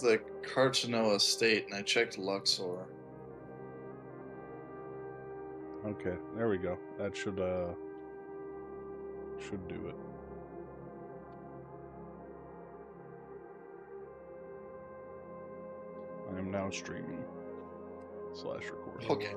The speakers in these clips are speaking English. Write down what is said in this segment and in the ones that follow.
the Carchano estate, and I checked Luxor. Okay, there we go. That should do it. I am now streaming / recording. Okay.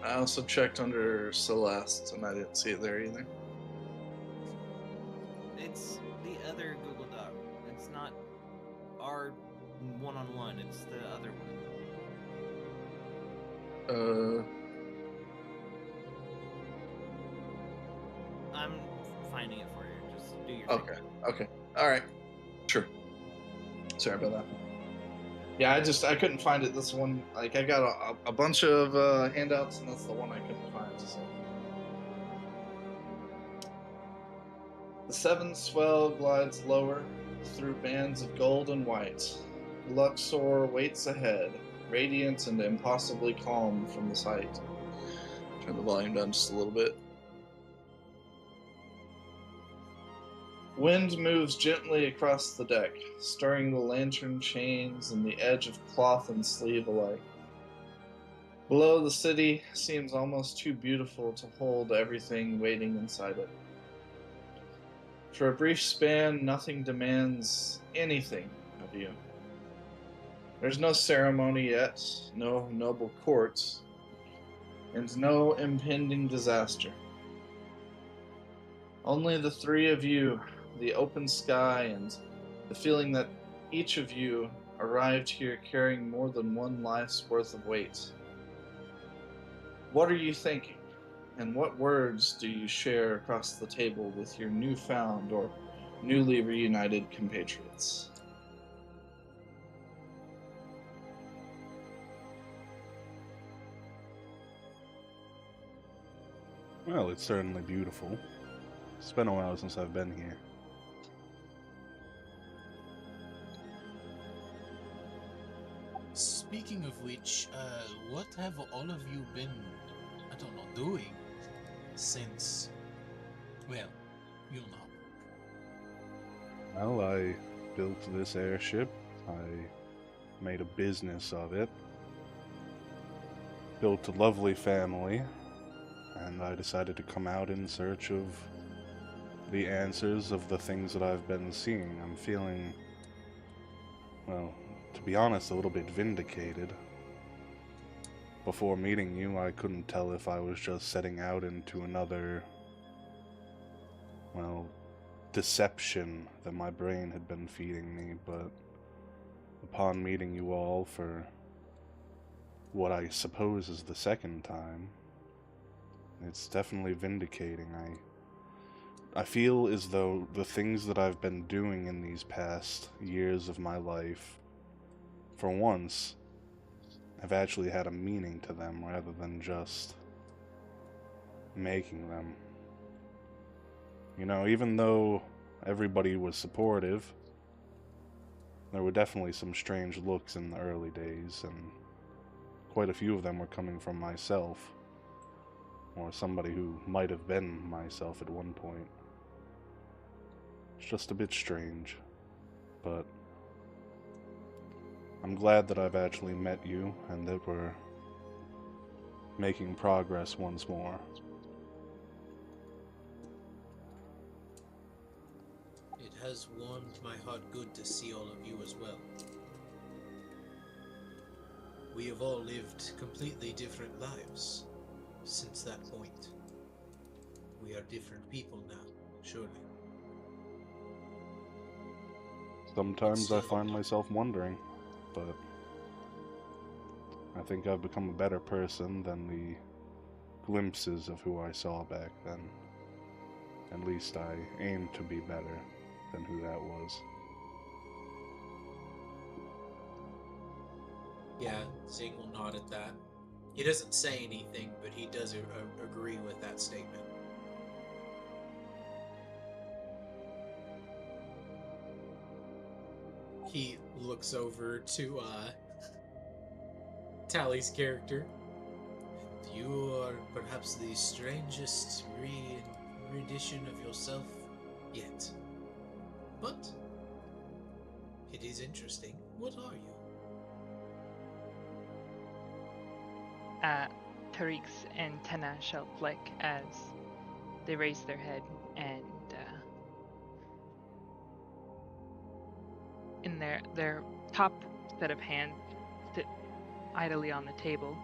I also checked under Celeste, and I didn't see it there either. It's the other Google Doc. It's not our one-on-one. It's the other one. I'm finding it for you. Just do your Okay. thing. Okay. All right. Sure. Sorry about that. Yeah, I couldn't find it. This one, like, I got a bunch of handouts, and that's the one I couldn't find. So. The seventh swell glides lower through bands of gold and white. Luxor waits ahead, radiant and impossibly calm from the sight. Turn the volume down just a little bit. Wind moves gently across the deck, stirring the lantern chains and the edge of cloth and sleeve alike. Below, the city seems almost too beautiful to hold everything waiting inside it. For a brief span, nothing demands anything of you. There's no ceremony yet, no noble court, and no impending disaster. Only the three of you, the open sky, and the feeling that each of you arrived here carrying more than one life's worth of weight. What are you thinking? And what words do you share across the table with your newfound or newly reunited compatriots? Well, it's certainly beautiful. It's been a while since I've been here. Speaking of which, what have all of you been, I don't know, doing since, well, you'll know. Well, I built this airship. I made a business of it. Built a lovely family. And I decided to come out in search of the answers of the things that I've been seeing. I'm feeling, well, to be honest, a little bit vindicated. Before meeting you, I couldn't tell if I was just setting out into another, well, deception that my brain had been feeding me, but upon meeting you all for what I suppose is the second time, it's definitely vindicating. I feel as though the things that I've been doing in these past years of my life, for once, have actually had a meaning to them rather than just making them. You know, even though everybody was supportive, there were definitely some strange looks in the early days, and quite a few of them were coming from myself. Or somebody who might have been myself at one point. It's just a bit strange, but I'm glad that I've actually met you and that we're making progress once more. It has warmed my heart good to see all of you as well. We have all lived completely different lives since that point. We are different people now, surely. Sometimes I find myself wondering, but I think I've become a better person than the glimpses of who I saw back then. At least I aim to be better than who that was. Yeah, Zing will nod at that. He doesn't say anything, but he does agree with that statement. He looks over to Tally's character. You are perhaps the strangest rendition of yourself yet. But it is interesting. What are you? Tariq's antenna shall flick as they raise their head, and in their top set of hands sit idly on the table,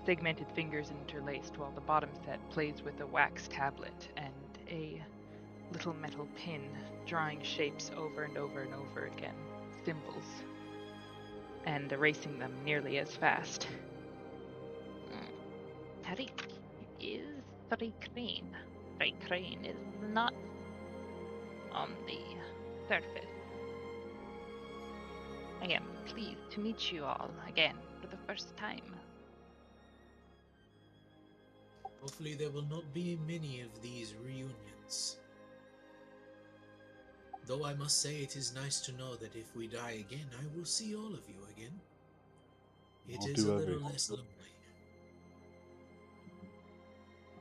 segmented fingers interlaced, while the bottom set plays with a wax tablet and a little metal pin, drawing shapes over and over and over again, symbols, and erasing them nearly as fast. Tariq is Tariq Crane. Tariq Crane is not on the surface. I am pleased to meet you all again for the first time. Hopefully there will not be many of these reunions. Though I must say it is nice to know that if we die again, I will see all of you again. It I'll is do a little everything. less lonely.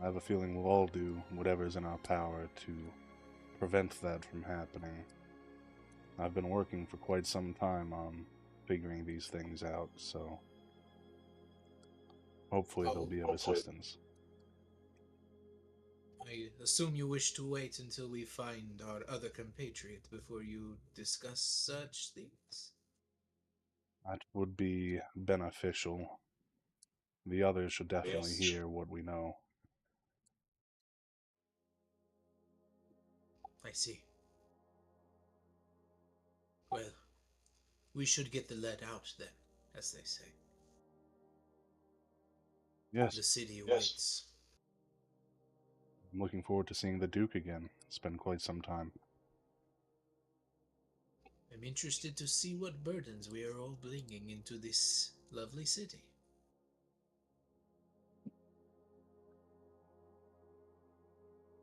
I have a feeling we'll all do whatever's in our power to prevent that from happening. I've been working for quite some time on figuring these things out, so hopefully they'll be of assistance. I assume you wish to wait until we find our other compatriot before you discuss such things? That would be beneficial. The others should definitely hear what we know. I see. Well, we should get the lead out then, as they say. Yes, The city awaits. I'm looking forward to seeing the Duke again. It's been quite some time. I'm interested to see what burdens we are all bringing into this lovely city.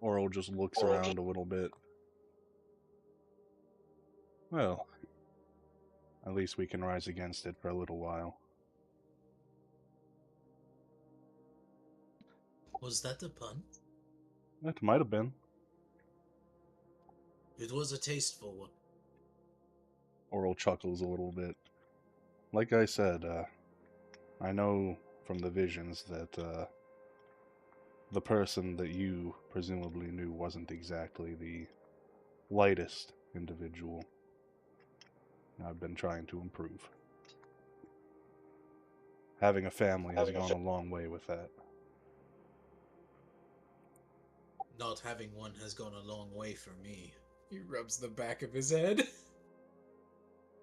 Oral just looks around a little bit. Well, at least we can rise against it for a little while. Was that a pun? It might have been. It was a tasteful one. Oral chuckles a little bit. Like I said, I know from the visions that the person that you presumably knew wasn't exactly the lightest individual. I've been trying to improve. Having a family has gone a long way with that. Not having one has gone a long way for me. He rubs the back of his head.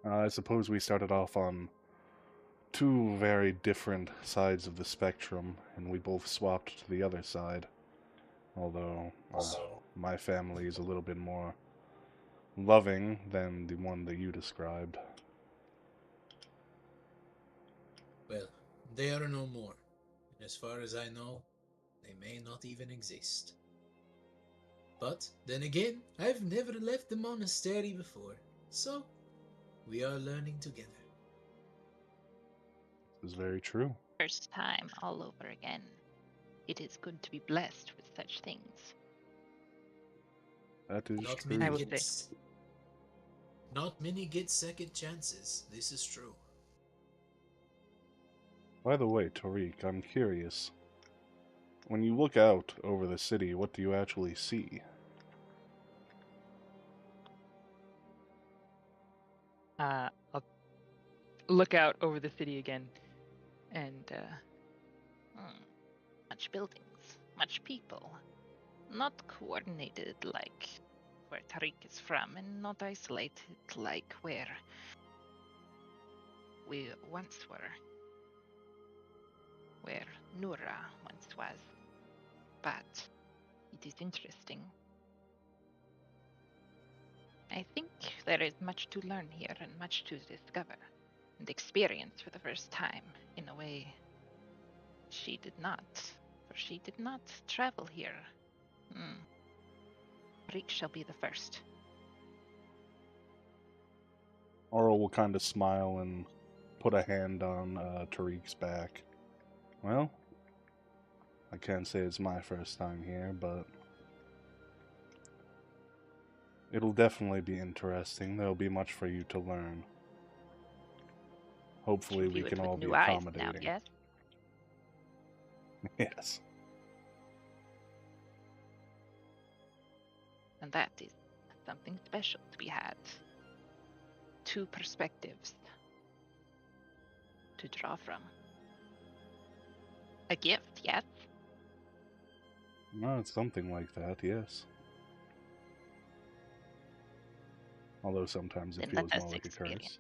I suppose we started off on two very different sides of the spectrum, and we both swapped to the other side. Although my family is a little bit more loving than the one that you described. Well, they are no more. And as far as I know, they may not even exist. But, then again, I've never left the monastery before, so we are learning together. This is very true. First time all over again. It is good to be blessed with such things. That is Not true. many I will get, not many get second chances. This is true. By the way, Tariq, I'm curious. When you look out over the city, what do you actually see? I'll look out over the city again, and Much buildings, much people. Not coordinated like where Tariq is from, and not isolated like where we once were. Where Nura once was. But it is interesting. I think there is much to learn here and much to discover and experience for the first time, in a way She did not, for she did not travel here. Tariq shall be the first. Aurel will kind of smile and put a hand on Tariq's back. Well, I can't say it's my first time here, but it'll definitely be interesting. There'll be much for you to learn. Hopefully You we view it can with all be new eyes now, accommodating. yes? Yes. And that is something special to be had. Two perspectives to draw from. A gift, yes? No, it's something like that, yes. Although sometimes it Then feels let more us like a experience. curse.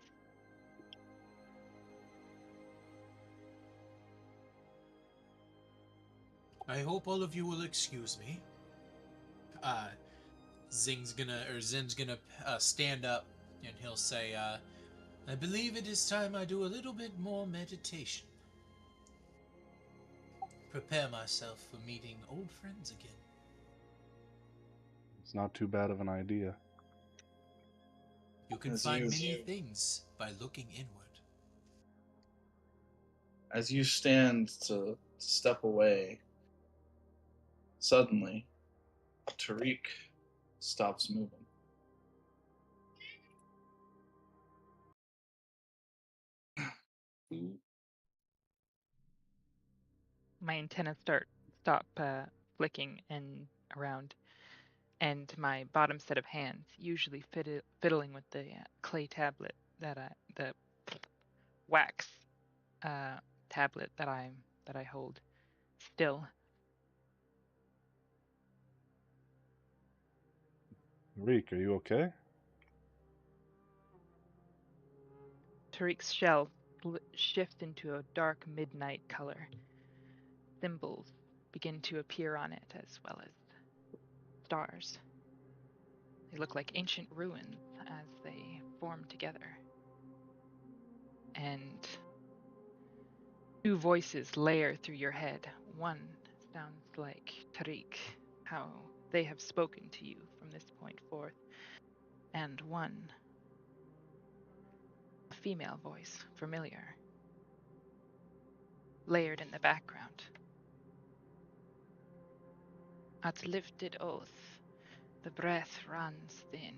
I hope all of you will excuse me. Zin's gonna stand up and he'll say, I believe it is time I do a little bit more meditation. Prepare myself for meeting old friends again. It's not too bad of an idea. You can As find you- many things by looking inward. As you stand to step away, suddenly, Tariq stops moving. My antennas stop flicking and around, and my bottom set of hands, usually fiddling with the clay tablet the wax tablet that I hold, still. Tariq, are you okay? Tariq's shell shifts into a dark midnight color. Symbols begin to appear on it, as well as stars. They look like ancient ruins as they form together. And two voices layer through your head. One sounds like Tariq, how they have spoken to you from this point forth. And one, a female voice, familiar, layered in the background. At lifted oath, the breath runs thin.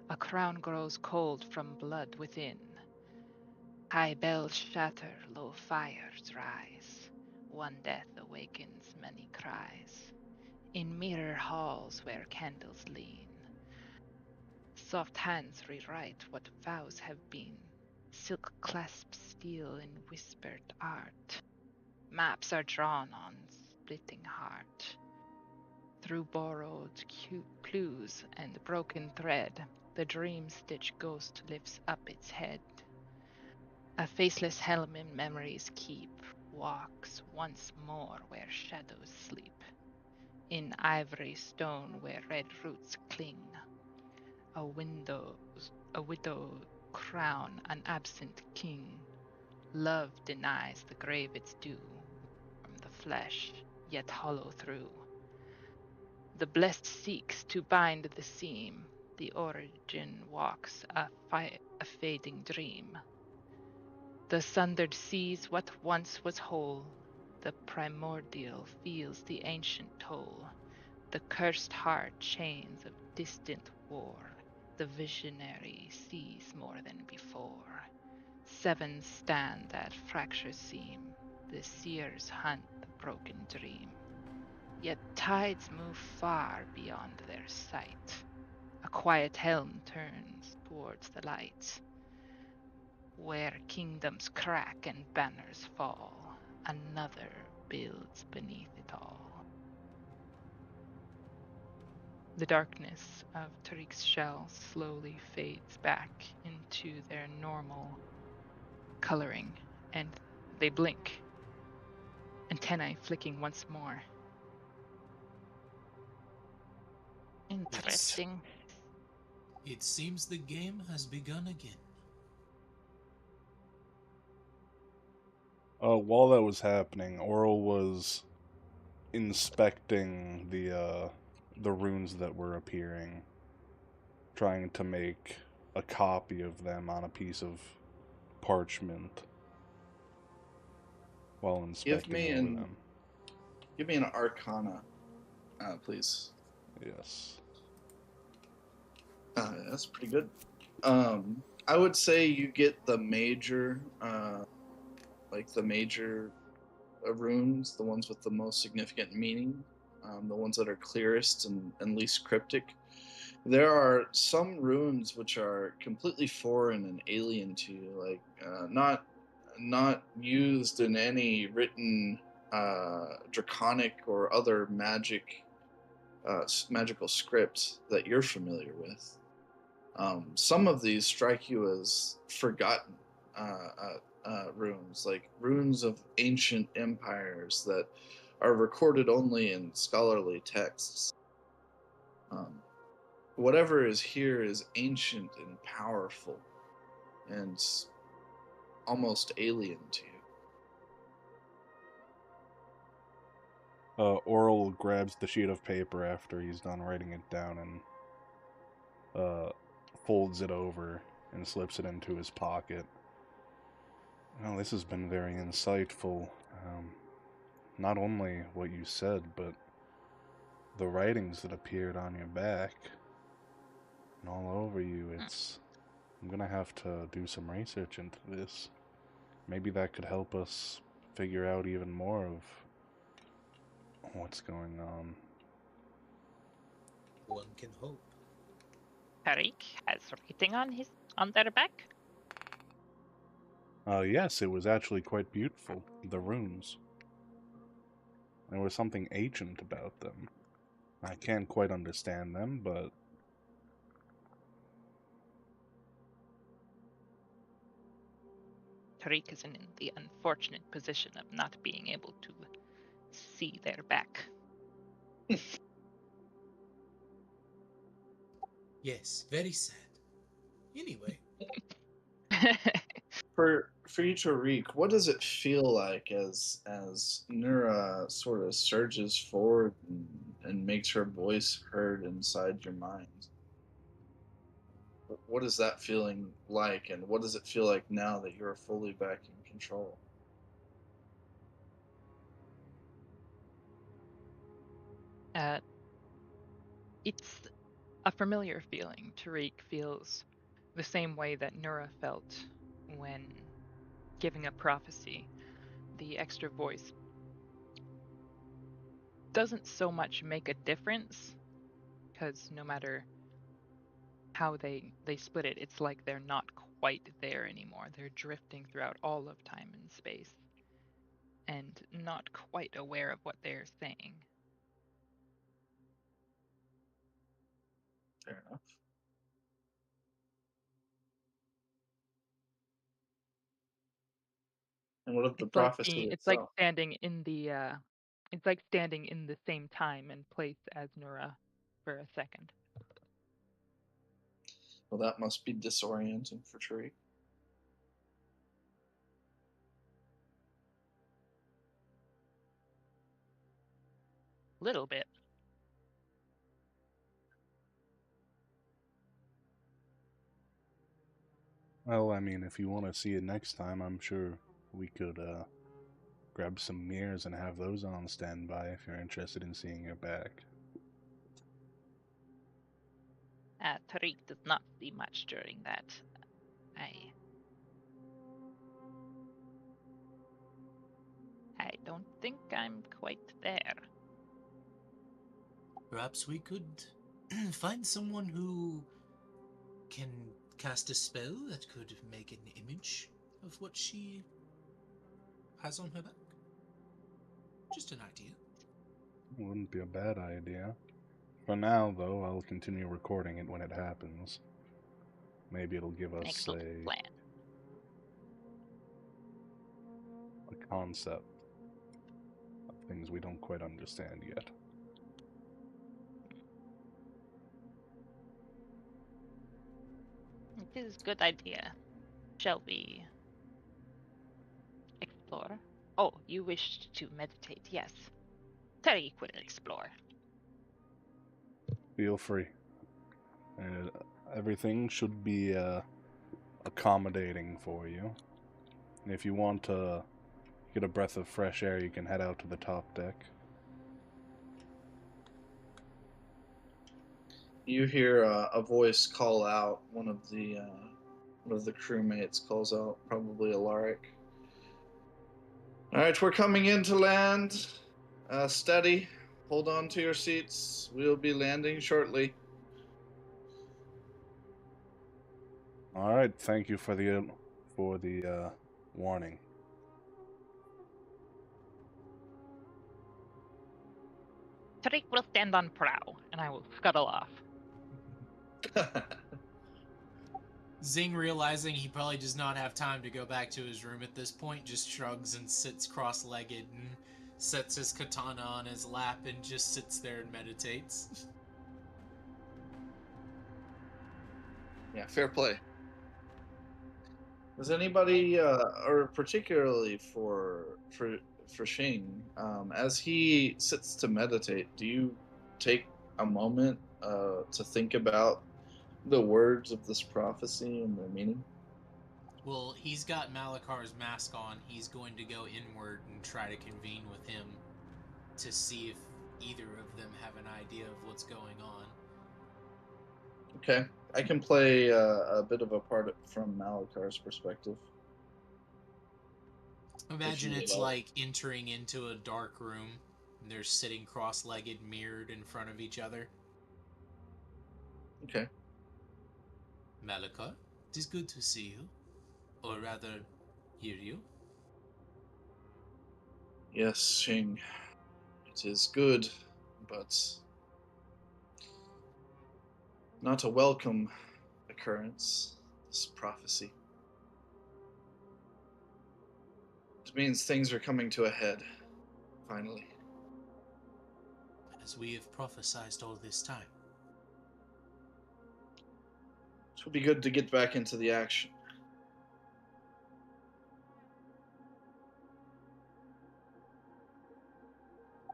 A crown grows cold from blood within. High bells shatter, low fires rise. One death awakens many cries. In mirror halls where candles lean, soft hands rewrite what vows have been. Silk clasps steel in whispered art. Maps are drawn on splitting heart. Through borrowed clues and broken thread, the dream-stitch ghost lifts up its head. A faceless helm in memories keep, walks once more where shadows sleep. In ivory stone where red roots cling, a widowed crown, an absent king. Love denies the grave its due, from the flesh, yet hollow through. The blessed seeks to bind the seam, the origin walks a fading dream. The sundered sees what once was whole, the primordial feels the ancient toll, the cursed heart chains of distant war, the visionary sees more than before. Seven stand at fracture seam, the seers hunt the broken dream. Yet tides move far beyond their sight. A quiet helm turns towards the light. Where kingdoms crack and banners fall, another builds beneath it all. The darkness of Tariq's shell slowly fades back into their normal coloring, and they blink, antennae flicking once more. Interesting. It seems the game has begun again. While that was happening, Oral was inspecting the runes that were appearing, trying to make a copy of them on a piece of parchment while Give me inspecting over them. an Arcana, please. Yes. That's pretty good. I would say you get the major, runes, the ones with the most significant meaning, the ones that are clearest and least cryptic. There are some runes which are completely foreign and alien to you, like not used in any written draconic or other magical script that you're familiar with. Some of these strike you as forgotten runes, like runes of ancient empires that are recorded only in scholarly texts. Whatever is here is ancient and powerful and almost alien to you. Oral grabs the sheet of paper after he's done writing it down and folds it over and slips it into his pocket. Well, this has been very insightful. Not only what you said, but the writings that appeared on your back and all over you. I'm gonna have to do some research into this. Maybe that could help us figure out even more of what's going on. One can hope. Tariq has writing on their back. Yes, it was actually quite beautiful. The runes. There was something ancient about them. I can't quite understand them, but Tariq is in the unfortunate position of not being able to see their back. Yes, very sad. Anyway, For you, Tariq, what does it feel like as Nura sort of surges forward and makes her voice heard inside your mind? What is that feeling like, and what does it feel like now that you're fully back in control? It's a familiar feeling. Tariq feels the same way that Nura felt when giving a prophecy. The extra voice doesn't so much make a difference, because no matter how they split it, it's like they're not quite there anymore. They're drifting throughout all of time and space and not quite aware of what they're saying. Fair enough. And what of the prophecy It's like itself? standing in the same time and place as Nura for a second. Well, that must be disorienting for Tariq. Little bit. well, I mean, if you want to see it next time, I'm sure we could grab some mirrors and have those on standby if you're interested in seeing your back. Tariq does not see much during that. I don't think I'm quite there. perhaps we could find someone who can cast a spell that could make an image of what she has on her back. Just an idea. Wouldn't be a bad idea. For now, though, I'll continue recording it when it happens. Maybe it'll give us Excellent plan. a concept of things we don't quite understand yet. It is a good idea. Shall we explore? Oh, you wished to meditate, yes. Tariq will explore. Feel free. Everything should be accommodating for you. If you want to get a breath of fresh air, you can head out to the top deck. You hear a voice call out. One of the crewmates calls out, probably Alaric. All right, we're coming into land. Steady. Hold on to your seats. We'll be landing shortly. All right, thank you for the warning. Tariq will stand on prow, and I will scuttle off. Zing, realizing he probably does not have time to go back to his room at this point, just shrugs and sits cross-legged and sets his katana on his lap and just sits there and meditates. Yeah, fair play. Does anybody, or particularly for Shing, as he sits to meditate, do you take a moment to think about the words of this prophecy and their meaning? Well, he's got Malakar's mask on. He's going to go inward and try to convene with him to see if either of them have an idea of what's going on. Okay, I can play a bit of a part from Malakar's perspective. Imagine it's like entering into a dark room, and they're sitting cross-legged, mirrored in front of each other. Okay. Malakar, it is good to see you. Or rather, hear you. Yes, Shing. It is good, but not a welcome occurrence, this prophecy. It means things are coming to a head, finally. As we have prophesied all this time. It would be good to get back into the action.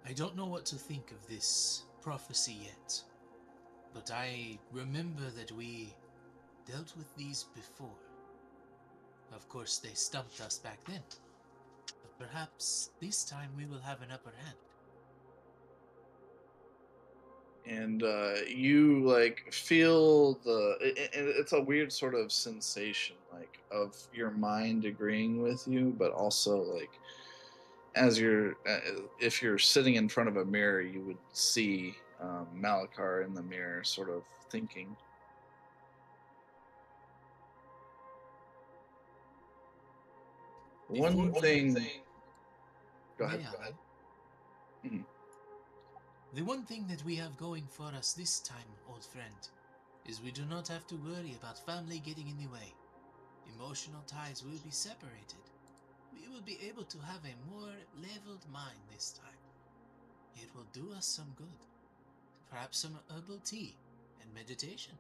I don't know what to think of this prophecy yet, but I remember that we dealt with these before. Of course, they stumped us back then, but perhaps this time we will have an upper hand. And you feel it's a weird sort of sensation, of your mind agreeing with you, but also as if you're sitting in front of a mirror, you would see Malakar in the mirror sort of thinking. One thing. Go ahead. Mm-hmm. The one thing that we have going for us this time, old friend, is we do not have to worry about family getting in the way. Emotional ties will be separated. We will be able to have a more leveled mind this time. It will do us some good. Perhaps some herbal tea and meditation.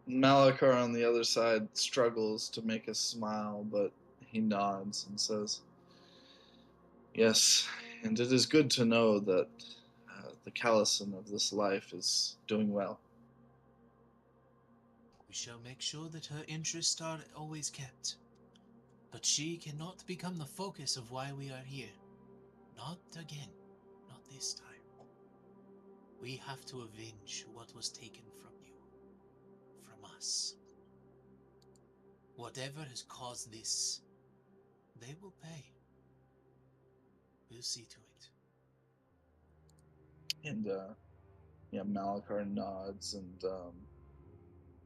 Malakar on the other side struggles to make a smile, but he nods and says, "Yes, and it is good to know that the Callison of this life is doing well." We shall make sure that her interests are always kept. But she cannot become the focus of why we are here. Not again. Not this time. We have to avenge what was taken from you. From us. Whatever has caused this, they will pay. We'll see to it. And Malakar nods and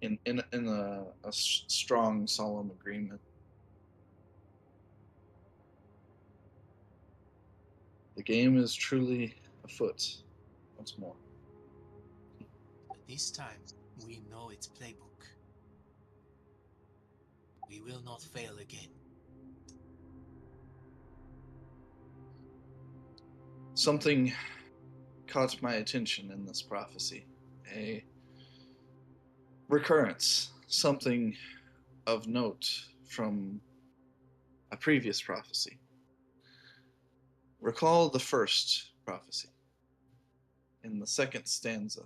in a strong, solemn agreement. The game is truly afoot once more. But this time, we know its playbook. We will not fail again. Something caught my attention in this prophecy. A recurrence, something of note from a previous prophecy. Recall the first prophecy. In the second stanza,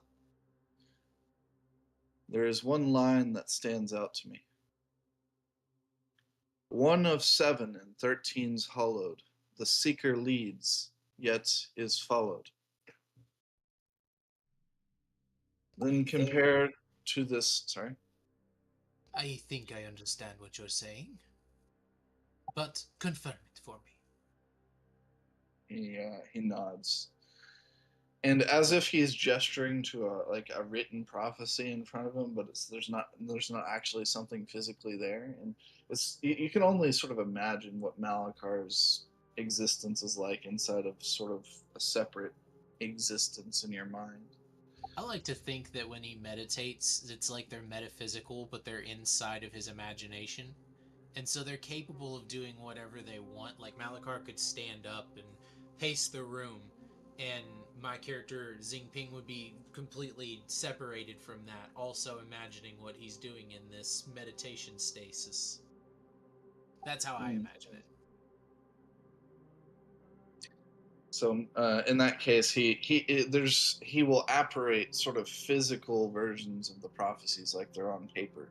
there is one line that stands out to me. One of 7 and 13's hollowed, the seeker leads, yet is followed. Then compared to this, sorry. I think I understand what you're saying, but confirm it for me. He nods. And as if he's gesturing to a written prophecy in front of him, but there's not actually something physically there, and you can only sort of imagine what Malakar's existence is like inside of sort of a separate existence in your mind. I like to think that when he meditates, it's like they're metaphysical, but they're inside of his imagination. And so they're capable of doing whatever they want. Like Malakar could stand up and pace the room, and my character Xingping would be completely separated from that, also imagining what he's doing in this meditation stasis. That's how I imagine it. So in that case, he will apparate sort of physical versions of the prophecies like they're on paper,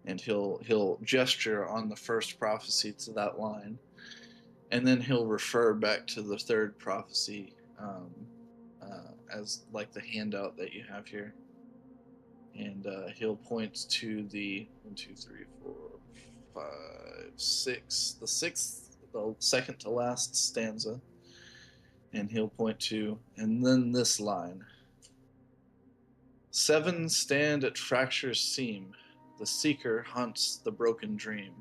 and he'll gesture on the first prophecy to that line, and then he'll refer back to the third prophecy as like the handout that you have here, and he'll point to the 1, 2, 3, 4, 5, 6, the second to last stanza. And he'll point to, and then this line. 7 stand at fracture's seam. The seeker hunts the broken dream.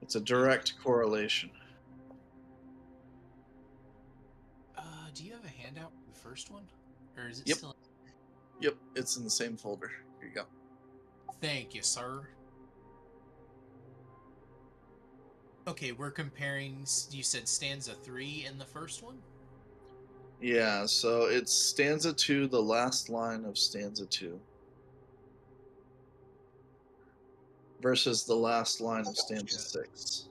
It's a direct correlation. Do you have a handout for the first one? Or is it Yep. still... Yep, it's in the same folder. Here you go. Thank you, sir. Okay, we're comparing, you said stanza 3 in the first one? Yeah, so it's stanza 2, the last line of stanza 2. Versus the last line of stanza 6.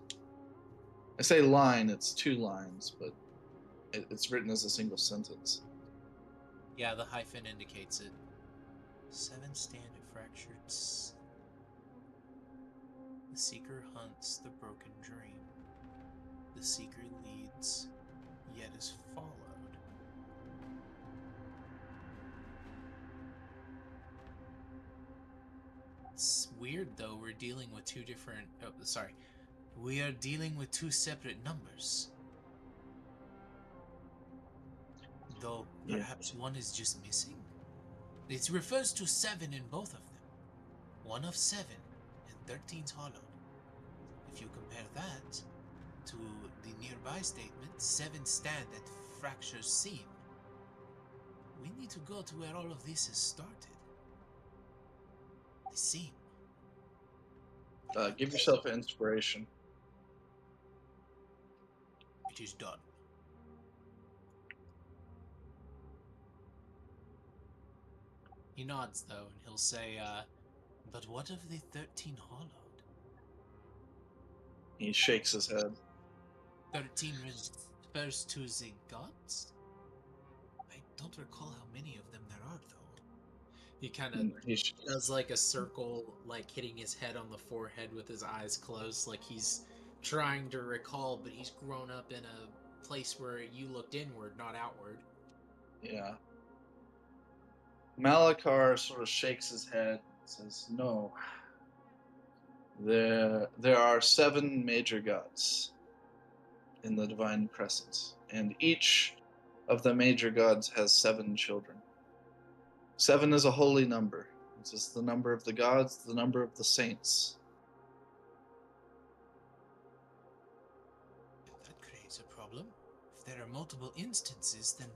I say line, it's 2 lines, but it's written as a single sentence. Yeah, the hyphen indicates it. 7 stand at fractured. The seeker hunts the broken dream. The seeker leads, yet is followed. It's weird though, we're dealing with two different... Oh, sorry. We are dealing with 2 separate numbers. Though perhaps one is just missing. It refers to 7 in both of them. 1 of 7 and 13's hollowed. If you compare that to the nearby statement, 7 stand at fracture's seam, we need to go to where all of this has started. The seam. Give yourself an inspiration. It is done. He nods though, and he'll say, but what of the 13 hollowed? He shakes his head. 13 refers to the gods? I don't recall how many of them there are, though. He kind of does like a circle, like hitting his head on the forehead with his eyes closed, like he's trying to recall, but he's grown up in a place where you looked inward, not outward. Yeah. Malakar sort of shakes his head and says, no. There are 7 major gods in the Divine Crescent, and each of the major gods has 7 children. 7 is a holy number. It's just the number of the gods, the number of the saints. That creates a problem. If there are multiple instances, then...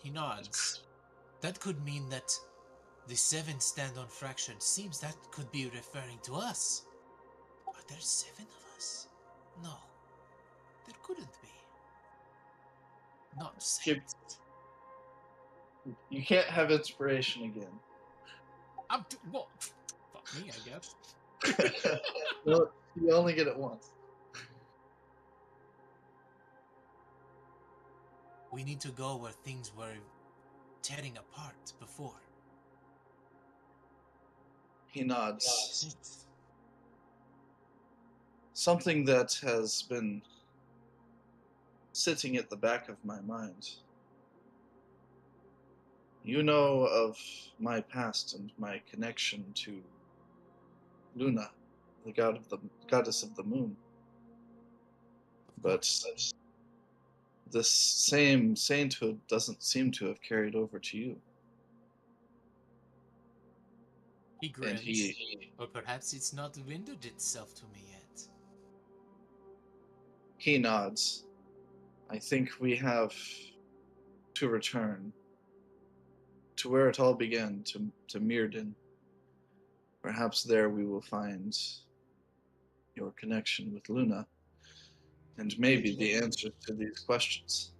He nods. That could mean that the 7 stand on fractured seams. That could be referring to us. Are there 7 of us? No. There couldn't be. Not 7. You can't have inspiration again. Well, fuck me, I guess. No, you only get it once. We need to go where things were tearing apart before. He nods. Something that has been sitting at the back of my mind. You know of my past and my connection to Luna, the goddess of the moon. But this same sainthood doesn't seem to have carried over to you. He And grins. Or perhaps it's not rendered itself to me yet. he nods. I think we have to return to where it all began, to Mirden. Perhaps there we will find your connection with Luna, and maybe the answers to these questions.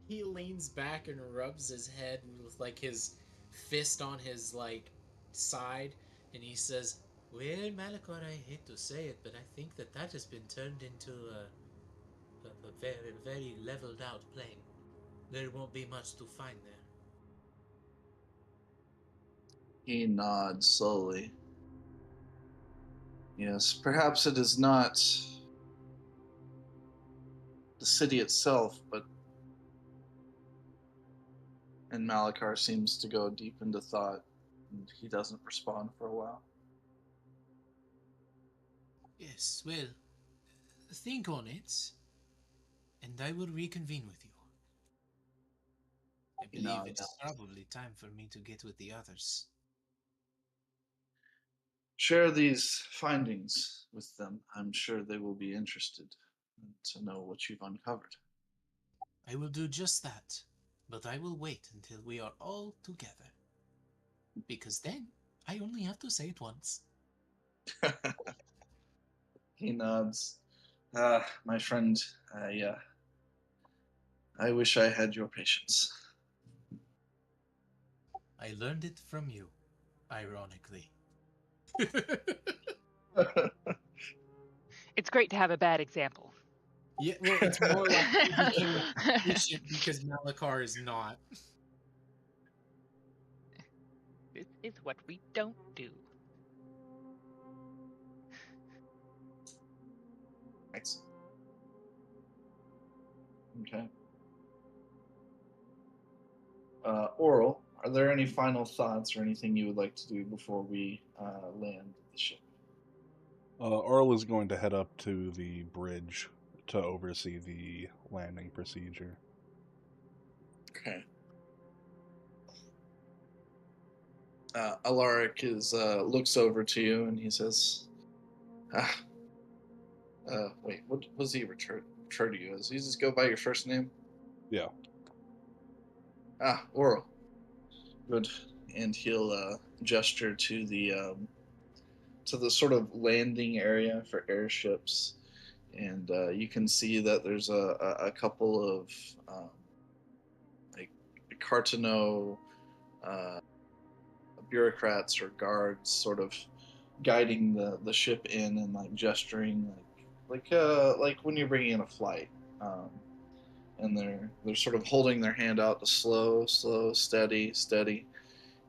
He leans back and rubs his head with like his fist on his like side, and he says, "Well, Malachor, I hate to say it, but I think that has been turned into a very, very leveled out plain. There won't be much to find there." He nods slowly. Yes, perhaps it is not the city itself, but... And Malachar seems to go deep into thought, and he doesn't respond for a while. Yes, well, think on it, and I will reconvene with you. I He believe nods. it's probably time for me to get with the others. Share these findings with them. I'm sure they will be interested to know what you've uncovered. I will do just that, but I will wait until we are all together. Because then, I only have to say it once. He nods. My friend, I wish I had your patience. I learned it from you, ironically. It's great to have a bad example. Yeah, well, it's more like he became efficient because Malachar is not. This is what we don't do. Excellent. Okay. Oral, are there any final thoughts or anything you would like to do before we land the ship? Arl is going to head up to the bridge to oversee the landing procedure. Okay. Alaric looks over to you and he says, wait, what does he refer to you as? You just go by your first name? Yeah. Oral. Good. And he'll gesture to the sort of landing area for airships, and you can see that there's a couple of like Cartano bureaucrats or guards sort of guiding the ship in and like gesturing like when you're bringing in a flight, and they're sort of holding their hand out to slow, steady,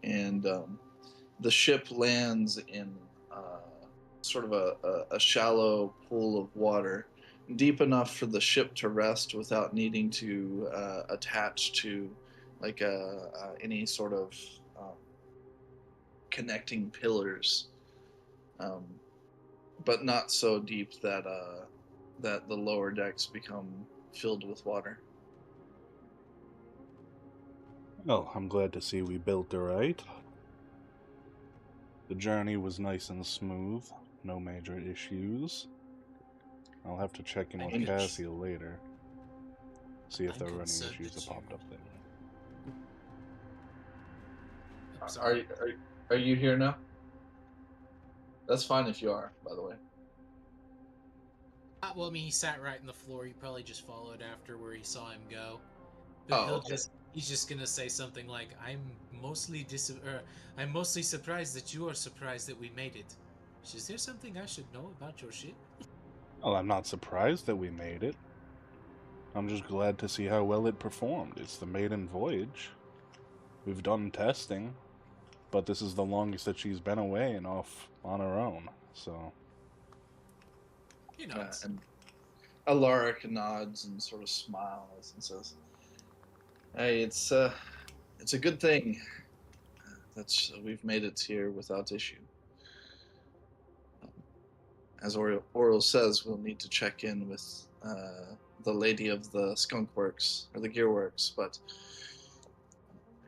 and the ship lands in sort of a shallow pool of water, deep enough for the ship to rest without needing to attach to like any sort of connecting pillars, but not so deep that the lower decks become filled with water. Well, I'm glad to see we built it right. The journey was nice and smooth, no major issues. I'll have to check in with Cassiel later, see if there were any issues that popped up there. Are you here now? That's fine if you are, by the way. Well, I mean, he sat right on the floor. You probably just followed after where he saw him go. But He's just gonna say something like, "I'm I'm mostly surprised that you are surprised that we made it. Is there something I should know about your ship?" Well, I'm not surprised that we made it. I'm just glad to see how well it performed. It's the maiden voyage. We've done testing, but this is the longest that she's been away and off on her own, so... You know. And Alaric nods and sort of smiles and says, "Hey, it's a good thing that we've made it here without issue. As Oriel says, we'll need to check in with the lady of the skunk works or the gear works, but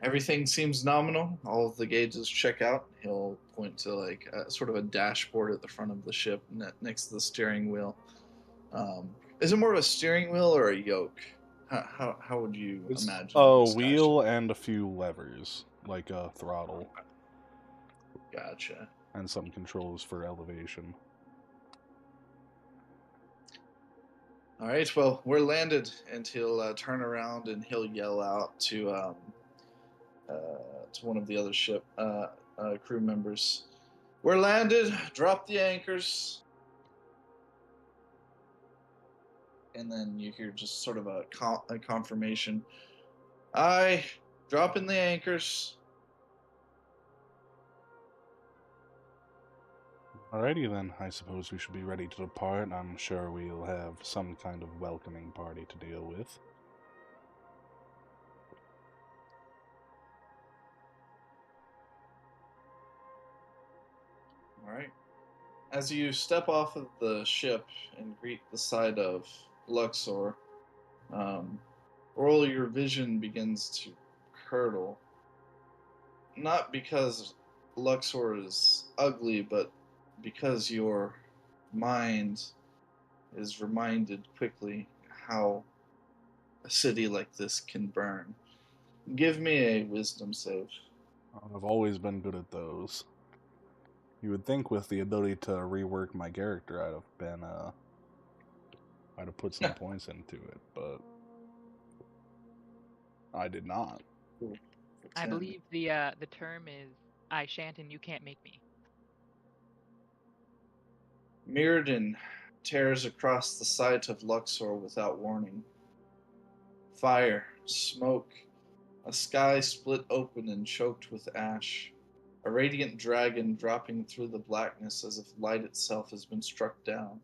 everything seems nominal. All of the gauges check out." He'll point to like sort of a dashboard at the front of the ship next to the steering wheel. Is it more of a steering wheel or a yoke? How would you It's imagine a this guy's wheel ship? and a few levers, like a throttle, Gotcha. and some controls for elevation. All right, well, we're landed, and he'll turn around and he'll yell out to one of the other ship crew members, "We're landed. Drop the anchors." And then you hear just sort of a confirmation. "Aye, dropping the anchors." Alrighty then, I suppose we should be ready to depart. I'm sure we'll have some kind of welcoming party to deal with. All right. As you step off of the ship and greet the side of Luxor, Oral, your vision begins to curdle. Not because Luxor is ugly, but because your mind is reminded quickly how a city like this can burn. Give me a wisdom save. I've always been good at those. You would think with the ability to rework my character, I'd have put some points into it, but I did not. Cool. I 10. believe the term is "I shan't and you can't make me." Mirrodin tears across the site of Luxor without warning. Fire, smoke, a sky split open and choked with ash. A radiant dragon dropping through the blackness as if light itself has been struck down.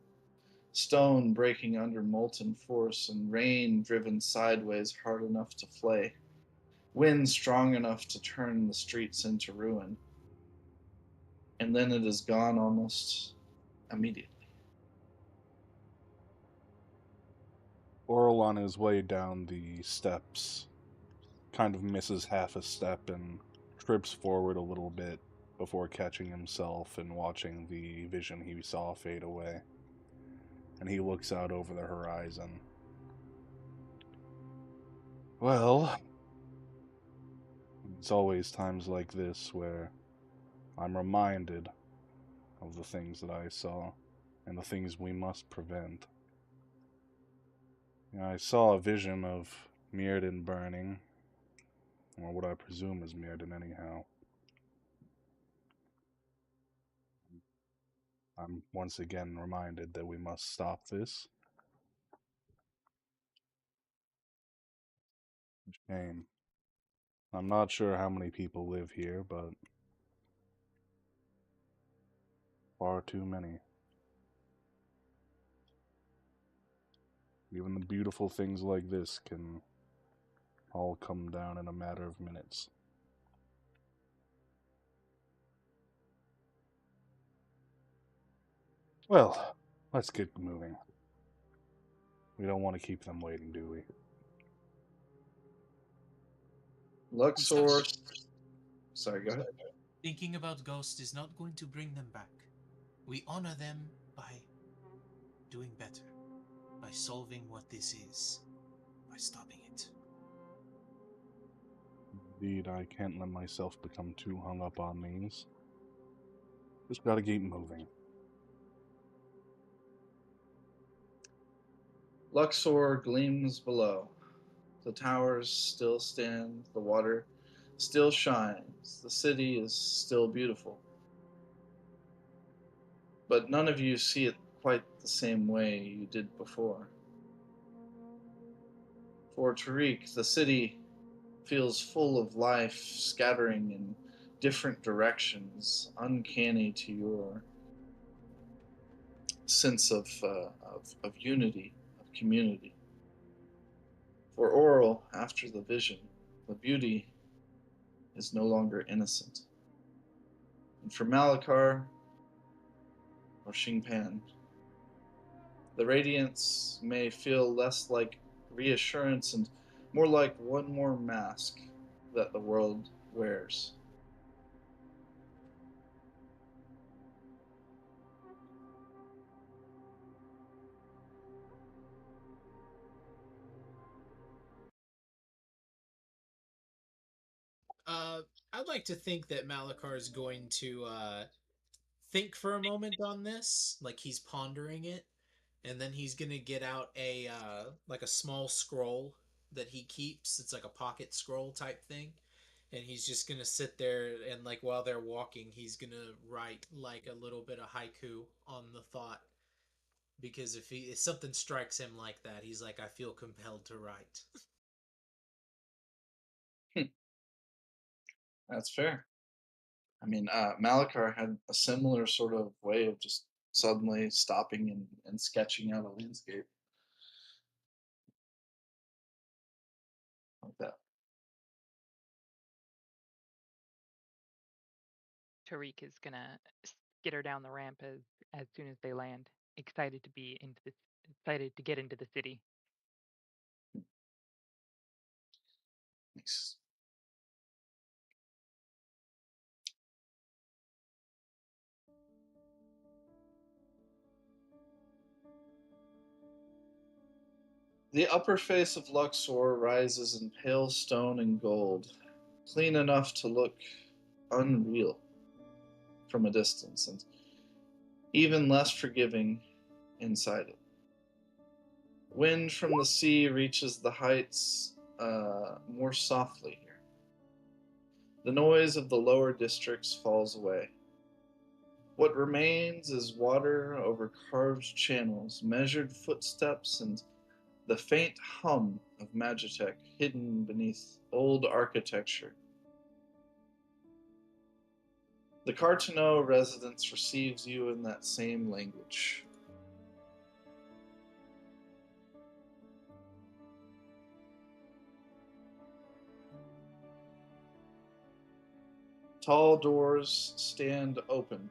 Stone breaking under molten force and rain driven sideways hard enough to flay. Wind strong enough to turn the streets into ruin. And then it is gone almost immediately. Oral on his way down the steps kind of misses half a step and trips forward a little bit before catching himself and watching the vision he saw fade away. And he looks out over the horizon. Well, it's always times like this where I'm reminded of the things that I saw and the things we must prevent. I saw a vision of Mirrodin burning, or what I presume is Mirrodin anyhow. I'm once again reminded that we must stop this. Shame. I'm not sure how many people live here, but far too many. Even the beautiful things like this can all come down in a matter of minutes. Well, let's get moving. We don't want to keep them waiting, do we? Luxor. Sorry, go ahead. Thinking about ghosts is not going to bring them back. We honor them by doing better, by solving what this is, by stopping it. Indeed, I can't let myself become too hung up on these. Just gotta keep moving. Luxor gleams below. The towers still stand, the water still shines, the city is still beautiful. But none of you see it quite the same way you did before. For Tariq, the city feels full of life, scattering in different directions, uncanny to your sense of unity, of community. For Oral, after the vision, the beauty is no longer innocent. And for Malakar or Xingpan, the radiance may feel less like reassurance and more like one more mask that the world wears. I'd like to think that Malakar is going to think for a moment on this, like he's pondering it, and then he's gonna get out a like a small scroll that he keeps. It's like a pocket scroll type thing, and he's just gonna sit there and like while they're walking, he's gonna write like a little bit of haiku on the thought. Because if something strikes him like that, he's like, I feel compelled to write. That's fair. I mean, Malakar had a similar sort of way of just suddenly stopping and sketching out a landscape like that. Tariq is gonna skitter down the ramp as soon as they land, excited excited to get into the city. Nice. The upper face of Luxor rises in pale stone and gold, clean enough to look unreal from a distance, and even less forgiving inside it. Wind from the sea reaches the heights more softly here. The noise of the lower districts falls away. What remains is water over carved channels, measured footsteps, and the faint hum of Magitech hidden beneath old architecture. The Cartano residence receives you in that same language. Tall doors stand open.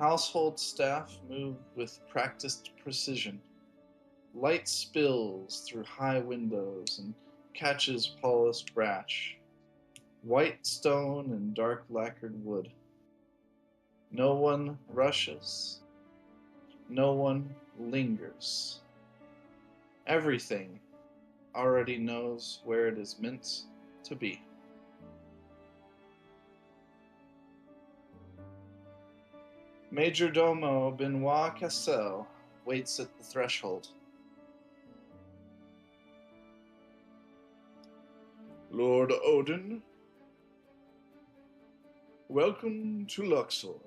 Household staff move with practiced precision. Light spills through high windows and catches polished brash. White stone and dark lacquered wood. No one rushes. No one lingers. Everything already knows where it is meant to be. Major Domo Benoit Cassel waits at the threshold. Lord Odin, welcome to Luxor.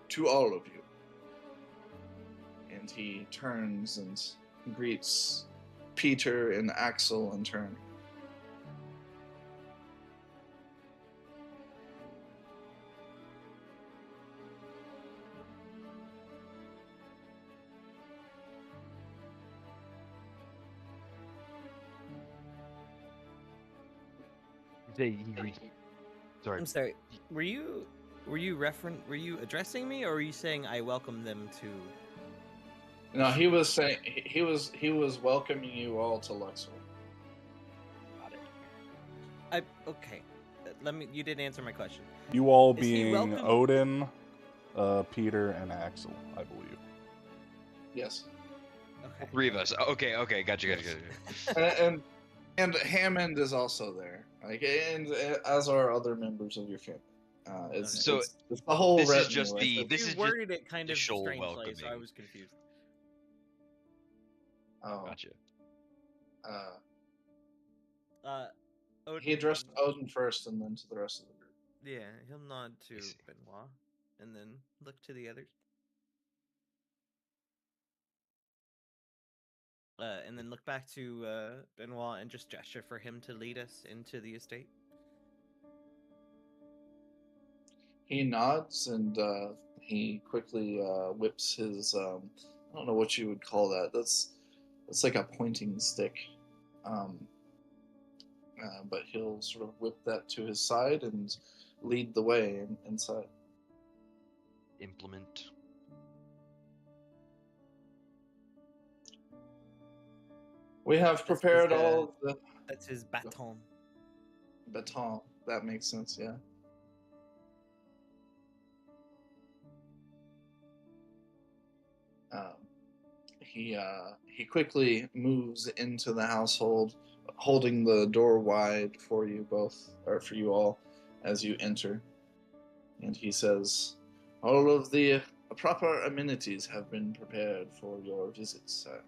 To all of you. And he turns and greets Peter and Axel in turn. Sorry. I'm sorry. Were you addressing me, or were you saying I welcome them to? No, he was saying he was welcoming you all to Luxor. Got it. Okay. Let me. You did answer my question. You all Is he being welcome- Odin, Peter, and Axel, I believe. Yes. Okay. Three of us. Okay, gotcha. And Hammond is also there, like, and as are other members of your family. It's the whole this is retinue. just the- like, this you is worded it kind of initial strangely, so I welcoming. was confused. oh, Gotcha. Odin, He addressed Odin first and then to the rest of the group. Yeah, he'll nod to see. Benoit and then look to the others. And then look back to Benoit and just gesture for him to lead us into the estate. He nods and he quickly whips his I don't know what you would call that. That's like a pointing stick. But he'll sort of whip that to his side and lead the way inside. Implement. We have prepared his, all of the That's his baton. baton. That makes sense, yeah. He quickly moves into the household, holding the door wide for you both, or for you all, as you enter. And he says, "All of the proper amenities have been prepared for your visit, sir.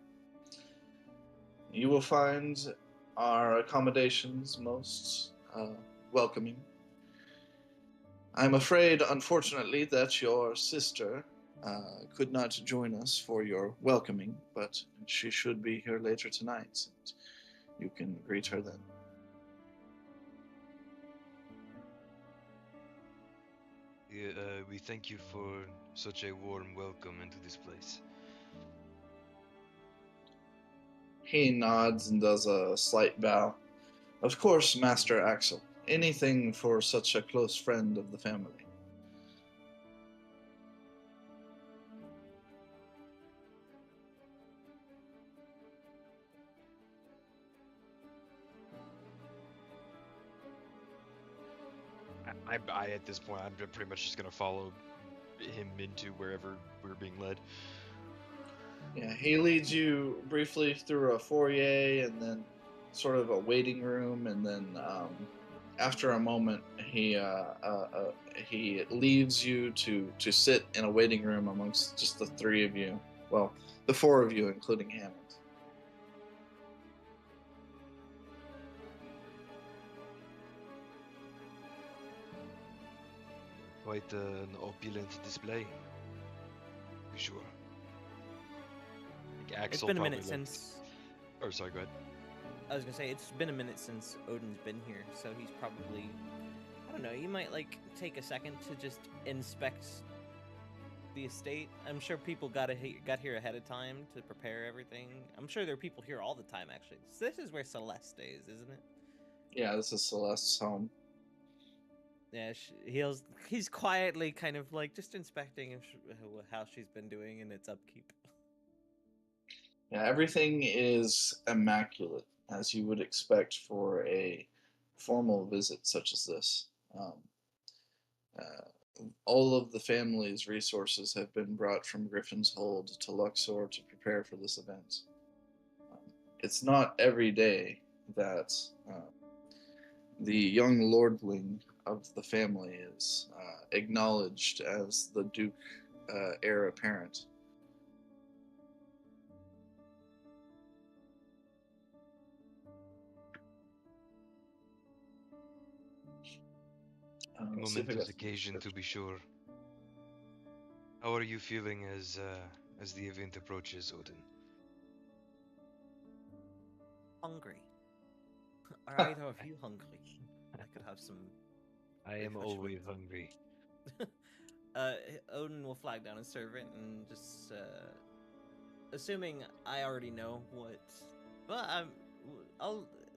You will find our accommodations most welcoming. I'm afraid, unfortunately, that your sister could not join us for your welcoming, but she should be here later tonight, and you can greet her then." We thank you for such a warm welcome into this place. He nods and does a slight bow. "Of course, Master Axel. Anything for such a close friend of the family." I at this point, I'm pretty much just gonna follow him into wherever we're being led. Yeah, he leads you briefly through a foyer and then sort of a waiting room, and then after a moment, he leaves you to sit in a waiting room amongst just the three of you. Well, the four of you, including Hammond. Quite an opulent display. For sure. Like It's Axel been a minute probably looked- since. Oh, sorry. Go ahead. I was gonna say it's been a minute since Odin's been here, so he's probably. I don't know. You might like take a second to just inspect the estate. I'm sure people got here ahead of time to prepare everything. I'm sure there are people here all the time. Actually, so this is where Celeste stays, isn't it? Yeah, this is Celeste's home. Yeah, he's quietly kind of like just inspecting how she's been doing and its upkeep. Yeah, everything is immaculate, as you would expect for a formal visit such as this. All of the family's resources have been brought from Griffin's Hold to Luxor to prepare for this event. It's not every day that the young lordling of the family is acknowledged as the Duke heir apparent. Let's see if I Momentous got- occasion, to be sure. How are you feeling as the event approaches, Odin? Hungry. Are either of you hungry? I could have some. I am Refreshments. always hungry. Odin will flag down his servant and just, assuming I already know what. Well,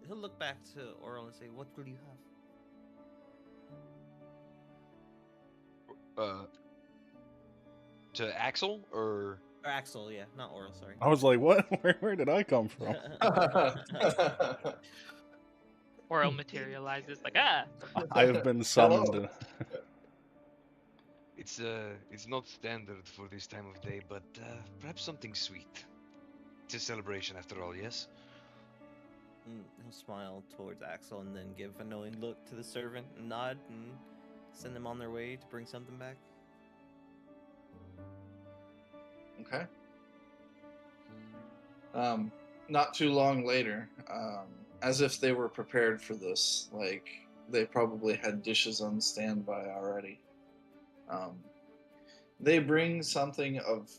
he'll look back to Oral and say, "What will you have?" To Axel or Or Axel, yeah, not Oral. Sorry. I was like, what? Where did I come from? Oral materializes like, ah! I have been summoned. Hello. it's not standard for this time of day, but perhaps something sweet. It's a celebration after all, yes? He'll smile towards Axel and then give a knowing look to the servant and nod and send them on their way to bring something back. Okay. not too long later, as if they were prepared for this, like they probably had dishes on standby already. Um, they bring something of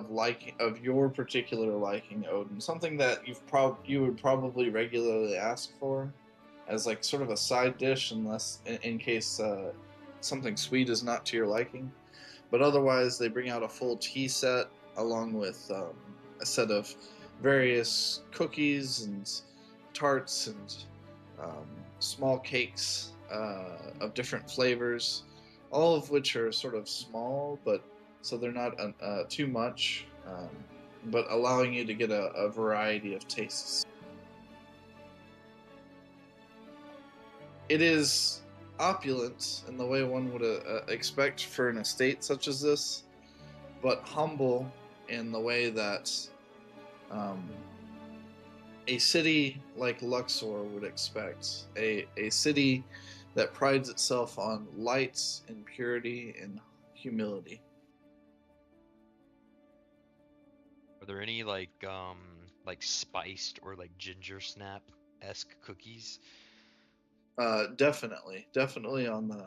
liking, of your particular liking, Odin, something that you would probably regularly ask for as like sort of a side dish, unless in case something sweet is not to your liking. But otherwise, they bring out a full tea set along with a set of various cookies and tarts and um, small cakes of different flavors, all of which are sort of small, but so they're not too much, but allowing you to get a variety of tastes. It is opulent in the way one would expect for an estate such as this, but humble in the way that a city like Luxor would expect. A city that prides itself on light and purity and humility. Are there any like spiced or like ginger snap-esque cookies? Definitely on the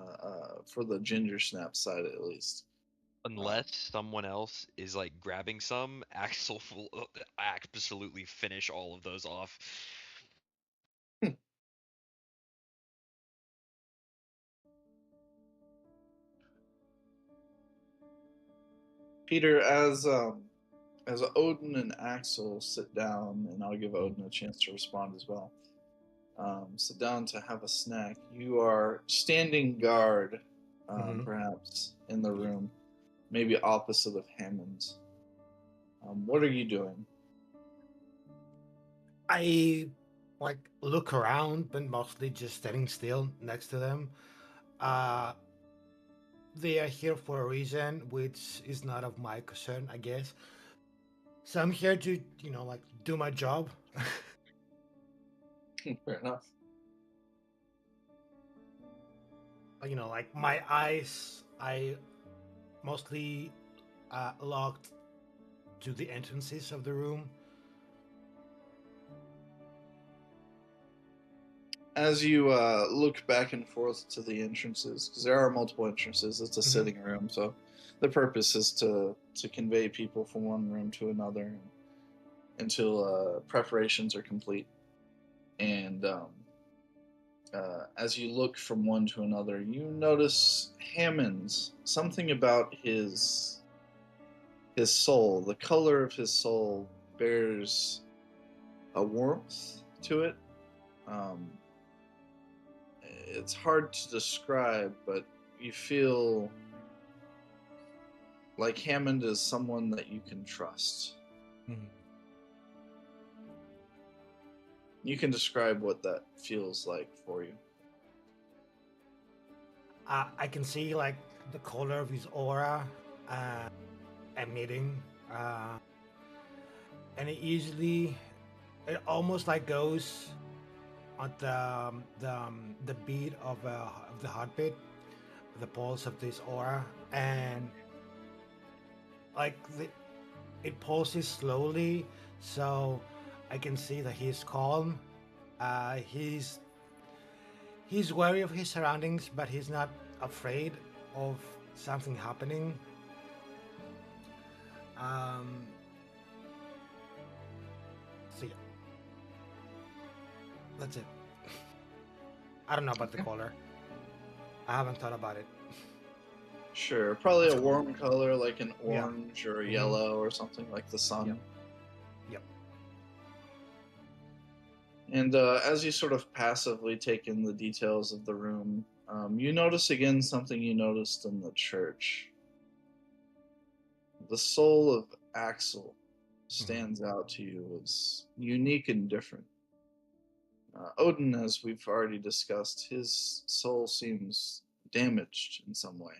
for the ginger snap side at least. Unless someone else is like grabbing some, Axel will absolutely finish all of those off. Peter, as Odin and Axel sit down, and I'll give Odin a chance to respond as well. Sit down to have a snack. You are standing guard, perhaps in the room, maybe opposite of Hammond's. What are you doing? I like look around, but mostly just standing still next to them. They are here for a reason, which is not of my concern, I guess. So I'm here to, like do my job. Fair enough. Like my eyes, I mostly locked to the entrances of the room. As you look back and forth to the entrances, because there are multiple entrances, it's a sitting room, so the purpose is to convey people from one room to another until preparations are complete. And as you look from one to another, you notice Hammond's, something about his soul, the color of his soul bears a warmth to it. It's hard to describe, but you feel like Hammond is someone that you can trust. You can describe what that feels like for you. I can see like the color of his aura emitting, and it almost like goes at the beat of the heartbeat, the pulse of this aura, and like it pulses slowly, so I can see that he's calm. He's wary of his surroundings, but he's not afraid of something happening. So yeah. That's it. I don't know about the color. I haven't thought about it. Sure, probably a warm color like an orange or a yellow or something like the sun. Yep. And as you sort of passively take in the details of the room, you notice again something you noticed in the church. The soul of Axel stands out to you as unique and different. Odin, as we've already discussed, his soul seems damaged in some way,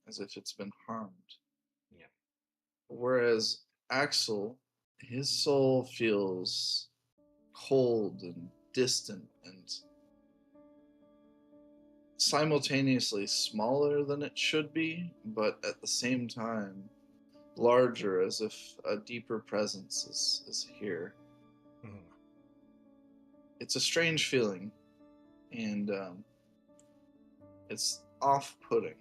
as if it's been harmed. Yeah. Whereas Axel, his soul feels cold and distant and simultaneously smaller than it should be, but at the same time larger, as if a deeper presence is here. it's a strange feeling, and it's off-putting.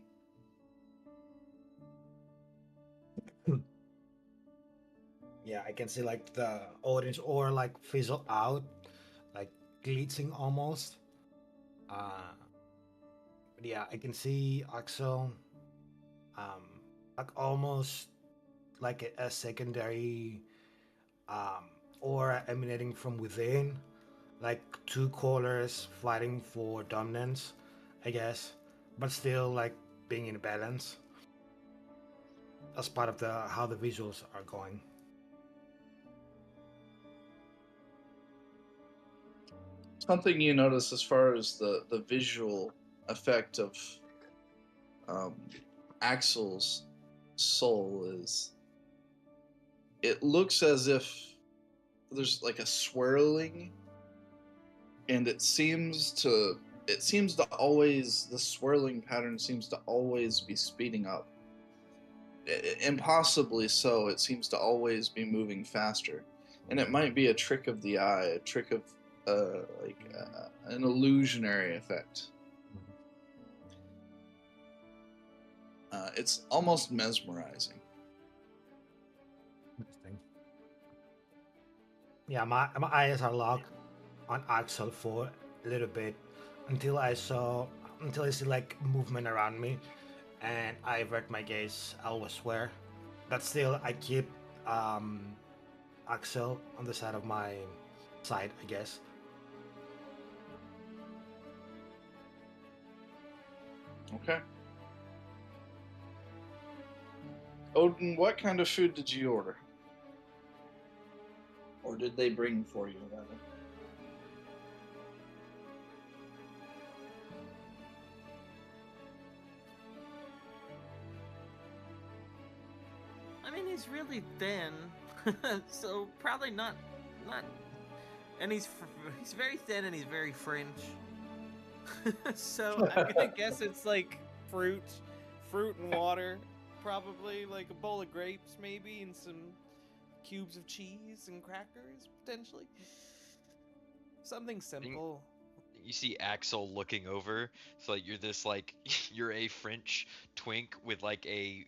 Yeah, I can see like the orange ore like fizzle out, like glitzing almost. Uh, but yeah, I can see Axel, um, like almost like a secondary um, aura emanating from within, like two colors fighting for dominance, I guess, but still like being in balance as part of the how the visuals are going. Something you notice as far as the visual effect of um, Axel's soul is, it looks as if there's like a swirling, and it seems to always, the swirling pattern seems to always be speeding up. Impossibly so, it seems to always be moving faster, and it might be a trick of the eye, a trick of an illusionary effect. It's almost mesmerizing. Interesting. Yeah, my eyes are locked on Axel for a little bit until I see like movement around me, and I avert my gaze elsewhere. But still, I keep um, Axel on the side of my side, I guess. Okay. Odin, what kind of food did you order? Or did they bring for you, rather? I mean, he's really thin, so probably not. And he's very thin and he's very French. So I'm gonna guess it's like fruit and water, probably like a bowl of grapes, maybe, and some cubes of cheese and crackers, potentially. Something simple. You see Axel looking over, so like you're this like you're a French twink with like a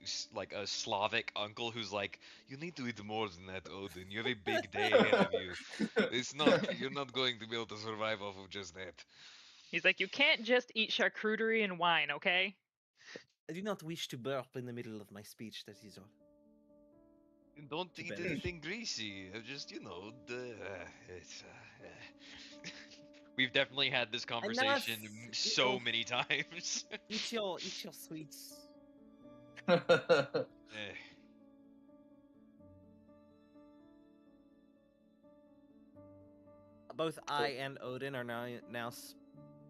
Slavic uncle who's like, you need to eat more than that, Odin. You have a big day ahead of you. You're not going to be able to survive off of just that. He's like, you can't just eat charcuterie and wine, okay? I do not wish to burp in the middle of my speech. That is all. Don't To eat banish. anything greasy. Just it's. We've definitely had this conversation so many times. Eat your sweets. Eh. Both I and Odin are now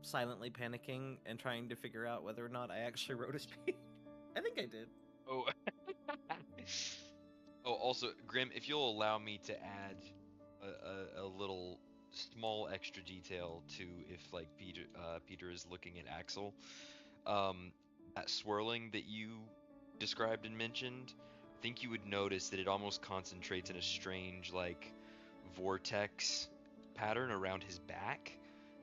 silently panicking and trying to figure out whether or not I actually wrote a speech. I think I did. Oh. Oh, also, Grim, if you'll allow me to add a little small extra detail to if like Peter is looking at Axel, that swirling that you described and mentioned, I think you would notice that it almost concentrates in a strange like vortex pattern around his back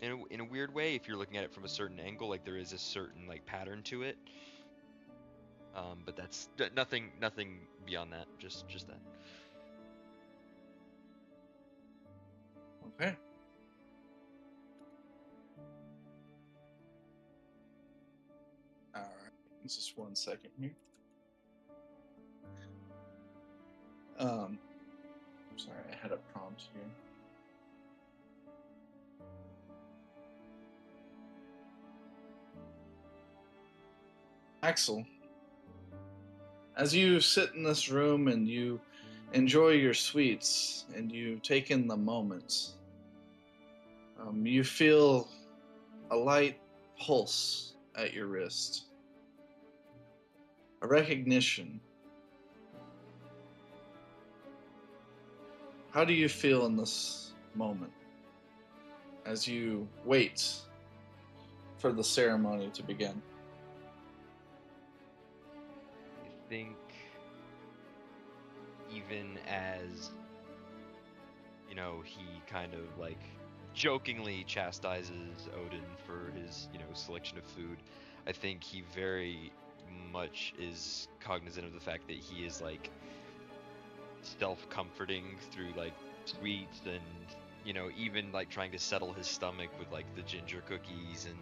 in a weird way. If you're looking at it from a certain angle, like there is a certain like pattern to it. But that's nothing beyond that. Just that. Okay. All right. Just 1 second here. Sorry, I had a prompt here. Axel, as you sit in this room and you enjoy your sweets and you take in the moment, you feel a light pulse at your wrist, a recognition. How do you feel in this moment as you wait for the ceremony to begin? I think even as he kind of like jokingly chastises Odin for his, selection of food, I think he very much is cognizant of the fact that he is like self-comforting through like sweets and even like trying to settle his stomach with like the ginger cookies, and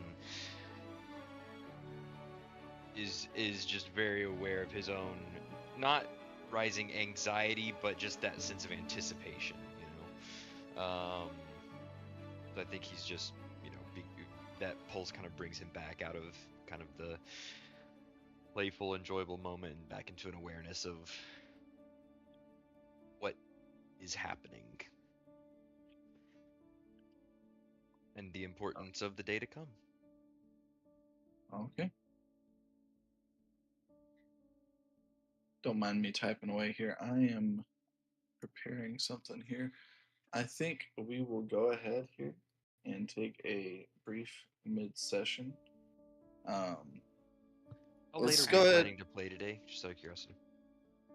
is just very aware of his own not rising anxiety, but just that sense of anticipation, I think he's just, that pulse kind of brings him back out of kind of the playful, enjoyable moment and back into an awareness of what is happening and the importance of the day to come. Okay. Don't mind me typing away here. I am preparing something here. I think we will go ahead here and take a brief mid-session. How Let's late are go we ahead. planning to play today? Just out of curiosity.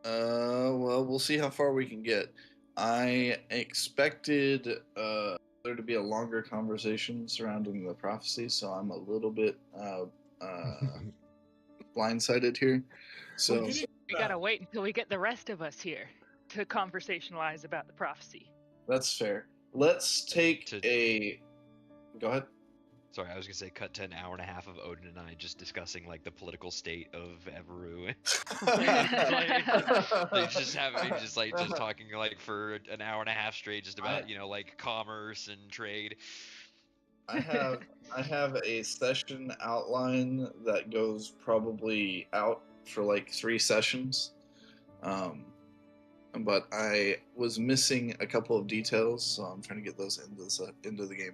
Well, we'll see how far we can get. I expected there to be a longer conversation surrounding the prophecy, so I'm a little bit blindsided here. So Well, you We gotta wait until we get the rest of us here to conversationalize about the prophecy. that's fair. Let's take To- a. Go ahead. Sorry, I was gonna say cut to an hour and a half of Odin and I just discussing like the political state of Everu. Like, just talking like for an hour and a half straight, just about like commerce and trade. I have a session outline that goes probably out for like 3 sessions, but I was missing a couple of details, so I'm trying to get those into the game.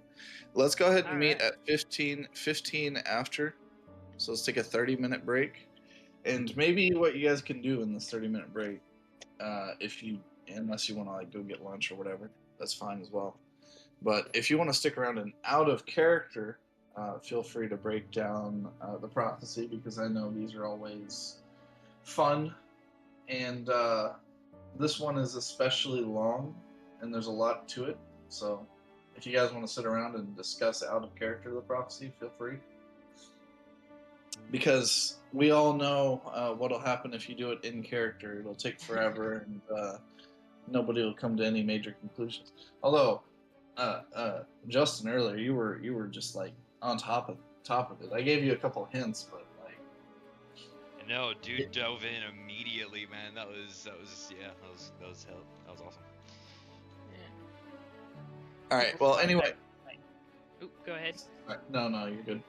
Let's go ahead and meet at 15 after. So let's take a 30-minute break, and maybe what you guys can do in this 30-minute break, unless you want to like go get lunch or whatever, that's fine as well. But if you want to stick around and out of character, feel free to break down the prophecy, because I know these are always fun, and this one is especially long, and there's a lot to it. So if you guys want to sit around and discuss out of character the prophecy, feel free. Because we all know what'll happen if you do it in character. It'll take forever, and nobody will come to any major conclusions. Although, Justin, earlier you were just like on top of it. I gave you a couple hints, but like. No, dude dove in immediately, man. That was awesome. All right. Well, anyway. Oop, go ahead. No, you're good.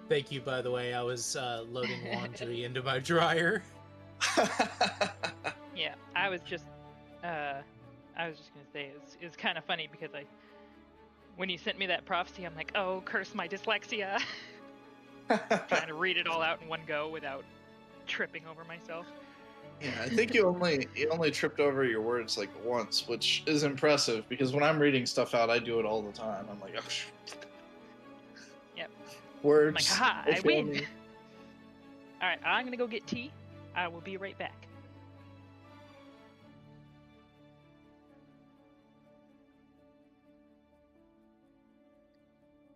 Thank you, by the way. I was loading laundry into my dryer. Yeah, I was just gonna say it's kind of funny because when you sent me that prophecy, I'm like, oh, curse my dyslexia. Trying to read it all out in one go without tripping over myself. Yeah, I think you only tripped over your words like once, which is impressive, because when I'm reading stuff out, I do it all the time. I'm like, oh, yep. Words. I'm like, haha, I win. All right, I'm gonna go get tea. I will be right back.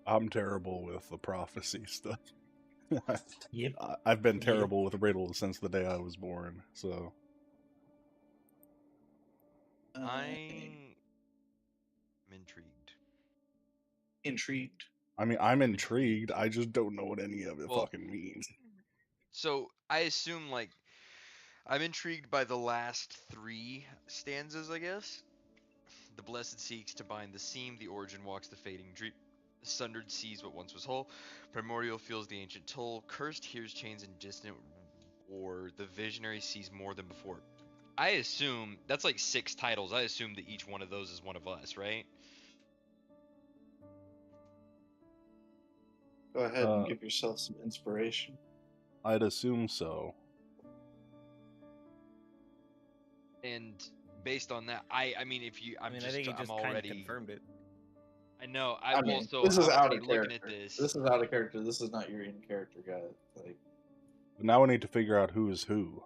I'm terrible with the prophecy stuff. Yep. I've been terrible with riddles since the day I was born, so. I'm intrigued. Intrigued. I mean, I'm intrigued. I just don't know what any of it fucking means. So I assume I'm intrigued by the last 3 stanzas, I guess. The blessed seeks to bind the seam, the origin walks the fading dream. The sundered sees what once was whole. Primordial feels the ancient toll. Cursed hears chains in distant war. The visionary sees more than before. I assume that's like 6 titles. I assume that each one of those is one of us, right? Go ahead and give yourself some inspiration. I'd assume so. And based on that, I think you just kind of confirmed it. I know. This is out of looking character. at this. This is out of character. This is not your in character guy. Like. But now we need to figure out who is who.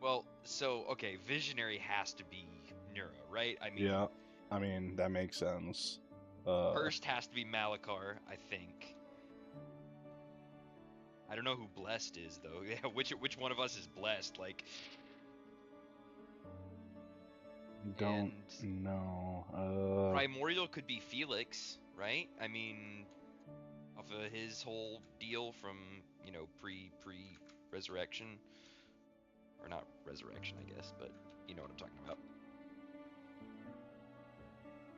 Well, so okay, visionary has to be Nura, right? I mean, Yeah, I mean that makes sense. first has to be Malachar, I think. I don't know who Blessed is though. Yeah, which one of us is Blessed? Like, Don't and know. Primordial could be Felix, right? I mean, off of his whole deal from pre resurrection, or not resurrection, I guess, but you know what I'm talking about.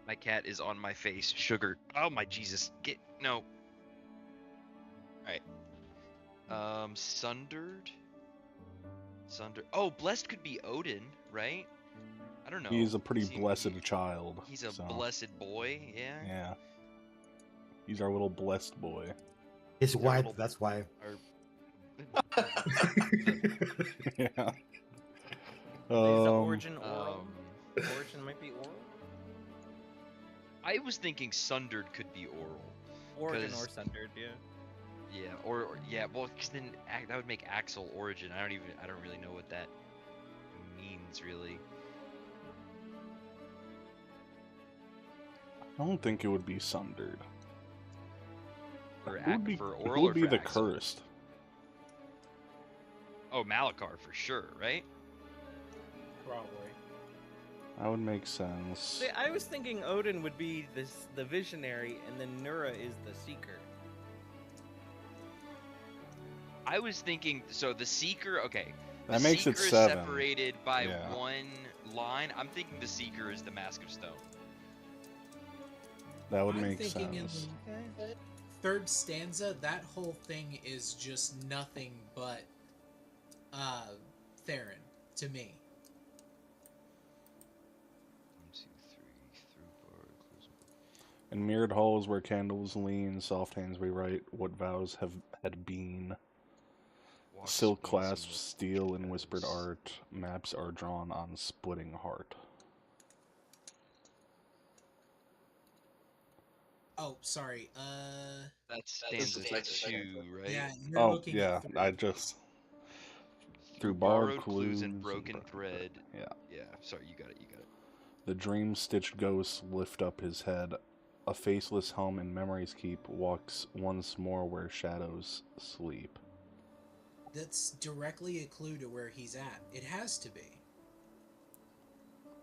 My cat is on my face. Sugar. Oh my Jesus. Get no. Alright. Sundered. Oh, Blessed could be Odin, right? I don't know. He's a pretty blessed child. He's a so, blessed boy, yeah. Yeah. He's our little blessed boy. He's white, that's why. Yeah. Is the origin oral? Origin might be oral? I was thinking Sundered could be oral. Origin or Sundered, yeah. Yeah, or yeah, well, cause then that would make Axel Origin. I don't really know what that means, really. I don't think it would be Sundered. For It oral would or be for the Axel? cursed. Oh, Malachar for sure, right? Probably. That would make sense. See, I was thinking Odin would be the visionary, and then Nura is the seeker. I was thinking, so the Seeker, okay. That the makes Seeker it is 7. separated by Yeah. one line. I'm thinking the Seeker is the Mask of Stone. That would I'm make thinking sense. in the third stanza, that whole thing is just nothing but Theron to me. 1, 2, 3, through bar, close. In mirrored halls where candles lean, soft hands rewrite what vows had been. Walk Silk speeds clasps and steel in whispered shadows. art. Maps are drawn on splitting heart. Oh, sorry. That's stanza 2, right? Yeah, you're Oh, looking yeah, at three. I just... Through borrowed borrowed clues and clues broken thread. Yeah. Yeah, sorry, you got it. The dream-stitched ghosts lift up his head. A faceless helm in memory's keep walks once more where shadows sleep. That's directly a clue to where he's at. It has to be.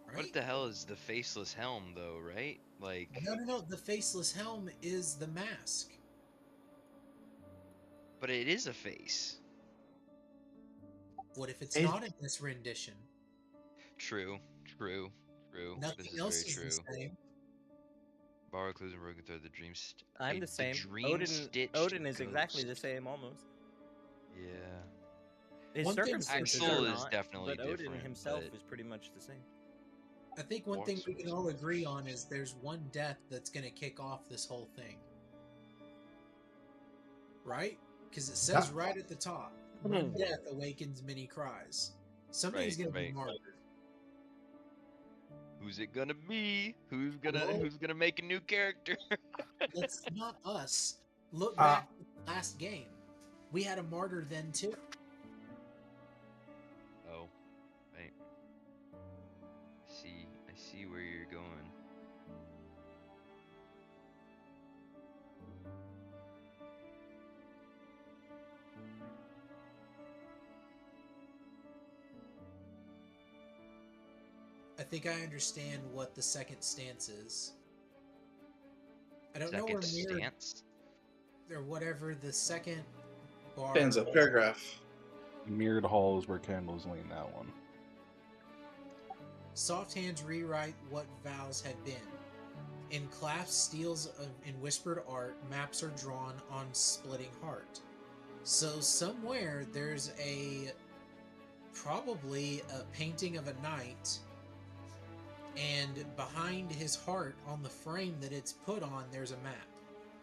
Right? What the hell is the faceless helm, though, right? Like, No. The faceless helm is the mask. but it is a face. What if it's not in this rendition? True. Nothing This is else very is true. the same. Borrow clues and broken thread. The dream. I'm the same. Odin is exactly the same, almost. Yeah. His One thing- circumstances Axel are is not, definitely but Odin different, himself but- is pretty much the same. I think one thing we can all agree on is there's one death that's going to kick off this whole thing. Right? Because it says right at the top, one death awakens many cries. Somebody's Right, going to be right. martyred. Who's it gonna be? Who's gonna make a new character? That's not us. Look back at the last game. We had a martyr then too. Oh, right. I see where you're going. I think I understand what the second stance is. I don't know where Second mirrored stance. or whatever the second bar. Stanza, paragraph. Mirrored halls where candles lean, that one. Soft hands rewrite what vows had been. In clasped steels in whispered art, maps are drawn on splitting heart. So somewhere there's probably a painting of a knight, and behind his heart on the frame that it's put on, there's a map.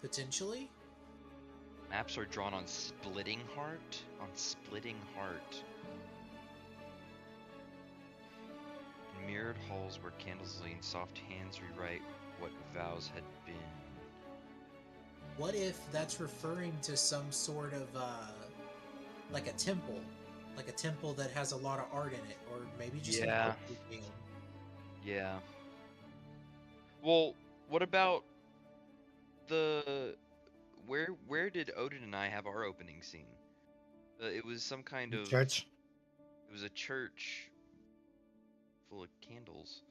Potentially? Maps are drawn on splitting heart. On splitting heart. In mirrored halls where candles lean, soft hands rewrite what vows had been. What if that's referring to some sort of, like a temple? Like a temple that has a lot of art in it, or maybe just Yeah. an art museum. Yeah. Well, what about the where did Odin and I have our opening scene? It was some kind The of church. it was a church full of candles.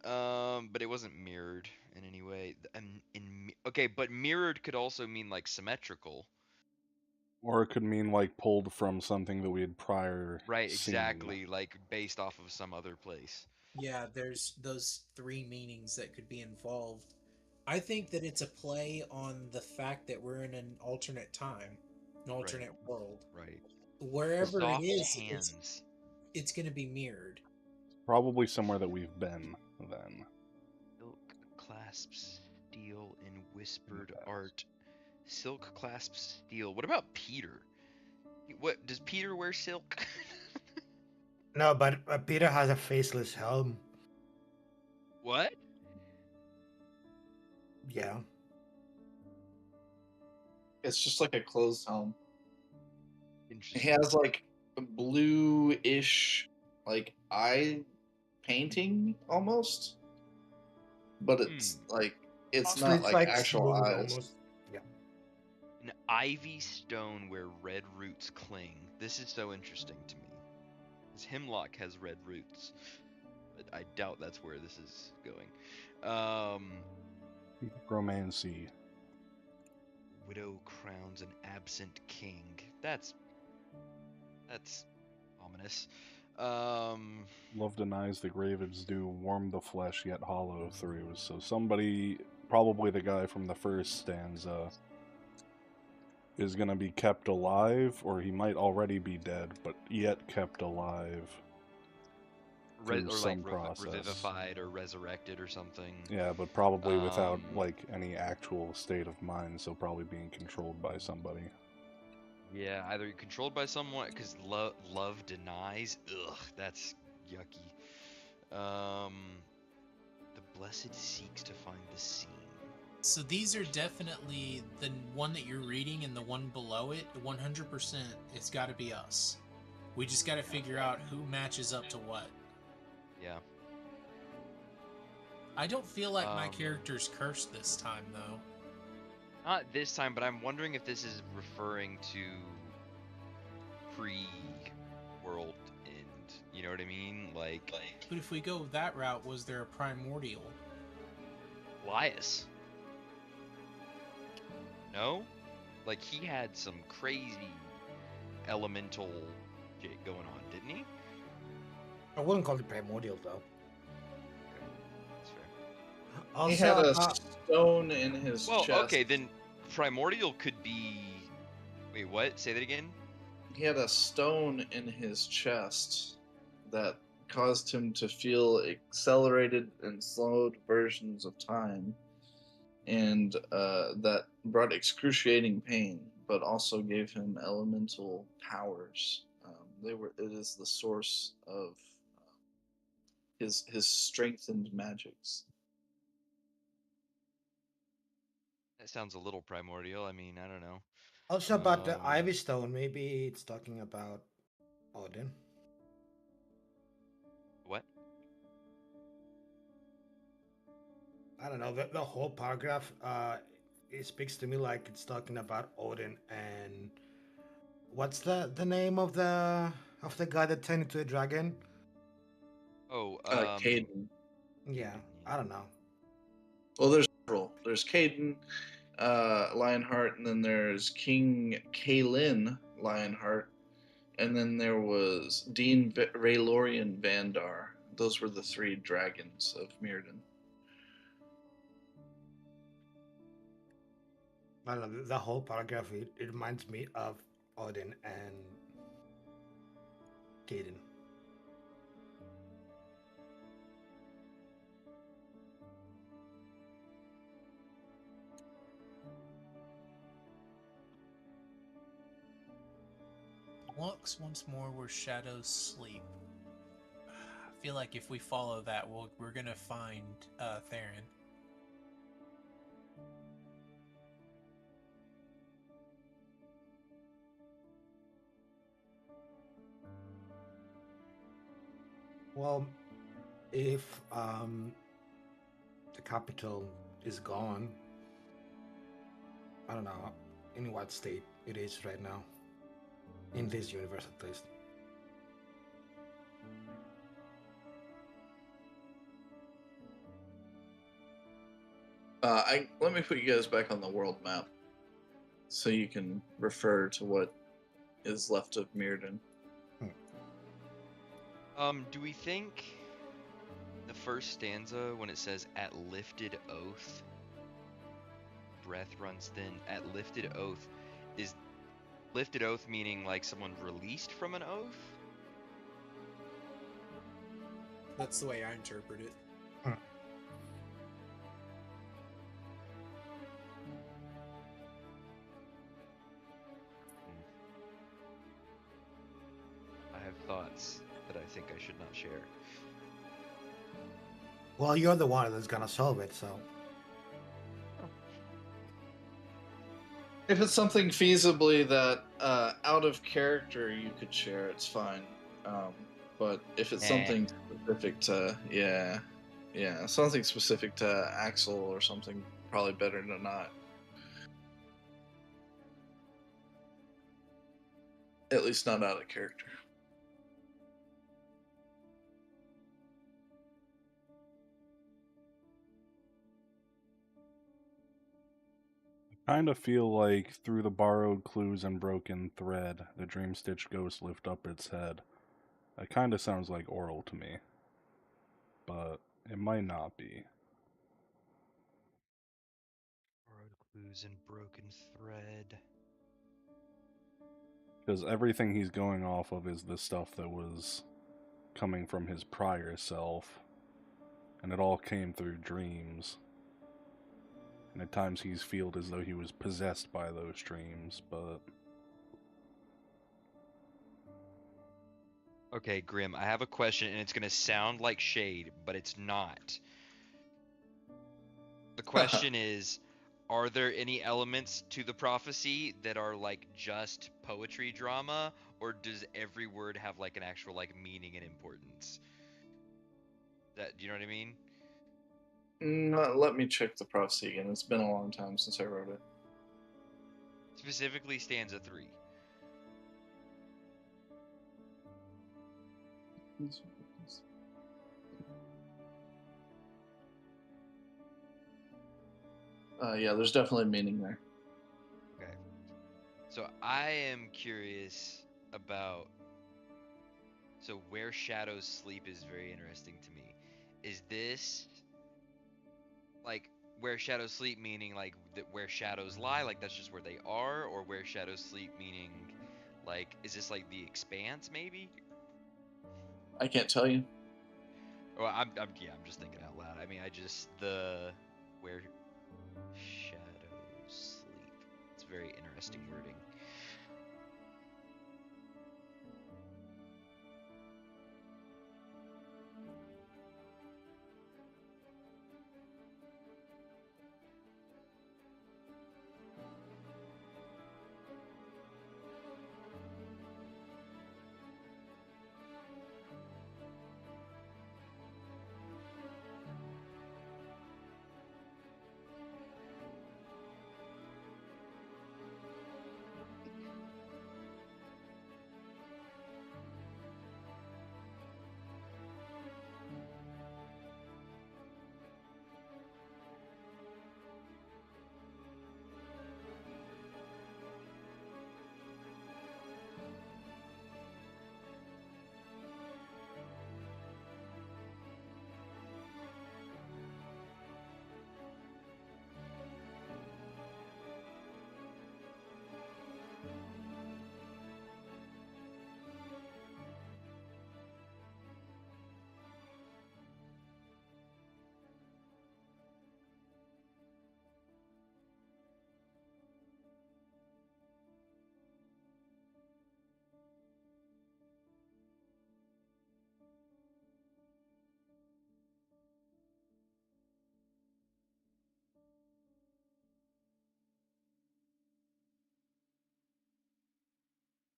But it wasn't mirrored in any way. Okay, but mirrored could also mean like symmetrical. Or it could mean like pulled from something that we had prior Right, seen. exactly, like based off of some other place. Yeah, there's those three meanings that could be involved. I think that it's a play on the fact that we're in an alternate time, an alternate world. Right. Wherever it Soft is, hands. it's going to be mirrored. Probably somewhere that we've been then. Silk clasps steel in whispered past. art. Silk clasps steel. What about Peter? What does Peter wear silk? No, but Peter has a faceless helm. What? Yeah. It's just like a closed helm. Interesting. He has like a blue-ish like eye painting almost, but it's like it's Mostly not it's like like actual smooth eyes. almost. Yeah. An ivy stone where red roots cling. This is so interesting to me. This hemlock has red roots, but I doubt that's where this is going. Romancy. Widow crowns an absent king. That's ominous. Love denies the graves do warm the flesh yet hollow through. So somebody, probably the guy from the first stanza, is going to be kept alive, or he might already be dead, but yet kept alive through or some like process. revivified or resurrected or something. Yeah, but probably without like any actual state of mind, so probably being controlled by somebody. Yeah, either you're controlled by someone, because love denies. Ugh, that's yucky. The blessed seeks to find the scene. So these are definitely the one that you're reading and the one below it. 100%, it's got to be us. We just got to figure out who matches up to what. Yeah. I don't feel like my character's cursed this time, though. Not this time, but I'm wondering if this is referring to pre-world end. You know what I mean? Like But if we go that route, was there a primordial? Elias. No? Like he had some crazy elemental shit going on, didn't he? I wouldn't call it primordial though. That's fair. Also, He had a stone in his Well, chest. okay, then primordial could be. Wait, what? Say that again. He had a stone in his chest that caused him to feel accelerated and slowed versions of time, and that brought excruciating pain, but also gave him elemental powers. It is the source of his strengthened magics. That sounds a little primordial. I mean, I don't know. also about the Ivy Stone, maybe it's talking about Odin. What? I don't know. The whole paragraph, it speaks to me like it's talking about Odin and what's the name of the guy that turned into a dragon? Oh, Caden. Yeah, I don't know. Well, there's several. There's Caden, Lionheart, and then there's King Kaelin Lionheart, and then there was Dean Raylorian Vandar. Those were the three dragons of Mirrodin. I don't know. The whole paragraph, it reminds me of Odin and Caden. Walks once more where shadows sleep. I feel like if we follow that, we're gonna find Theron. Well, if the capital is gone, I don't know in what state it is right now, in this universe at least. Let me put you guys back on the world map, so you can refer to what is left of Mirrodin. Do we think the first stanza, when it says "at lifted oath," breath runs thin. At lifted oath, is lifted oath meaning like someone released from an oath? That's the way I interpret it. I have thoughts that I think I should not share. Well, you're the one that's gonna solve it, so. If it's something feasibly that out of character you could share, it's fine. But if it's something specific to something specific to Axel or something, probably better to not. At least not out of character. I kind of feel like through the borrowed clues and broken thread, the Dream Stitch ghost lift up its head. It kind of sounds like oral to me, but it might not be. Borrowed clues and broken thread. Because everything he's going off of is the stuff that was coming from his prior self, and it all came through dreams. And at times he's felt as though he was possessed by those dreams, but... Okay, Grim, I have a question, and it's going to sound like shade, but it's not. The question is, are there any elements to the prophecy that are like just poetry drama, or does every word have like an actual like meaning and importance? Do you know what I mean? Let me check the prophecy again. It's been a long time since I wrote it. Specifically stanza 3. Yeah, there's definitely meaning there. Okay. So I am curious about... So where shadows sleep is very interesting to me. Is this like where shadows sleep meaning like where shadows lie, like that's just where they are, or where shadows sleep meaning like is this like the expanse maybe? I can't tell you. Well, I'm just thinking out loud. I mean, the where shadows sleep. It's very interesting wording.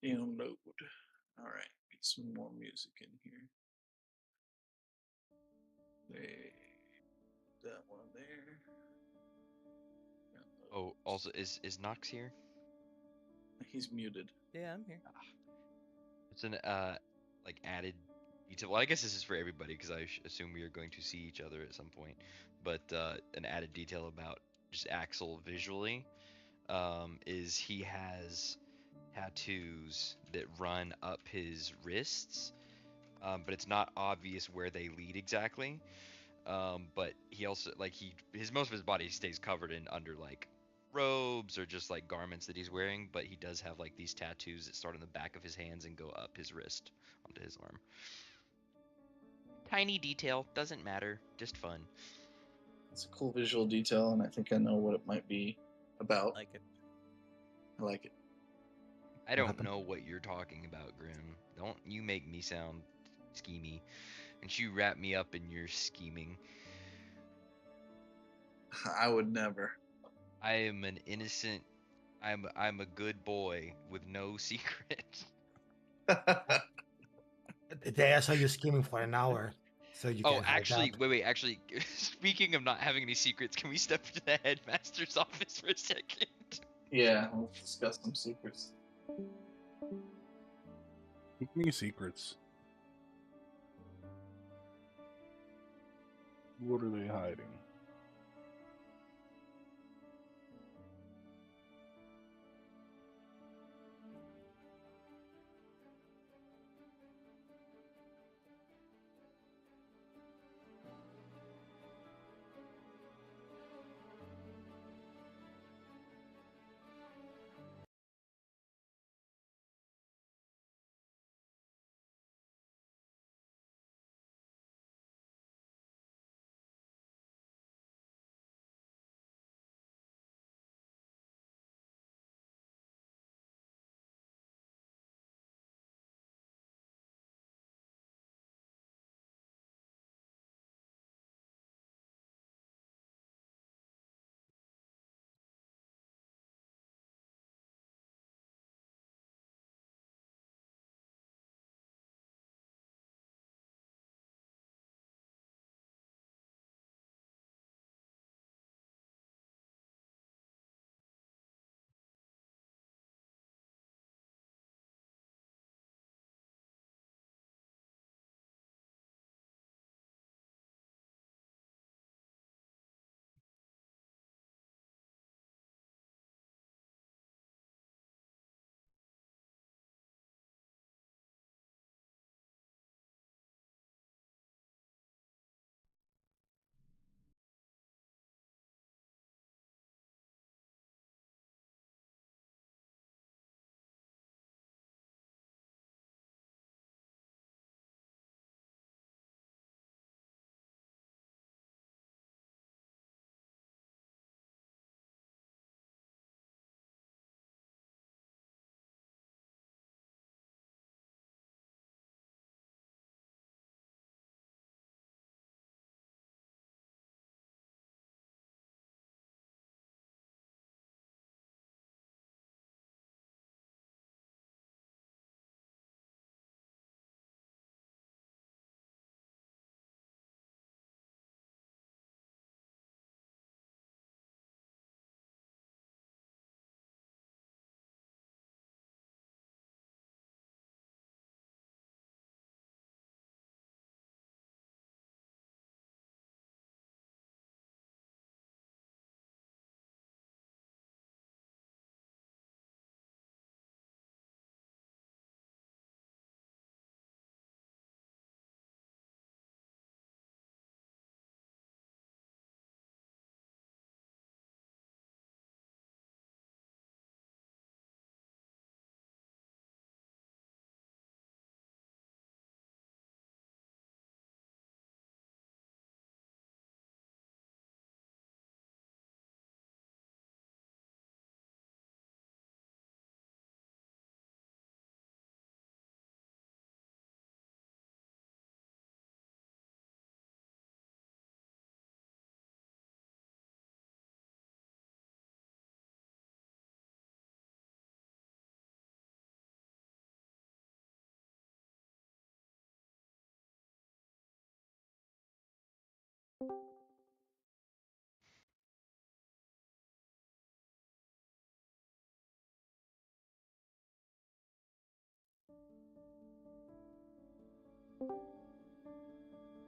Download. All right, get some more music in here. Hey, that one there. Oh, also, is Nox here? He's muted. Yeah, I'm here. It's an like added detail. Well, I guess this is for everybody because I assume we are going to see each other at some point. But an added detail about just Axel visually is he has tattoos that run up his wrists, but it's not obvious where they lead exactly. But he also his most of his body stays covered in under like robes or just like garments that he's wearing, but he does have like these tattoos that start on the back of his hands and go up his wrist onto his arm. Tiny detail, doesn't matter, just fun. It's a cool visual detail, and I think I know what it might be about. Like it. I like it. I don't happened? know what you're talking about, Grim. Don't you make me sound schemy. And you wrap me up in your scheming. I would never. I am an innocent. I'm a good boy with no secret. Today I saw you scheming for an hour, so you Oh, can hide actually, out. wait. Actually, speaking of not having any secrets, can we step into the headmaster's office for a second? Yeah, let's discuss some secrets. Any secrets? What are they hiding?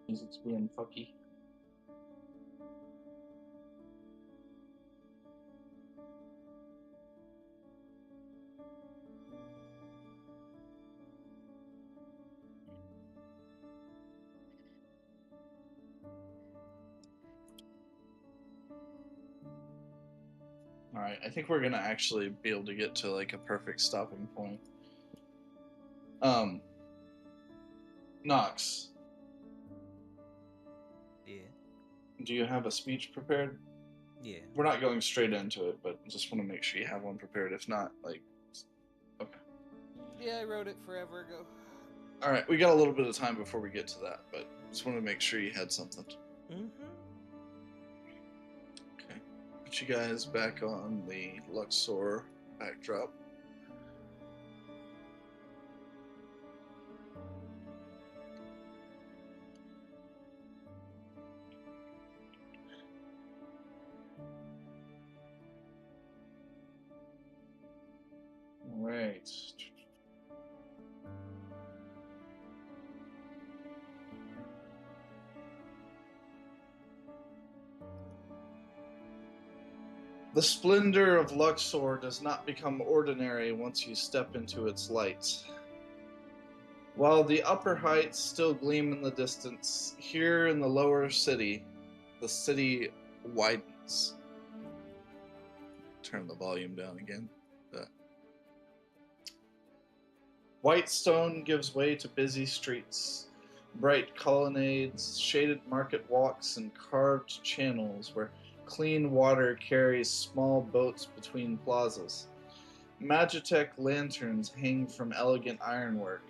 Music's being fucky. Alright, I think we're gonna actually be able to get to like a perfect stopping point. Nox, Yeah. do you have a speech prepared? Yeah. We're not going straight into it, but just want to make sure you have one prepared. If not, like, okay. Yeah, I wrote it forever ago. Alright, we got a little bit of time before we get to that, but just want to make sure you had something. Mm-hmm. Okay. Put you guys back on the Luxor backdrop. Alright. The splendor of Luxor does not become ordinary once you step into its light. While the upper heights still gleam in the distance, here in the lower city, the city widens. Turn the volume down again. White stone gives way to busy streets, bright colonnades, shaded market walks, and carved channels where clean water carries small boats between plazas. Magitech lanterns hang from elegant ironwork.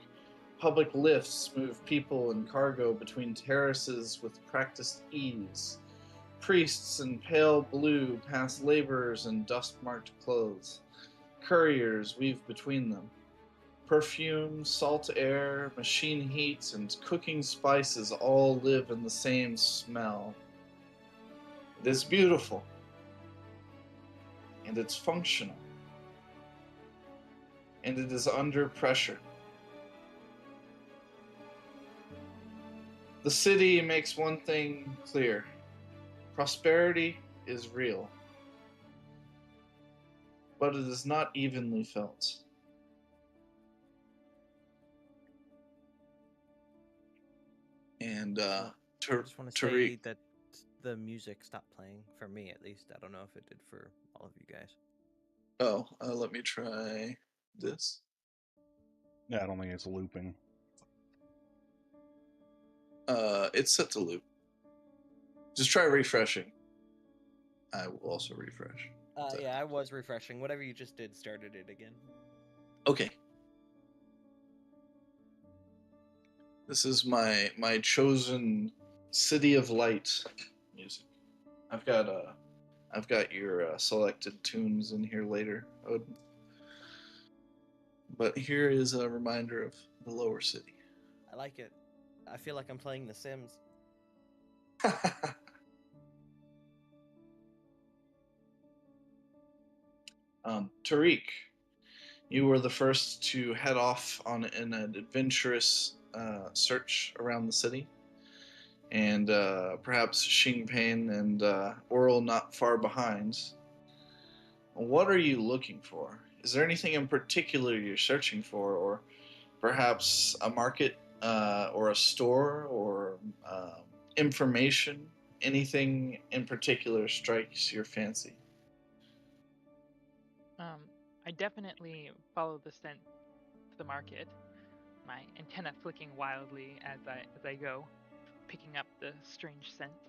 Public lifts move people and cargo between terraces with practiced ease. Priests in pale blue pass laborers in dust-marked clothes. Couriers weave between them. Perfume, salt air, machine heat, and cooking spices all live in the same smell. It is beautiful. And it's functional. And it is under pressure. The city makes one thing clear. Prosperity is real. But it is not evenly felt. And I just want to say that the music stopped playing, for me at least. I don't know if it did for all of you guys. Oh, let me try this. Yeah, I don't think it's looping. It's set to loop. Just try refreshing. I will also refresh. Yeah, I was refreshing. Whatever you just did started it again. Okay. This is my chosen City of Light music. I've got your selected tunes in here later, Odin. But here is a reminder of the lower city. I like it. I feel like I'm playing The Sims. Tariq, you were the first to head off on an adventurous search around the city. And perhaps Xingpain and Oral not far behind. What are you looking for? Is there anything in particular you're searching for, or perhaps a market or a store or information? Anything in particular strikes your fancy? I definitely follow the scent to the market, my antenna flicking wildly as I go, picking up the strange scents.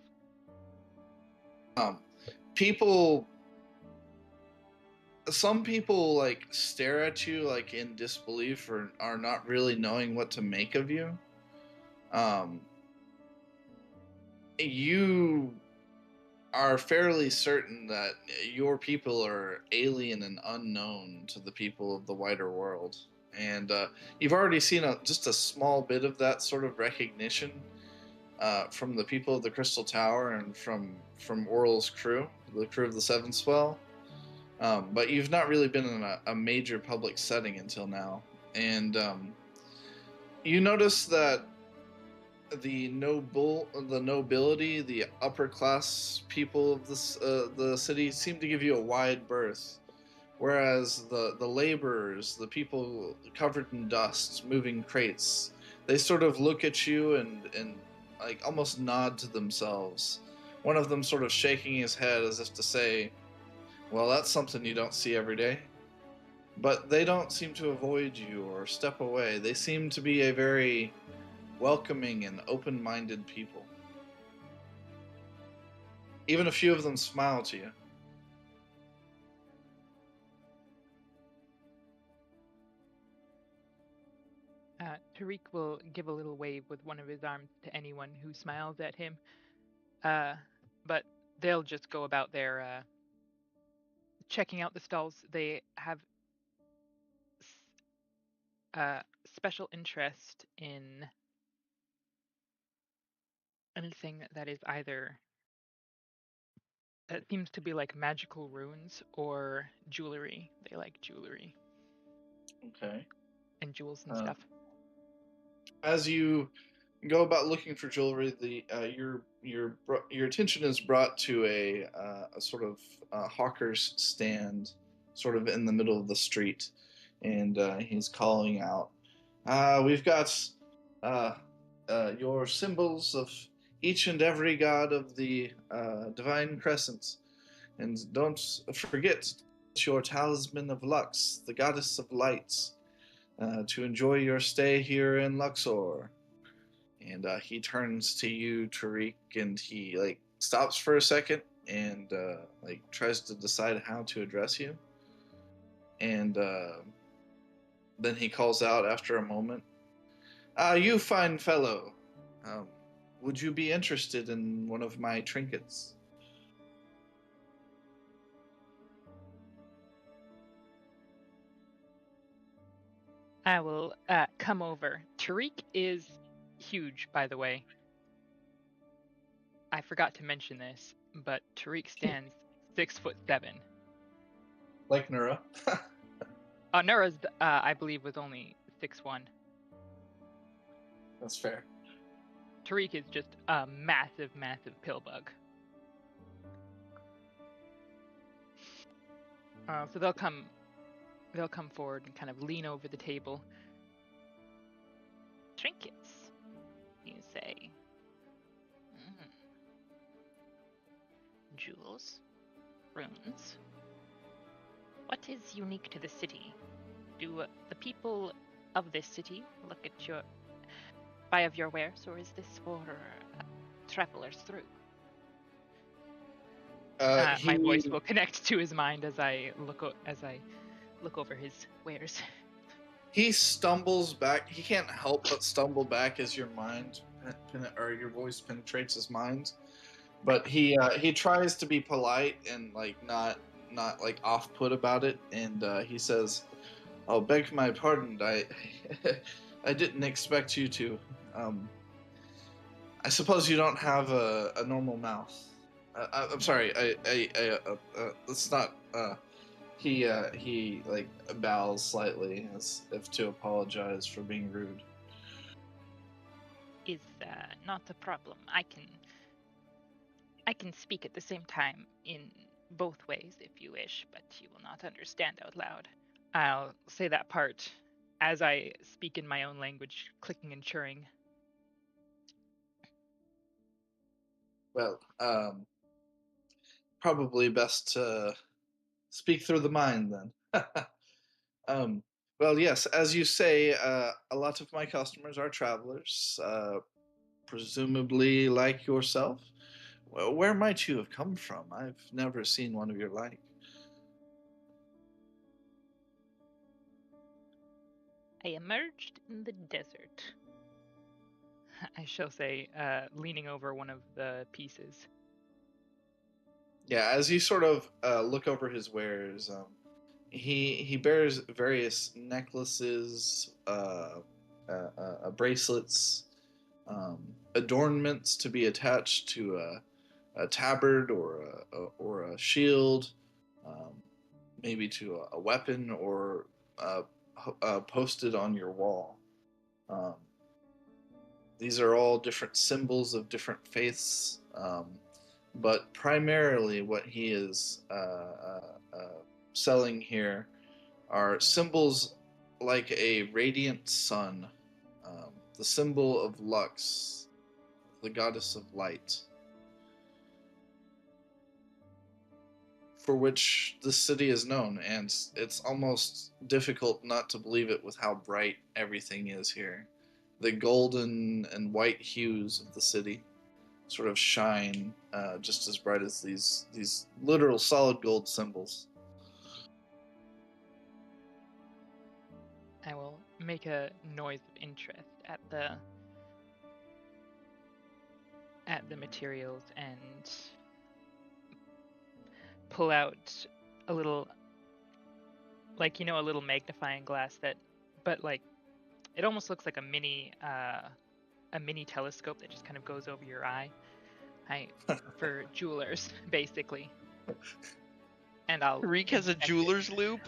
Some people like stare at you like in disbelief or are not really knowing what to make of you. You are fairly certain that your people are alien and unknown to the people of the wider world. And you've already seen just a small bit of that sort of recognition from the people of the Crystal Tower and from Oral's crew, the crew of the Seven Swell. But you've not really been in a major public setting until now, and you notice that the nobility, the upper class people of the city seem to give you a wide berth, whereas the laborers, the people covered in dust, moving crates, they sort of look at you and like almost nod to themselves. One of them sort of shaking his head as if to say, "Well, that's something you don't see every day." But they don't seem to avoid you or step away. They seem to be a very welcoming and open-minded people. Even a few of them smile to you. Tariq will give a little wave with one of his arms to anyone who smiles at him. But they'll just go about their checking out the stalls. They have special interest in anything that is either that seems to be like magical runes or jewelry. They like jewelry Okay. and jewels and Uh, stuff. As you go about looking for jewelry, your attention is brought to a sort of hawker's stand, sort of in the middle of the street, and he's calling out, "We've got uh, your symbols of each and every god of the divine crescent, and don't forget your talisman of Lux, the goddess of light, to enjoy your stay here in Luxor." And he turns to you, Tariq, and he like stops for a second and like tries to decide how to address you. And then he calls out after a moment, "You fine fellow, would you be interested in one of my trinkets?" I will come over. Tariq is huge, by the way. I forgot to mention this, but Tariq stands 6'7". Like Nura. Nura's, I believe, was only 6'1". That's fair. Tariq is just a massive, massive pill bug. So they'll come forward and kind of lean over the table. Trinkets, you say? Jewels? Runes? What is unique to the city? Do the people of this city look at buy of your wares, or is this for travelers through? My voice will connect to his mind as I look over his wares. He stumbles back. He can't help but stumble back as your mind or your voice penetrates his mind. But he tries to be polite and like not like off put about it, and he says, "I'll beg my pardon. I didn't expect you to. I suppose you don't have a normal mouth. I'm sorry. It's not. He like bows slightly as if to apologize for being rude. Is not a problem. I can speak at the same time in both ways if you wish, but you will not understand out loud. I'll say that part as I speak in my own language, clicking and churring. Well, probably best to speak through the mind then. Well, yes, as you say, a lot of my customers are travelers, presumably like yourself. Well, where might you have come from? I've never seen one of your like. I emerged in the desert. I shall say, leaning over one of the pieces. Yeah, as you sort of look over his wares, he bears various necklaces, bracelets, adornments to be attached to a tabard or a shield, maybe to a weapon or posted on your wall. These are all different symbols of different faiths, but primarily what he is selling here are symbols like a radiant sun, the symbol of Lux, the goddess of light, for which the city is known, and it's almost difficult not to believe it with how bright everything is here. The golden and white hues of the city sort of shine just as bright as these literal solid gold symbols. I will make a noise of interest at the materials and pull out a little, like, a little magnifying glass but like it almost looks like a mini telescope that just kind of goes over your eye. For jewelers, basically. And Tariq has a inspect it. jeweler's loop.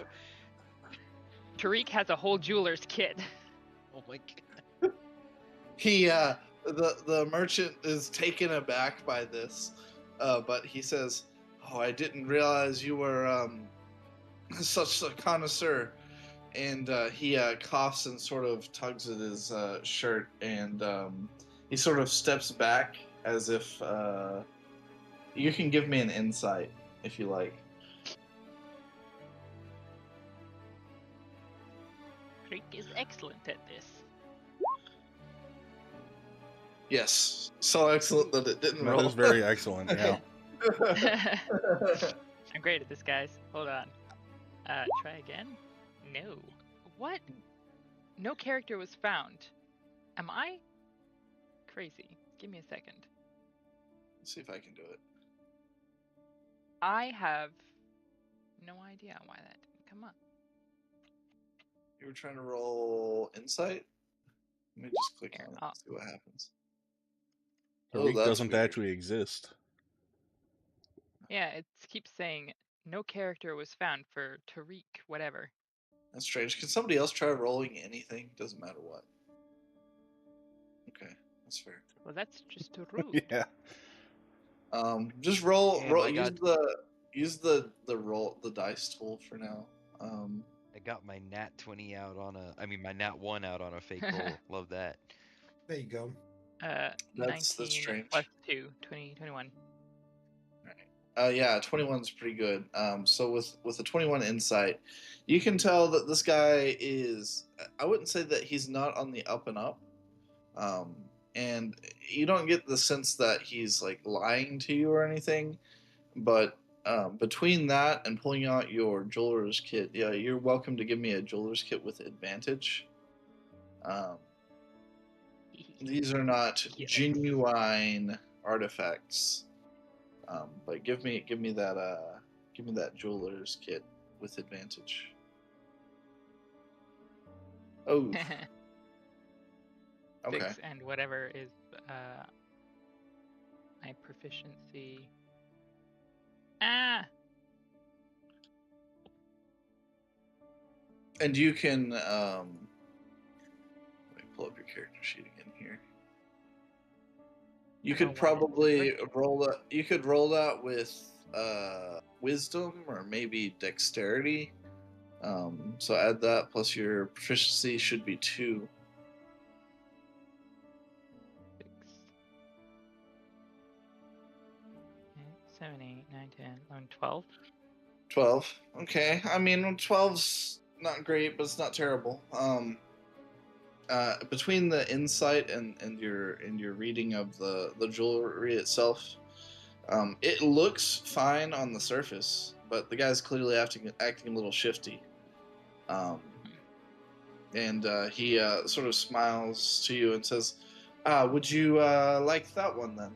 Tariq has a whole jeweler's kit. Oh my god. He the merchant is taken aback by this, but he says, "Oh, I didn't realize you were such a connoisseur." And he coughs and sort of tugs at his shirt, and he sort of steps back as if you can give me an insight if you like. Rick is excellent at this. Yes, so excellent that it didn't That roll. is very excellent, yeah. I'm great at this, guys. Hold on. Try again? No. What? No character was found. Am I crazy? Give me a second. Let's see if I can do it. I have no idea why that didn't come up. You were trying to roll insight? Let me just click Here, on it I'll- and see what happens. Tariq that's doesn't weird. actually exist. Yeah, it keeps saying no character was found for Tariq, whatever. That's strange. Can somebody else try rolling anything? Doesn't matter what. Okay, that's fair. Well, that's just rude. Yeah. Just roll. Damn, roll. I Use got- the dice tool for now. I got my nat 20 out on my nat 1 out on a fake roll. Love that. There you go. That's 19 strange. plus 2, 20, 21. Yeah, 21's pretty good. So with a 21 insight, you can tell that this guy is. I wouldn't say that he's not on the up and up. And you don't get the sense that he's like lying to you or anything, but between that and pulling out your jeweler's kit, yeah, you're welcome to give me a jeweler's kit with advantage. These are not Yes. genuine artifacts, but give me that jeweler's kit with advantage. Oh, okay. 6 and whatever is my proficiency. Ah! And you can let me pull up your character sheet again here. You I could don't want it. probably roll that. You could roll that with wisdom or maybe dexterity. So add that plus your proficiency should be 2. 6. 7, 8, 9, 10, 11, 12. 12. Okay. I mean, 12's not great, but it's not terrible. Between the insight and your reading of the jewelry itself, it looks fine on the surface, but the guy's clearly acting a little shifty. And he sort of smiles to you and says, "Would you like that one then?"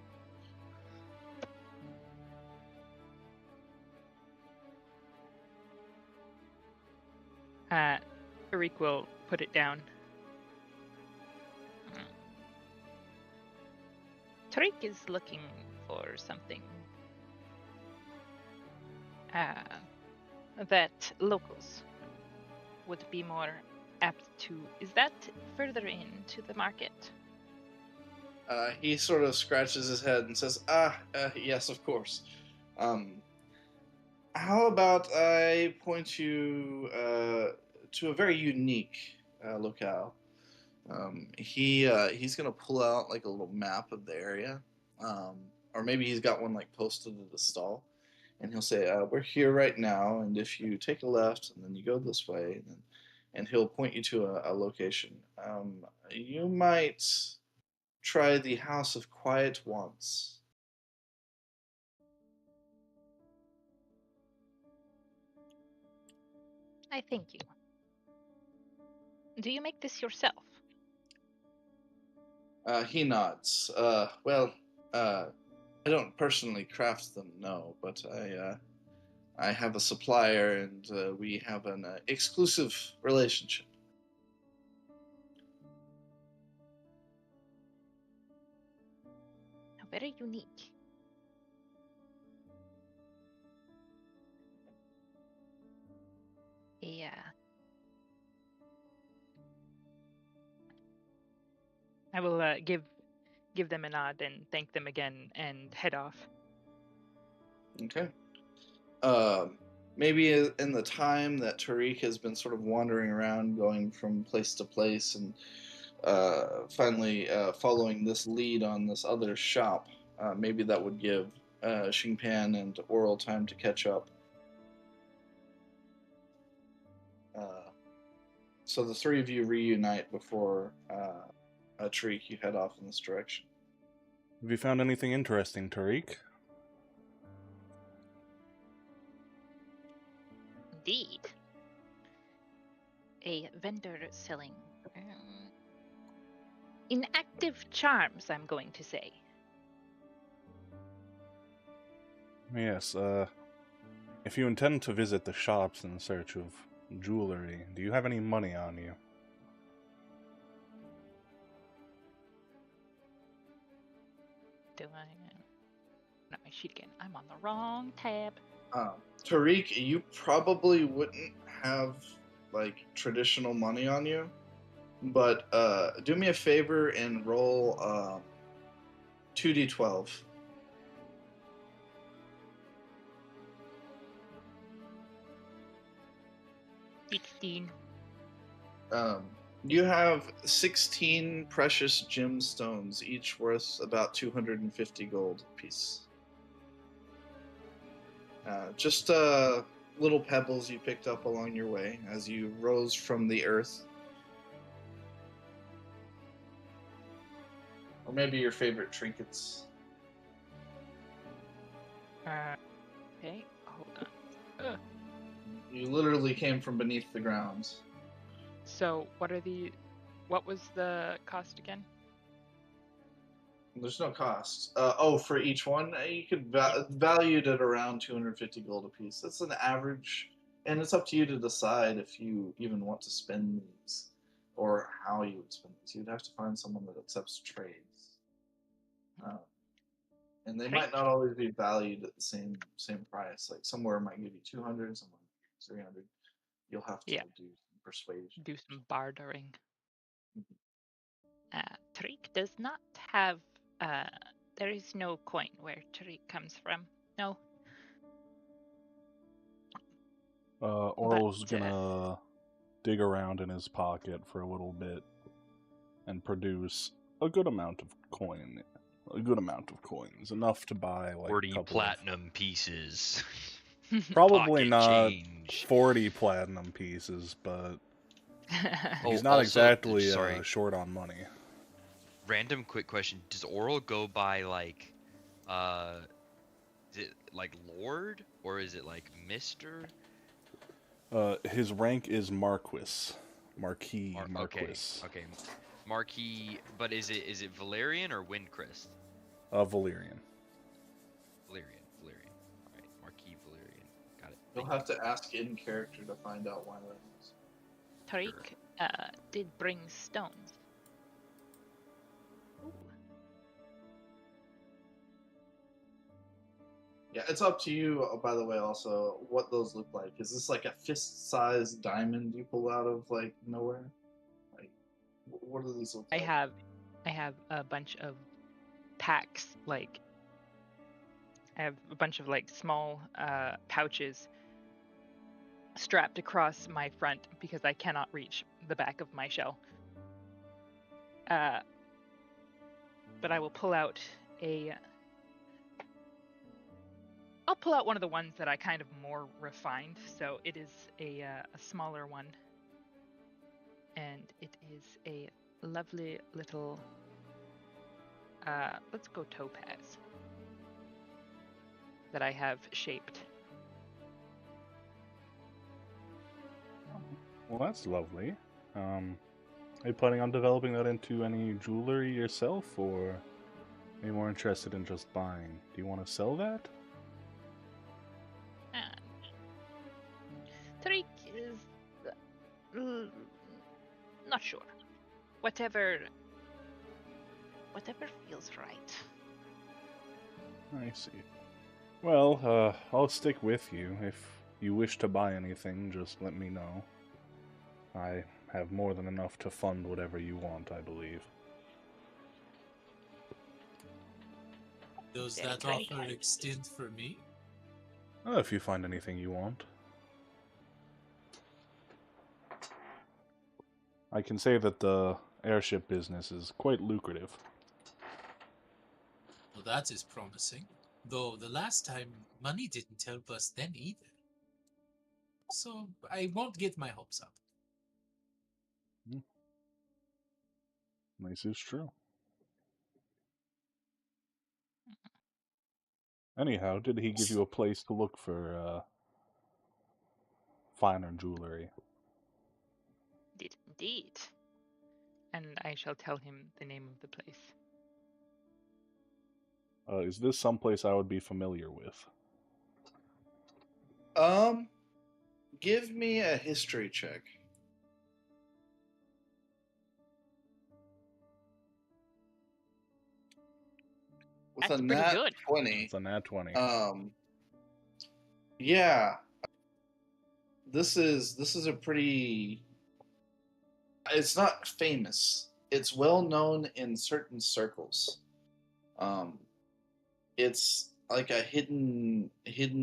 Tariq will put it down. Tariq is looking for something that locals would be more apt to. Is that further into the market? He sort of scratches his head and says, yes, of course. How about I point you to a very unique locale? He's gonna pull out like a little map of the area, or maybe he's got one like posted at the stall, and he'll say, "We're here right now, and if you take a left and then you go this way, and he'll point you to a location. You might try the House of Quiet once." I thank you. Do you make this yourself? He nods. I don't personally craft them, no, but I have a supplier, and we have an exclusive relationship. Very unique. Yeah. I will give them a nod and thank them again and head off. Okay. Maybe in the time that Tariq has been sort of wandering around, going from place to place, and finally following this lead on this other shop, maybe that would give Xingpan and Oral time to catch up. So the three of you reunite before Tariq, you head off in this direction. Have you found anything interesting, Tariq? Indeed. A vendor selling inactive charms, I'm going to say. Yes, if you intend to visit the shops in search of jewelry, do you have any money on you? Do I? Not my sheet again. I'm on the wrong tab. Tariq, you probably wouldn't have like traditional money on you, but do me a favor and roll 2d12. 16. You have 16 precious gemstones, each worth about 250 gold apiece. Just little pebbles you picked up along your way as you rose from the earth. Or maybe your favorite trinkets. Okay, hold on. You literally came from beneath the ground. So, what was the cost again? There's no cost. For each one, you could value it at around 250 gold apiece. That's an average, and it's up to you to decide if you even want to spend these, or how you would spend these. You'd have to find someone that accepts trades, and they might not always be valued at the same price. Like somewhere might give you 200, somewhere 300. You'll have to do some persuasion. Do some bartering. Tariq does not have. There is no coin where Tariq comes from. No. Oral's gonna dig around in his pocket for a little bit and produce a good amount of coin. A good amount of coins, enough to buy like 40 platinum pieces. Probably Pocket not change. 40 platinum pieces, but he's Oh, not also, exactly sorry. short on money. Random quick question. Does Oral go by like is it like Lord or is it like Mr.? His rank is Marquis. Marquis. Okay. Marquis, but is it Valerian or Windcrest? Valerian. Valerian. Alright, Marquis Valerian. Got it. You'll have to ask in character to find out why that is. Tariq did bring stones. Ooh. Yeah, it's up to you, by the way, also, what those look like. Is this like a fist-sized diamond you pull out of, like, nowhere? Like, what do these look I like? have a bunch of packs, like I have a bunch of like small pouches strapped across my front because I cannot reach the back of my shell. But I will pull out I'll pull out one of the ones that I kind of more refined. So it is a smaller one, and it is a lovely little. Let's go topaz that I have shaped. Well, that's lovely. Are you planning on developing that into any jewelry yourself, or are you more interested in just buying? Do you want to sell that? Tariq is not sure. Whatever feels right. I see. Well, I'll stick with you. If you wish to buy anything, just let me know. I have more than enough to fund whatever you want, I believe. Does Very that kind. offer extend for me? If you find anything you want. I can say that the airship business is quite lucrative. Well, that is promising. Though the last time, money didn't help us then either. So I won't get my hopes up. This is true. Anyhow, did he give you a place to look for finer jewelry? Did indeed. And I shall tell him the name of the place. Is this someplace I would be familiar with? Give me a history check. With That's a pretty nat good. 20. It's a nat 20. Yeah. This is a pretty. It's not famous. It's well known in certain circles. Um, it's like a hidden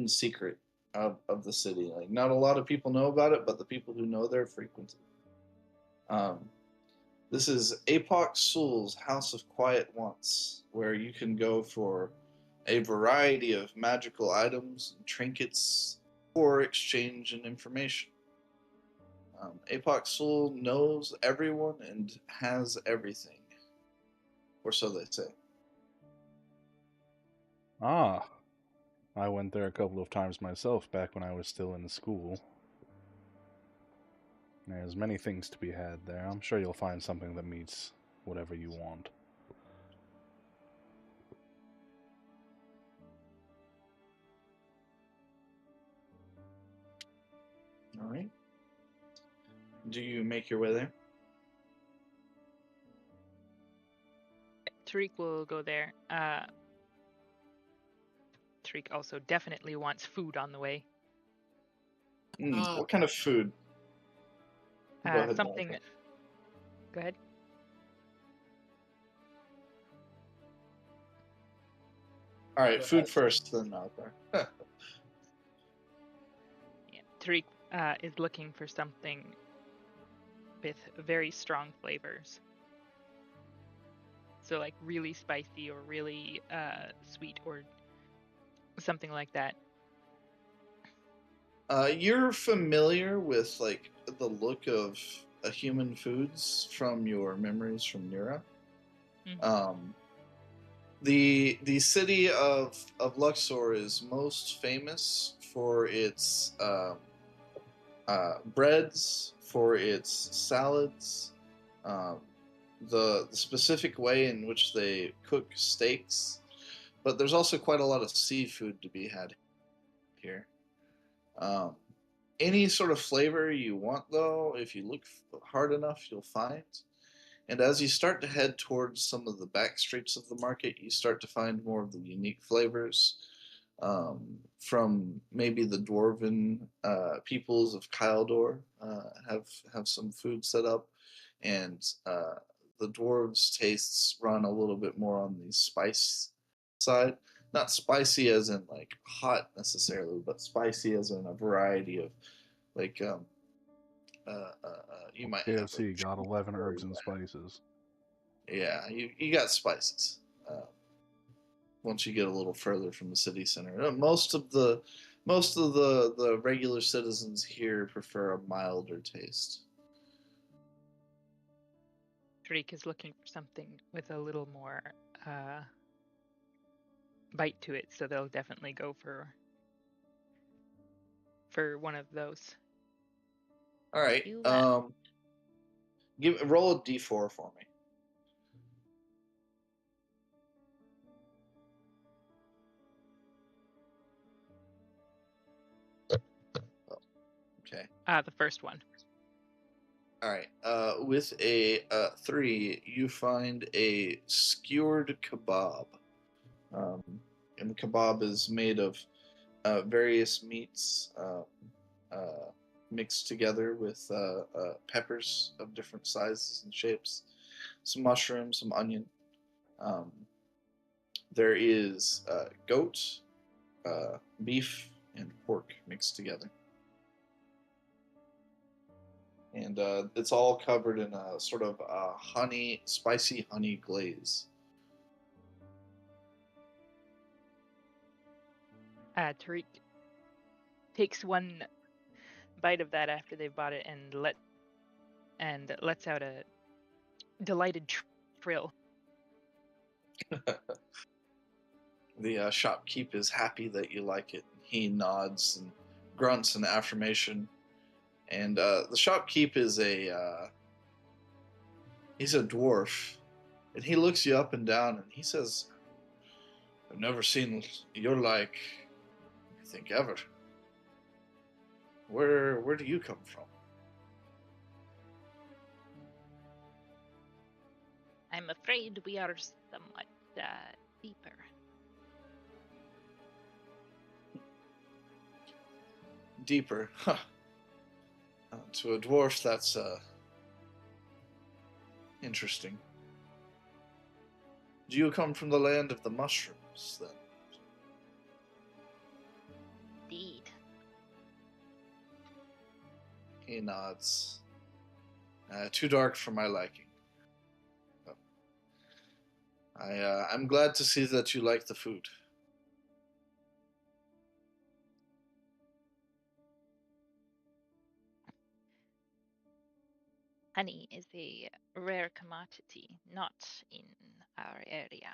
secret of the city. Like not a lot of people know about it, but the people who know there frequent it. This is Apoc Sul's House of Quiet Wants, where you can go for a variety of magical items and trinkets or exchange and information. Apoc Sul knows everyone and has everything, or so they say. Ah, I went there a couple of times myself back when I was still in school. There's many things to be had there. I'm sure you'll find something that meets whatever you want. All right. Do you make your way there? Tariq will go there. Tariq also definitely wants food on the way. What kind of food? Go ahead, Something. Malachi. Go ahead. All right, Go food ahead. first, then Malachi. Yeah, Tariq is looking for something with very strong flavors. So like really spicy or really sweet or something like that. You're familiar with like the look of a human foods from your memories from Nira. Mhm. The city of Luxor is most famous for its breads, for its salads, um, the specific way in which they cook steaks. But there's also quite a lot of seafood to be had here. Um, any sort of flavor you want, though, if you look hard enough, you'll find. And as you start to head towards some of the back streets of the market, you start to find more of the unique flavors. from maybe the dwarven peoples of Kyledor have some food set up, and the dwarves' tastes run a little bit more on the spice side. Not spicy as in like hot necessarily, but spicy as in a variety of like you might have KFC like got 11 herbs and spices. yeah, you got spices. Once you get a little further from the city center, most of the regular citizens here prefer a milder taste. Tariq is looking for something with a little more bite to it, so they'll definitely go for one of those. All right. You, Roll a d4 for me. Okay. The first one. All right. With a 3, you find a skewered kebab. And the kebab is made of various meats mixed together with peppers of different sizes and shapes, some mushrooms, some onion. Um, there is goat, beef, and pork mixed together. And it's all covered in a sort of spicy honey glaze. Tariq takes one bite of that after they've bought it and lets out a delighted trill. The shopkeep is happy that you like it. He nods and grunts in affirmation. And the shopkeep is he's a dwarf, and he looks you up and down, and he says, "I've never seen your like, I think ever. Where do you come from?" I'm afraid we are somewhat deeper. Deeper, huh? To a dwarf, that's interesting. Do you come from the land of the mushrooms, then? Indeed. He nods. Too dark for my liking. I'm glad to see that you like the food. Honey is a rare commodity, not in our area.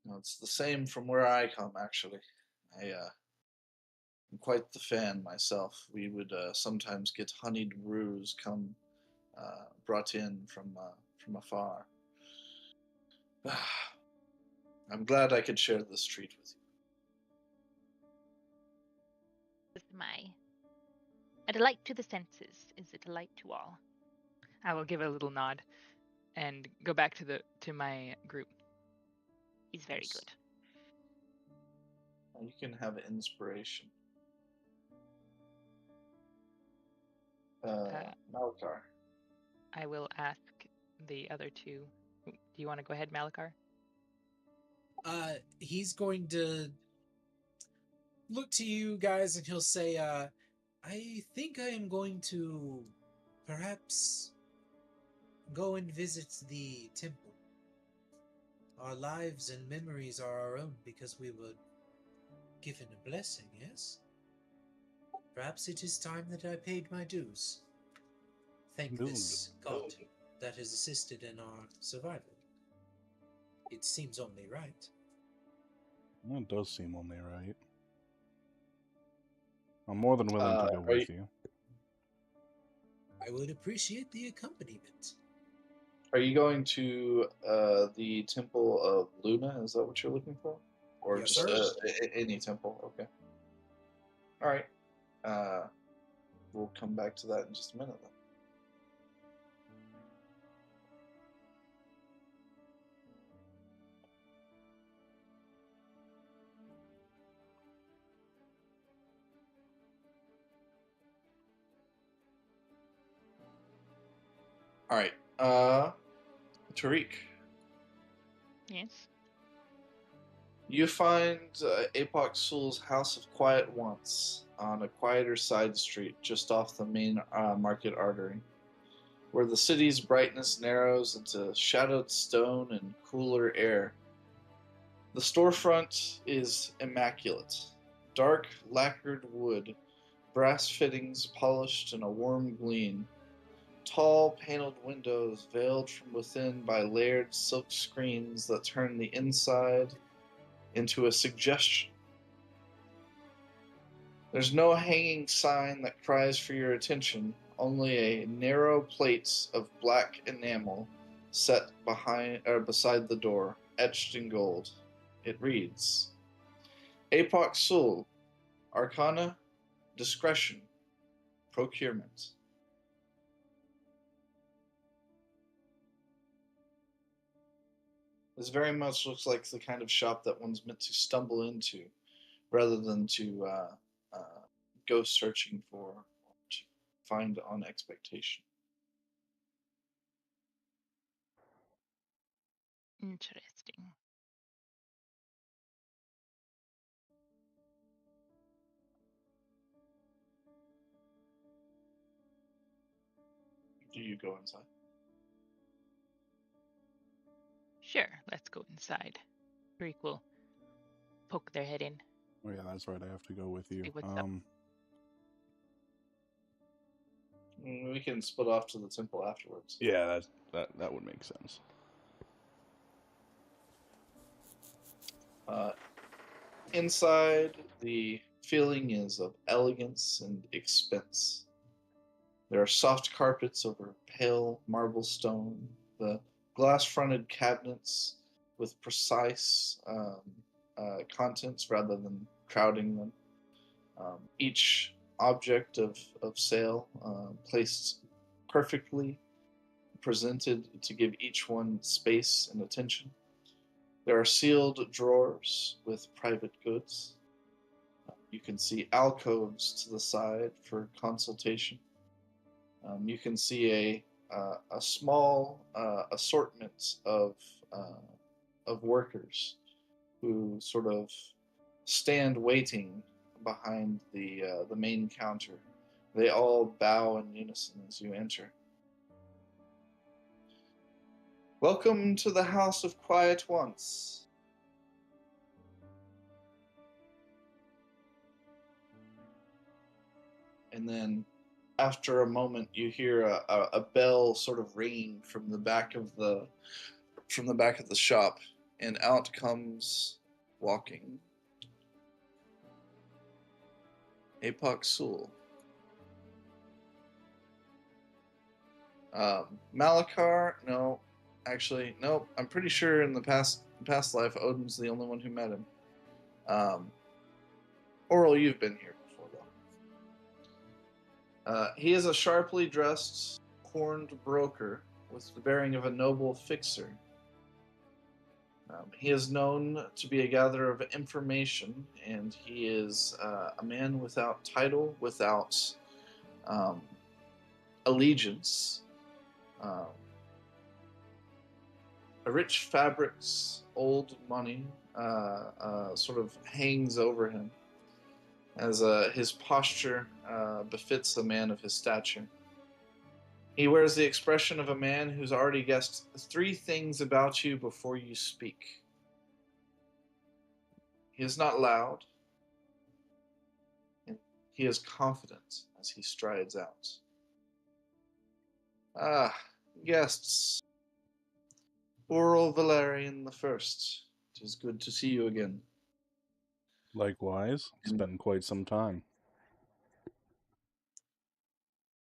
No, it's the same from where I come, actually. I'm quite the fan myself. We would sometimes get honeyed brews come brought in from afar. I'm glad I could share this treat with you. This is a delight to the senses is a delight to all. I will give it a little nod and go back to my group. He's very good. You can have inspiration. Malakar. I will ask the other two. Do you want to go ahead, Malakar? He's going to look to you guys and he'll say, I think I am going to perhaps go and visit the temple. Our lives and memories are our own because we were given a blessing, yes? Perhaps it is time that I paid my dues. Thank this God that has assisted in our survival. It seems only right. Well, it does seem only right. I'm more than willing to go with you. I would appreciate the accompaniment. Are you going to the Temple of Luna? Is that what you're looking for? Or Yes, just any temple? Okay. All right. We'll come back to that in just a minute then. Alright, Tariq, Yes. you find Apoc Sul's House of Quiet Once on a quieter side street just off the main market artery, where the city's brightness narrows into shadowed stone and cooler air. The storefront is immaculate. Dark, lacquered wood, brass fittings polished in a warm gleam, tall, paneled windows veiled from within by layered silk screens that turn the inside into a suggestion. There's no hanging sign that cries for your attention, only a narrow plate of black enamel set beside the door, etched in gold. It reads, Apoc Sul, Arcana, Discretion, Procurement. This very much looks like the kind of shop that one's meant to stumble into, rather than to go searching for or to find on expectation. Interesting. Do you go inside? Sure, let's go inside. Very cool. Poke their head in. Oh yeah, that's right. I have to go with you. See what's up. We can split off to the temple afterwards. Yeah, that would make sense. Inside, the feeling is of elegance and expense. There are soft carpets over pale marble stone, the glass-fronted cabinets with precise contents rather than crowding them. Each object of sale placed perfectly, presented to give each one space and attention. There are sealed drawers with private goods. You can see alcoves to the side for consultation. You can see a small assortment of workers who sort of stand waiting behind the main counter. They all bow in unison as you enter. Welcome to the House of Quiet Once. And then, after a moment, you hear a bell sort of ringing from the back of the shop, and out comes walking Apoc Sul. Malachar, no. Actually, nope. I'm pretty sure in the past life, Odin's the only one who met him. Oral, you've been here before, though. He is a sharply dressed, horned broker with the bearing of a noble fixer. He is known to be a gatherer of information, and he is a man without title, without allegiance. Rich fabrics, old money, sort of hangs over him, as his posture befits a man of his stature. He wears the expression of a man who's already guessed 3 things about you before you speak. He is not loud, and he is confident as he strides out. Ah, guests. Oral Valerian the First. It is good to see you again. Likewise, it's been quite some time.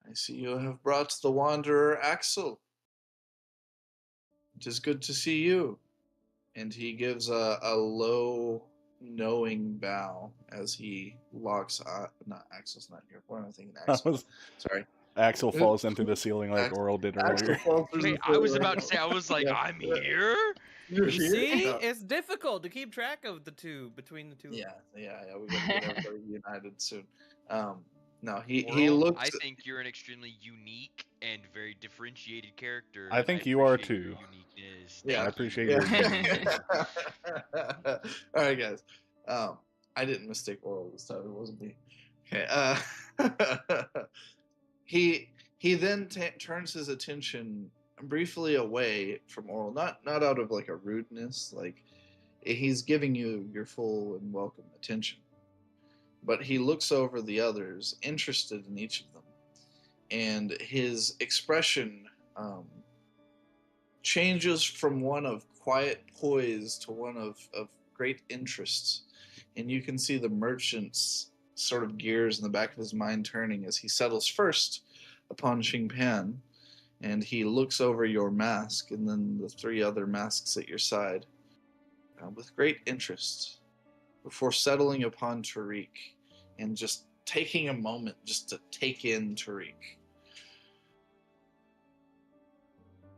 I see you have brought the wanderer Axel. It is good to see you. And he gives a low, knowing bow as he locks. Not Axel's not here. What am I thinking? Axel. Sorry. Axel falls into the ceiling like Oral did earlier. Wait, I was about to say, I was like, I'm here? You're You here? see, No. it's difficult to keep track of between the two. Yeah. We gotta get everybody united soon. No, he World, looks. I think you're an extremely unique and very differentiated character. I and think you are appreciate too. your uniqueness. Yeah, I Thank appreciate you. your All right, guys. I didn't mistake Oral this time. It wasn't me. Okay. He then turns his attention briefly away from Oral, not out of like a rudeness, like he's giving you your full and welcome attention, but he looks over the others, interested in each of them, and his expression changes from one of quiet poise to one of great interest. And you can see the merchant's sort of gears in the back of his mind turning as he settles first upon Xingpan, and he looks over your mask and then the three other masks at your side with great interest before settling upon Tariq and just taking a moment just to take in Tariq.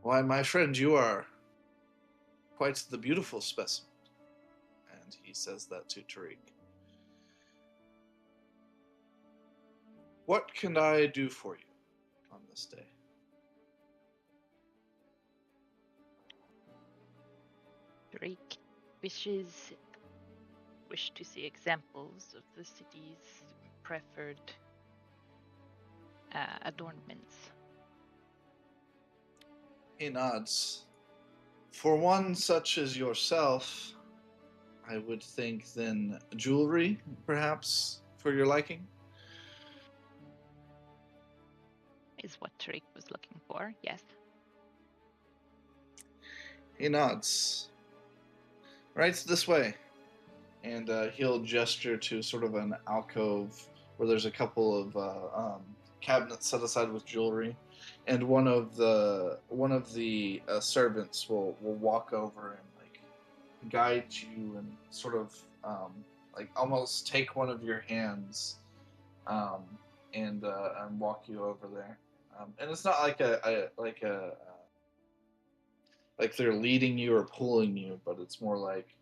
Why, my friend, you are quite the beautiful specimen. And he says that to Tariq. What can I do for you on this day? Drake wish to see examples of the city's preferred adornments. He nods. For one such as yourself, I would think then jewelry, perhaps, for your liking? Is what Drake was looking for, yes. He nods. Right this way. And he'll gesture to sort of an alcove where there's a couple of cabinets set aside with jewelry, and one of the servants will walk over and like guide you and sort of like almost take one of your hands and walk you over there. And it's not like like they're leading you or pulling you, but it's more like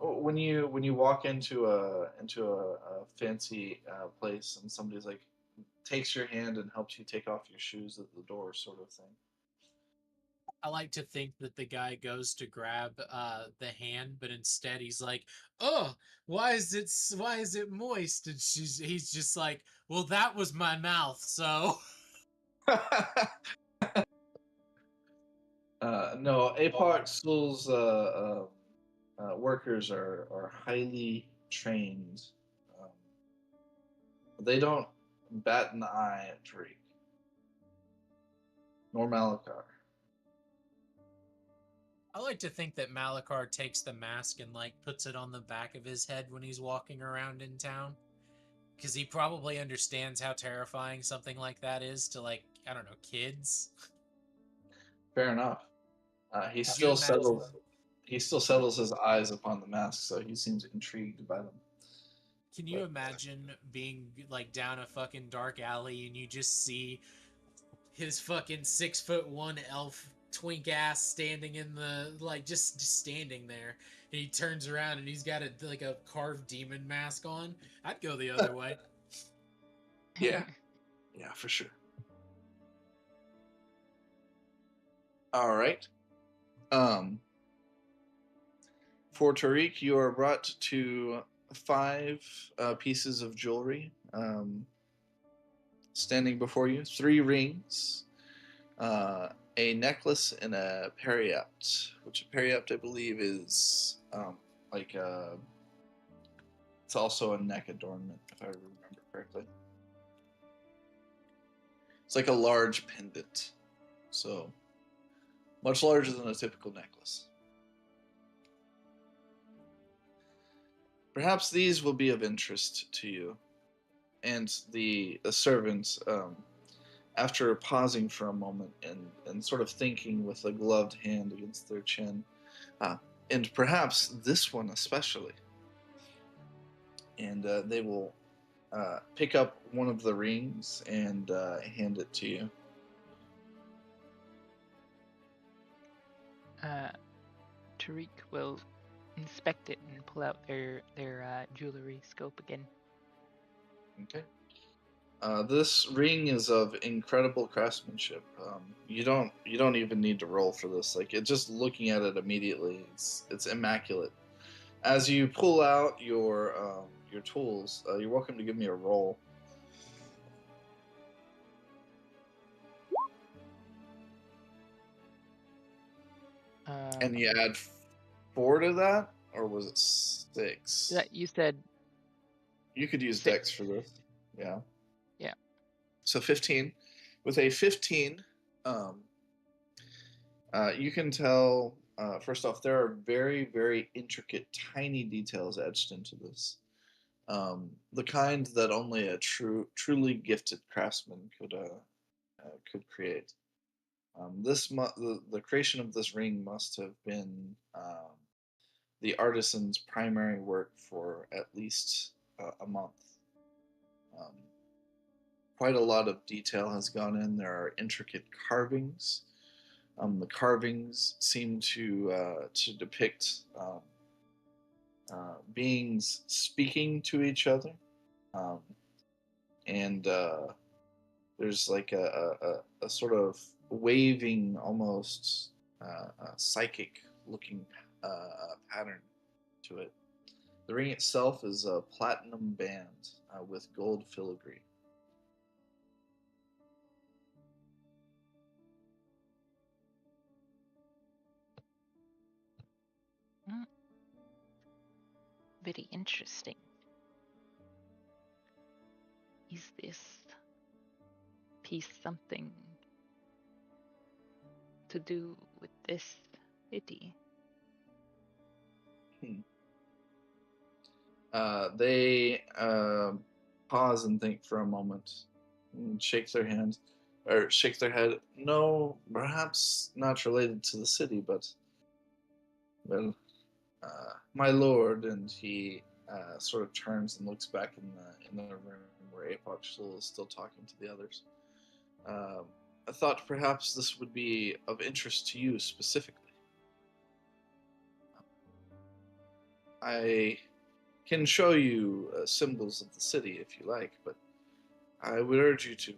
when you walk into a fancy place and somebody's like takes your hand and helps you take off your shoes at the door, sort of thing. I like to think that the guy goes to grab the hand, but instead he's like, "Oh, why is it moist?" And he's just like, "Well, that was my mouth, so." No, APOC School's workers are highly trained. Um, they don't bat an eye at Drake, nor Malakar. I like to think that Malakar takes the mask and like puts it on the back of his head when he's walking around in town, because he probably understands how terrifying something like that is to, like, I don't know, kids. Fair enough. He still settles his eyes upon the mask, so he seems intrigued by them. Can you imagine being like down a fucking dark alley and you just see his fucking 6'1" elf twink ass standing in the like just standing there, and he turns around and he's got a carved demon mask on? I'd go the other way. Yeah, for sure. All right. For Tariq, you are brought to 5 pieces of jewelry standing before you. 3 rings, a necklace, and a periapt, which a periapt I believe is like a. It's also a neck adornment, if I remember correctly. It's like a large pendant, so much larger than a typical necklace. Perhaps these will be of interest to you. And the servants, after pausing for a moment and sort of thinking with a gloved hand against their chin, and perhaps this one especially, and they will pick up one of the rings and hand it to you. Tariq will inspect it and pull out their jewelry scope again. Okay. This ring is of incredible craftsmanship. You don't even need to roll for this. Like it just looking at it immediately, it's immaculate. As you pull out your tools, you're welcome to give me a roll. And you add 4 to that, or was it 6? You said You could use 6. Dex for this. Yeah. Yeah. So 15. With a 15, you can tell, first off, there are very, very intricate, tiny details etched into this. The kind that only a truly gifted craftsman could create. The creation of this ring must have been the artisan's primary work for at least a month. Um, Quite a lot of detail has gone in. There are intricate carvings. The carvings seem to depict beings speaking to each other, and there's like a sort of waving, almost psychic looking pattern to it. The ring itself is a platinum band with gold filigree. Very interesting. Is this piece something to do with this city? They pause and think for a moment, and shake their hands, or shake their head. No, perhaps not related to the city, but well, my lord. And he sort of turns and looks back in the room where Apoc is still talking to the others. I thought perhaps this would be of interest to you specifically. I can show you symbols of the city if you like, but I would urge you to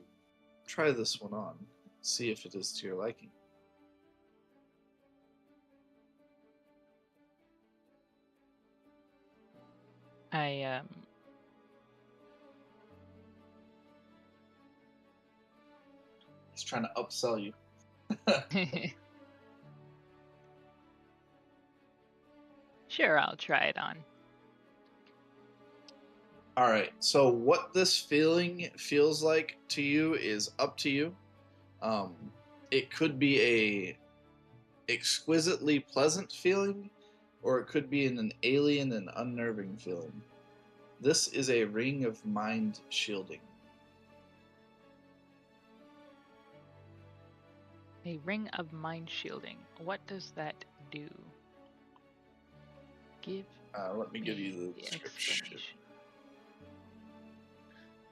try this one on, see if it is to your liking. He's trying to upsell you. Sure, I'll try it on. All right. So what this feeling feels like to you is up to you. It could be a exquisitely pleasant feeling, or it could be an alien and unnerving feeling. This is a ring of mind shielding. A ring of mind shielding. What does that do? Let me give you the description. Explanation.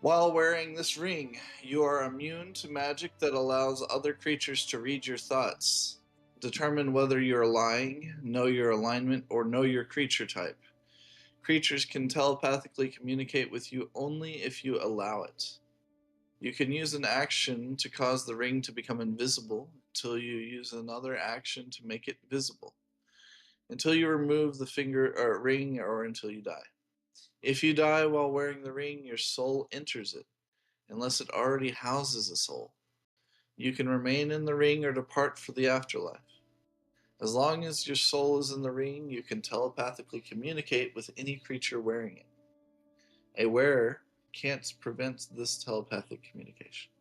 While wearing this ring, you are immune to magic that allows other creatures to read your thoughts, determine whether you're lying, know your alignment, or know your creature type. Creatures can telepathically communicate with you only if you allow it. You can use an action to cause the ring to become invisible until you use another action to make it visible, until you remove the ring, or until you die. If you die while wearing the ring, your soul enters it, unless it already houses a soul. You can remain in the ring or depart for the afterlife. As long as your soul is in the ring, you can telepathically communicate with any creature wearing it. A wearer can't prevent this telepathic communication.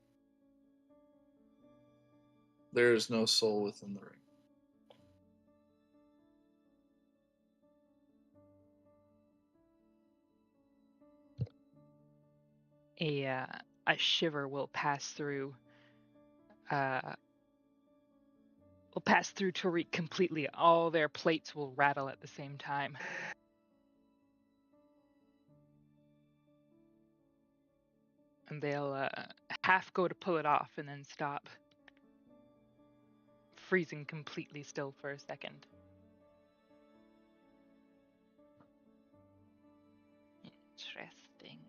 There is no soul within the ring. A shiver will pass through Tariq completely. All their plates will rattle at the same time. And they'll half go to pull it off and then stop, freezing completely still for a second. Interesting.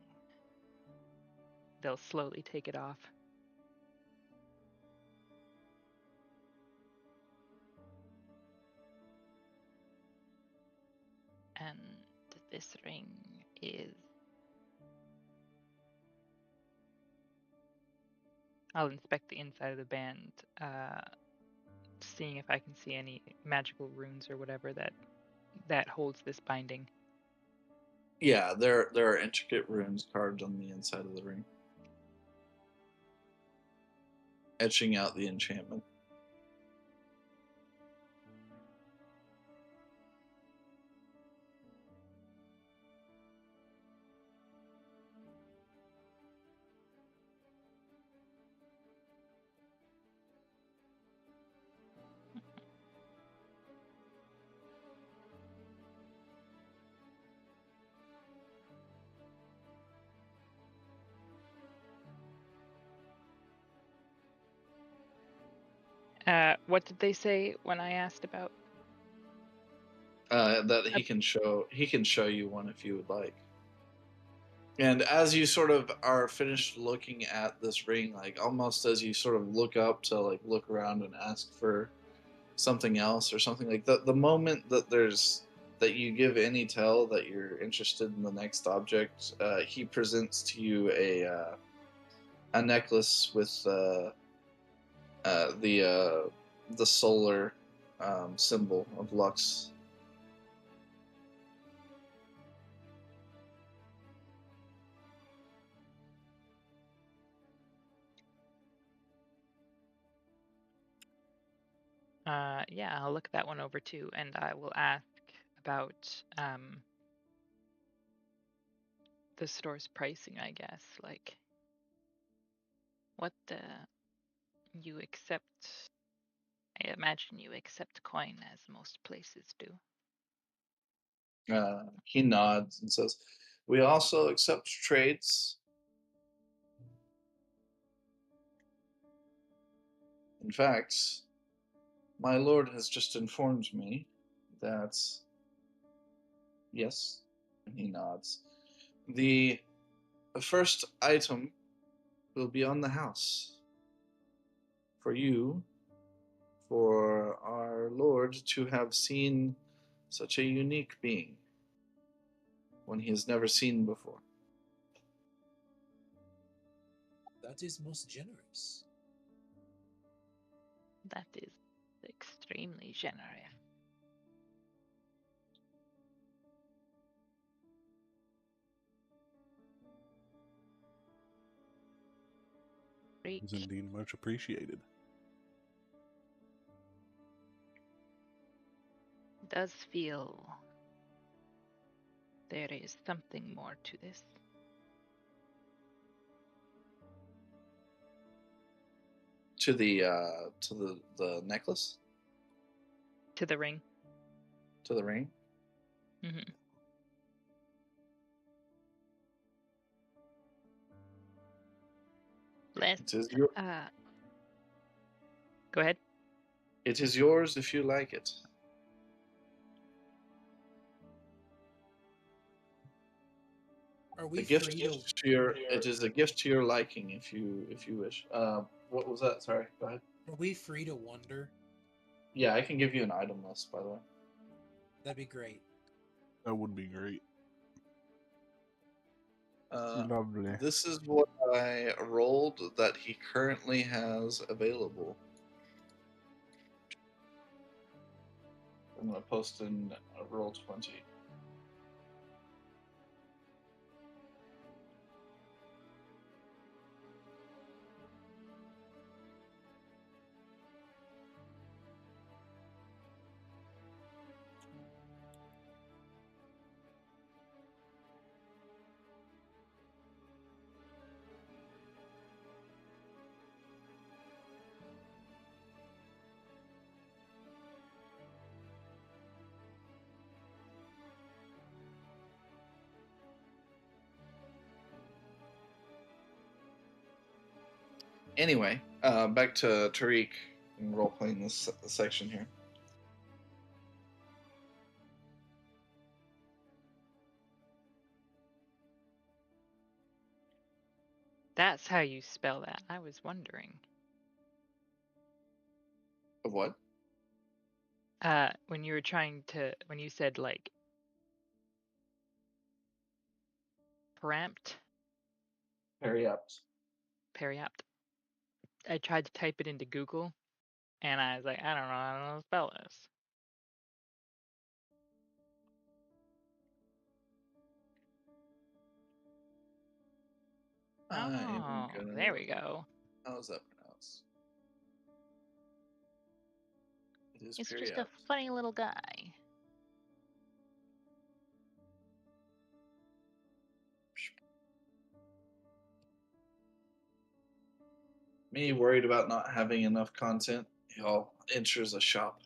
they'll slowly take it off. And this ring is. I'll inspect the inside of the band, seeing if I can see any magical runes or whatever that holds this binding. Yeah, there are intricate runes carved on the inside of the ring, etching out the enchantment. What did they say when I asked about? That he can show you one if you would like. And as you sort of are finished looking at this ring, like almost as you sort of look up to like look around and ask for something else or something like that, the moment that you give any tell that you're interested in the next object, he presents to you a necklace with the solar symbol of Lux. Yeah, I'll look that one over too, and I will ask about the store's pricing, I guess. Like, What you accept? I imagine you accept coin as most places do. He nods and says, "We also accept trades. In fact, my lord has just informed me that, yes," and he nods, "the first item will be on the house. For you, for our lord to have seen such a unique being, one he has never seen before." That is most generous. That is extremely generous. It is indeed much appreciated. Does feel there is something more to this. To the necklace, to the ring. to the ring. Mm-hmm. Let's It is your, Go ahead. it is yours if you like it. Are we A gift free to? to your. It is a gift to your liking if you wish. What was that? Sorry. Go ahead. Are we free to wander? Yeah, I can give you an item list, by the way. That'd be great. That would be great. Uh, Lovely. This is what I rolled that he currently has available. I'm gonna post in roll 20. Anyway, back to Tariq and role playing this section here. That's how you spell that. I was wondering. Of what? When you said like parapt, Periapt. periapt, I tried to type it into Google, and I was like, I don't know how to spell this. I'm Oh, gonna there look. we go. How is that pronounced? It is He's just a Periapt. funny little guy. Me worried about not having enough content. Y'all enters a shop.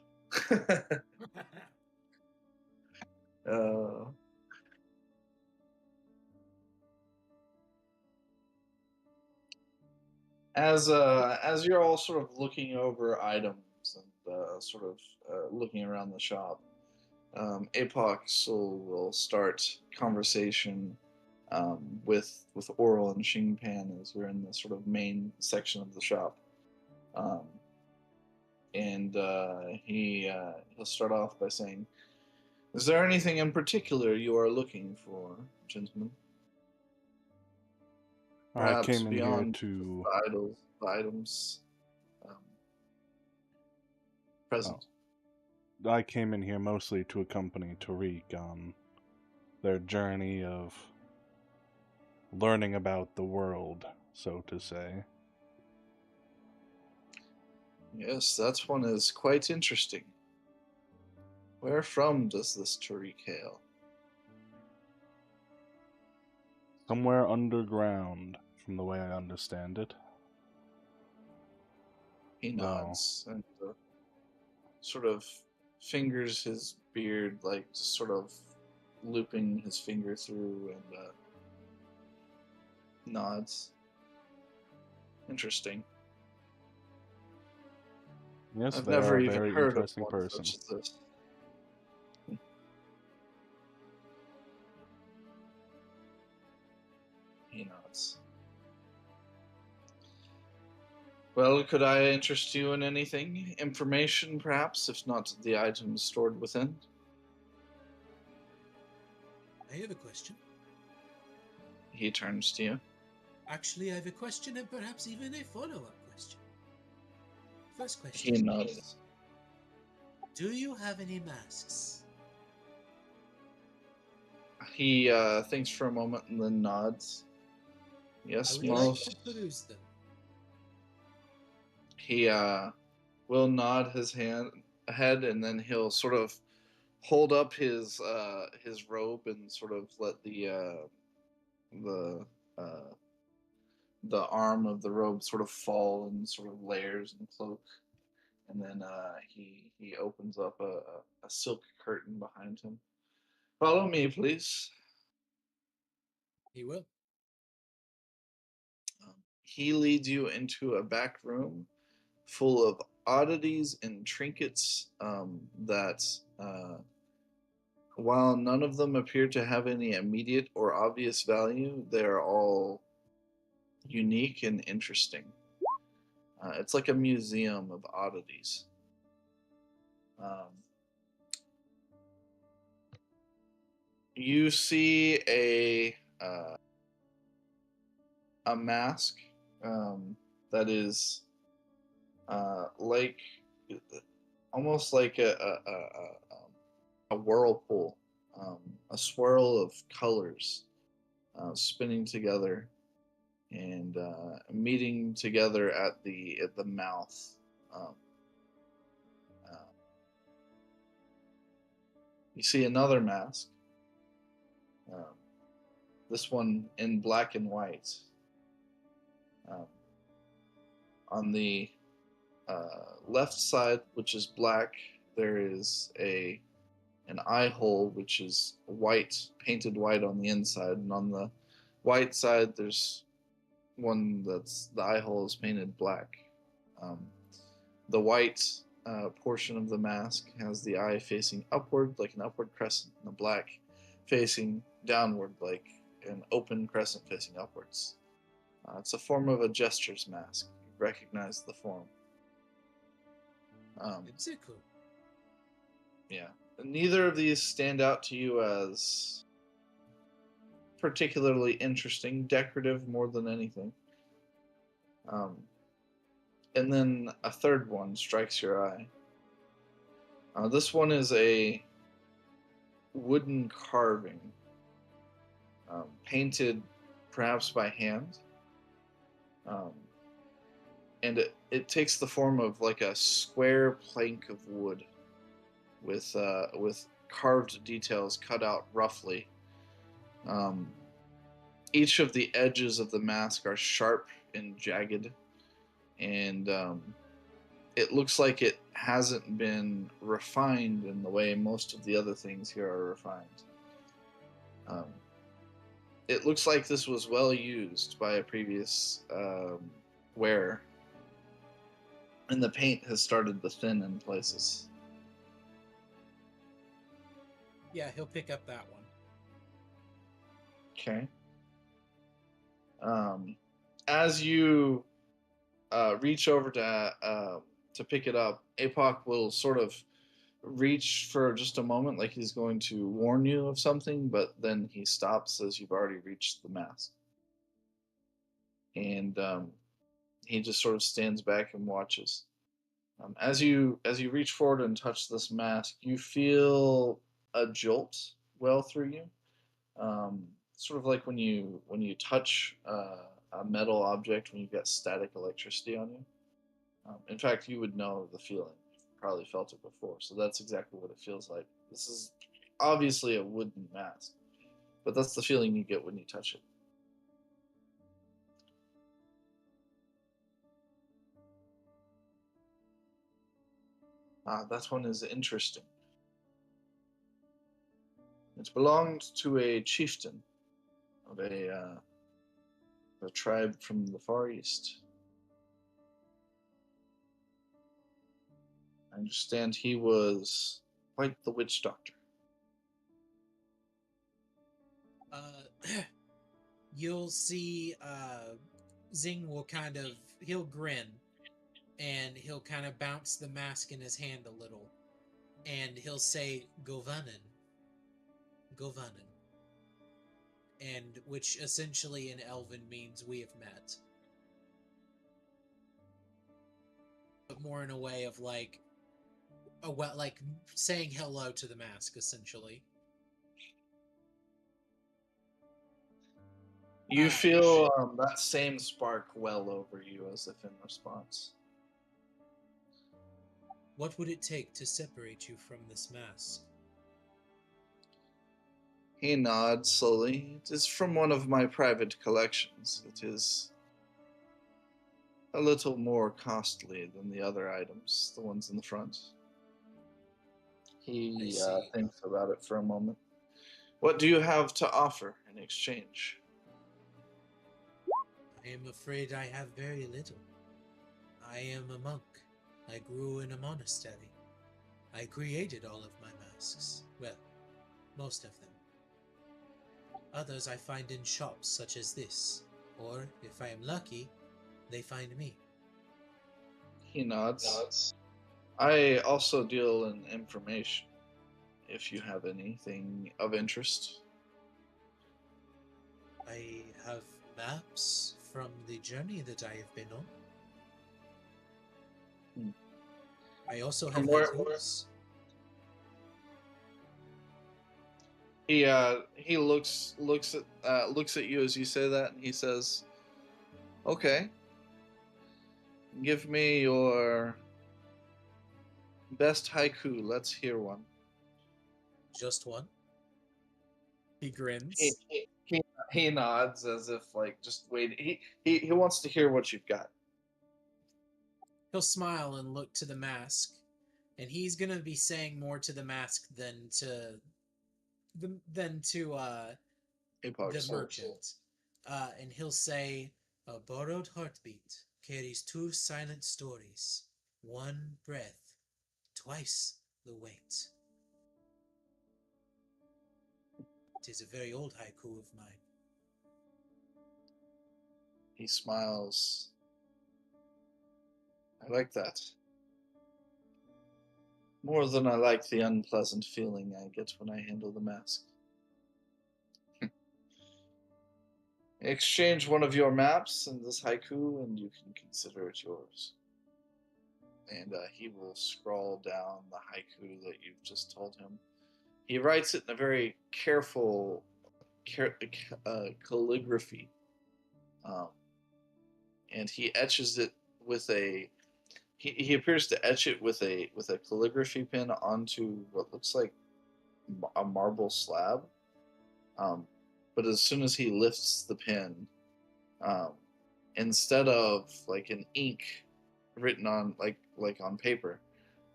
uh, as you're all sort of looking over items and sort of looking around the shop, Apox will start conversation with Oral and Xingpan as we're in the sort of main section of the shop, um, and he'll start off by saying, "Is there anything in particular you are looking for, gentlemen? I Perhaps came in here beyond to. the items um, present." I came in here mostly to accompany Tariq on their journey of learning about the world, so to say. Yes, that one is quite interesting. Where from does this Tariq hail? Somewhere underground, from the way I understand it. He Though, nods and sort of fingers his beard, like just sort of looping his finger through, and nods. Interesting. yes, I've they are never a even very heard of interesting one person. such as this. He nods. Well, could I interest you in anything? Information, perhaps, if not the items stored within? I have a question. He turns to you. Actually, I have a question and perhaps even a follow-up question. First He question. nods. Do you have any masks? He thinks for a moment and then nods. I Yes, would like most. to peruse them. He will nod his head, and then he'll sort of hold up his robe and sort of let the uh, the arm of the robe sort of fall in sort of layers and cloak, and then he opens up a silk curtain behind him. Follow me, please. He will. He leads you into a back room full of oddities and trinkets that, while none of them appear to have any immediate or obvious value, they are all unique and interesting. It's like a museum of oddities. Um, you see a mask that is like almost like a whirlpool, a swirl of colors spinning together and meeting together at the mouth. Um, uh, you see another mask, um, this one in black and white. Um, on the left side, which is black, there is an eye hole which is white, painted white on the inside, and on the white side there's one that's the eye hole is painted black. Um, the white portion of the mask has the eye facing upward like an upward crescent, and the black facing downward like an open crescent facing upwards. It's a form of a jester's mask. You recognize the form. Mythical. Yeah. Neither of these stand out to you as particularly interesting, decorative more than anything. And then a third one strikes your eye. This one is a wooden carving, painted perhaps by hand. And it takes the form of like a square plank of wood with carved details cut out roughly. Each of the edges of the mask are sharp and jagged, and it looks like it hasn't been refined in the way most of the other things here are refined. It looks like this was well used by a previous wearer, and the paint has started to thin in places. Yeah, he'll pick up that one. Okay. As you reach over to pick it up, Apoc will sort of reach for just a moment, like he's going to warn you of something, but then he stops as you've already reached the mask, and he just sort of stands back and watches. As you reach forward and touch this mask, you feel a jolt well through you, sort of like when you touch a metal object when you get static electricity on you. In fact, you would know the feeling. You've probably felt it before, so that's exactly what it feels like. This is obviously a wooden mask, but that's the feeling you get when you touch it. That one is interesting. It belonged to a chieftain of a tribe from the Far East. I understand he was quite the witch doctor. You'll see Zing will he'll grin, and he'll kind of bounce the mask in his hand a little, and he'll say, Govanen. Govanen. And which essentially in Elven means we have met. But more in a way of like saying hello to the mask, essentially. You feel that same spark well over you as if in response. What would it take to separate you from this mask? He nods slowly. It is from one of my private collections. It is a little more costly than the other items, the ones in the front. He thinks about it for a moment. What do you have to offer in exchange? I am afraid I have very little. I am a monk. I grew in a monastery. I created all of my masks. Well, most of them. Others I find in shops such as this, or, if I am lucky, they find me. He nods. I also deal in information, if you have anything of interest. I have maps from the journey that I have been on. I also have tattoos. He looks at you as you say that, and he says, "Okay, give me your best haiku. Let's hear one." Just one? He grins. He nods as if like just wait. He wants to hear what you've got. He'll smile and look to the mask, and he's gonna be saying more to the mask than to the merchant. And he'll say, A borrowed heartbeat carries two silent stories, one breath, twice the weight. It is a very old haiku of mine. He smiles. I like that. More than I like the unpleasant feeling I get when I handle the mask. Exchange one of your maps and this haiku, and you can consider it yours. And he will scroll down the haiku that you've just told him. He writes it in a very careful calligraphy, and he etches it with a. He appears to etch it with a calligraphy pen onto what looks like a marble slab. But as soon as he lifts the pen, instead of like an ink written on like on paper,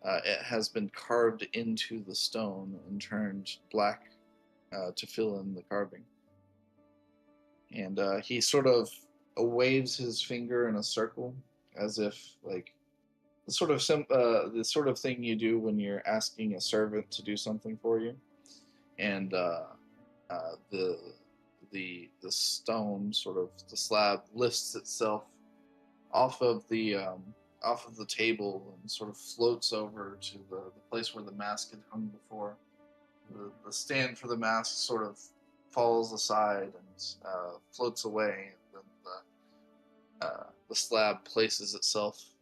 it has been carved into the stone and turned black to fill in the carving. And he sort of waves his finger in a circle, as if like the sort of thing you do when you're asking a servant to do something for you. And the stone, sort of the slab, lifts itself off of the table and sort of floats over to the place where the mask had hung before. The stand for the mask sort of falls aside and floats away. And then the slab places itself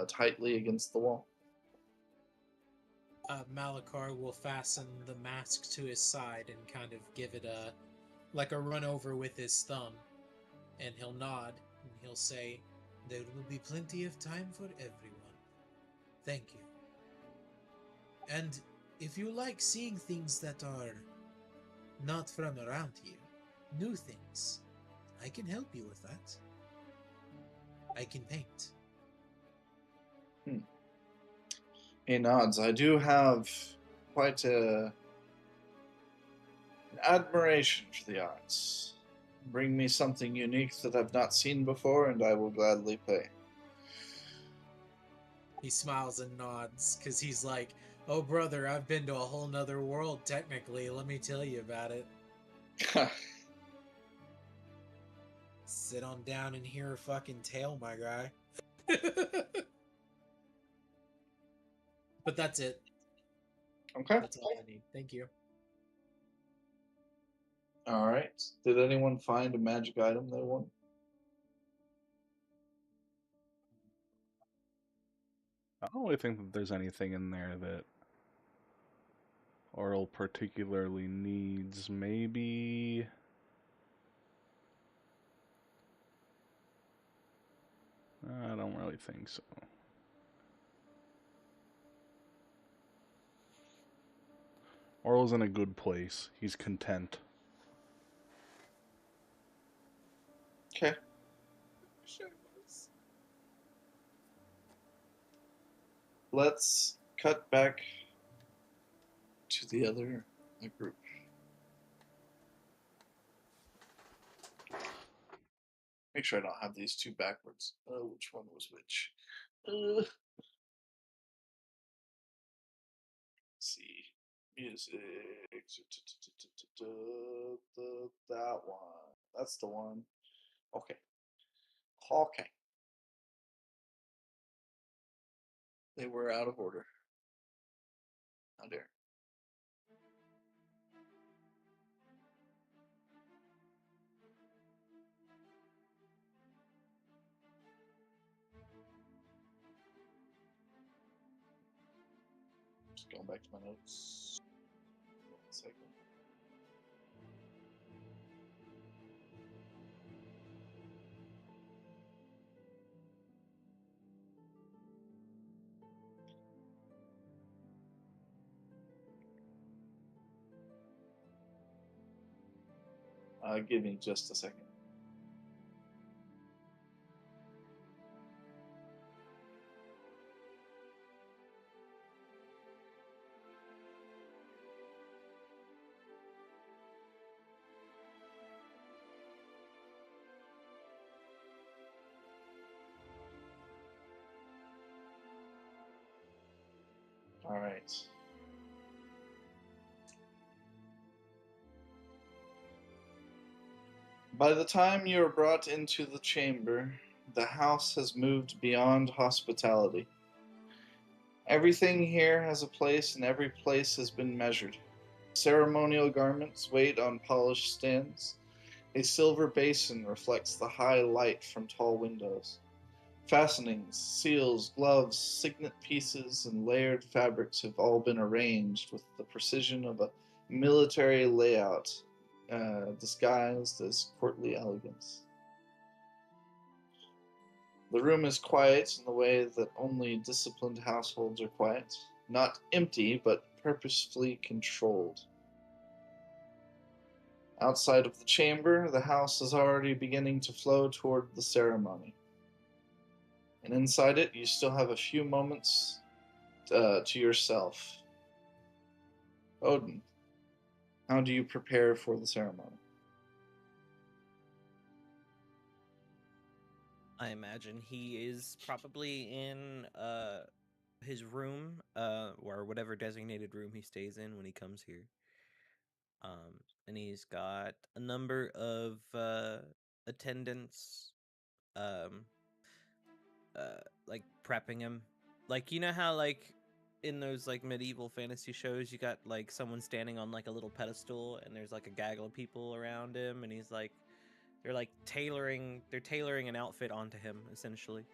tightly against the wall. Malachar will fasten the mask to his side and kind of give it a run over with his thumb, and he'll nod and he'll say, "There will be plenty of time for everyone. Thank you. And if you like seeing things that are not from around here, new things, I can help you with that. I can paint." He nods. I do have quite an admiration for the arts. Bring me something unique that I've not seen before, and I will gladly pay. He smiles and nods, because he's like, "Oh, brother, I've been to a whole nother world, technically. Let me tell you about it. Sit on down and hear a fucking tale, my guy." But that's it. Okay. That's all I need. Thank you. All right. Did anyone find a magic item they want? I don't really think that there's anything in there that Oral particularly needs. Maybe... I don't really think so. Oral's in a good place. He's content. Okay. Let's cut back to the other group. Make sure I don't have these two backwards. Oh, which one was which? Let's see. Music. That one. That's the one. Okay. Okay. They were out of order. How dare. Just going back to my notes. 1 second. Give me just a second. All right. By the time you are brought into the chamber, the house has moved beyond hospitality. Everything here has a place, and every place has been measured. Ceremonial garments wait on polished stands. A silver basin reflects the high light from tall windows. Fastenings, seals, gloves, signet pieces, and layered fabrics have all been arranged with the precision of a military layout, disguised as courtly elegance. The room is quiet in the way that only disciplined households are quiet. Not empty, but purposefully controlled. Outside of the chamber, the house is already beginning to flow toward the ceremony. And inside it, you still have a few moments to yourself. Odin, how do you prepare for the ceremony? I imagine he is probably in his room, or whatever designated room he stays in when he comes here. And he's got a number of attendants, um, like prepping him. Like, you know how like in those like medieval fantasy shows, you got like someone standing on like a little pedestal, and there's like a gaggle of people around him, and he's like, they're tailoring an outfit onto him essentially.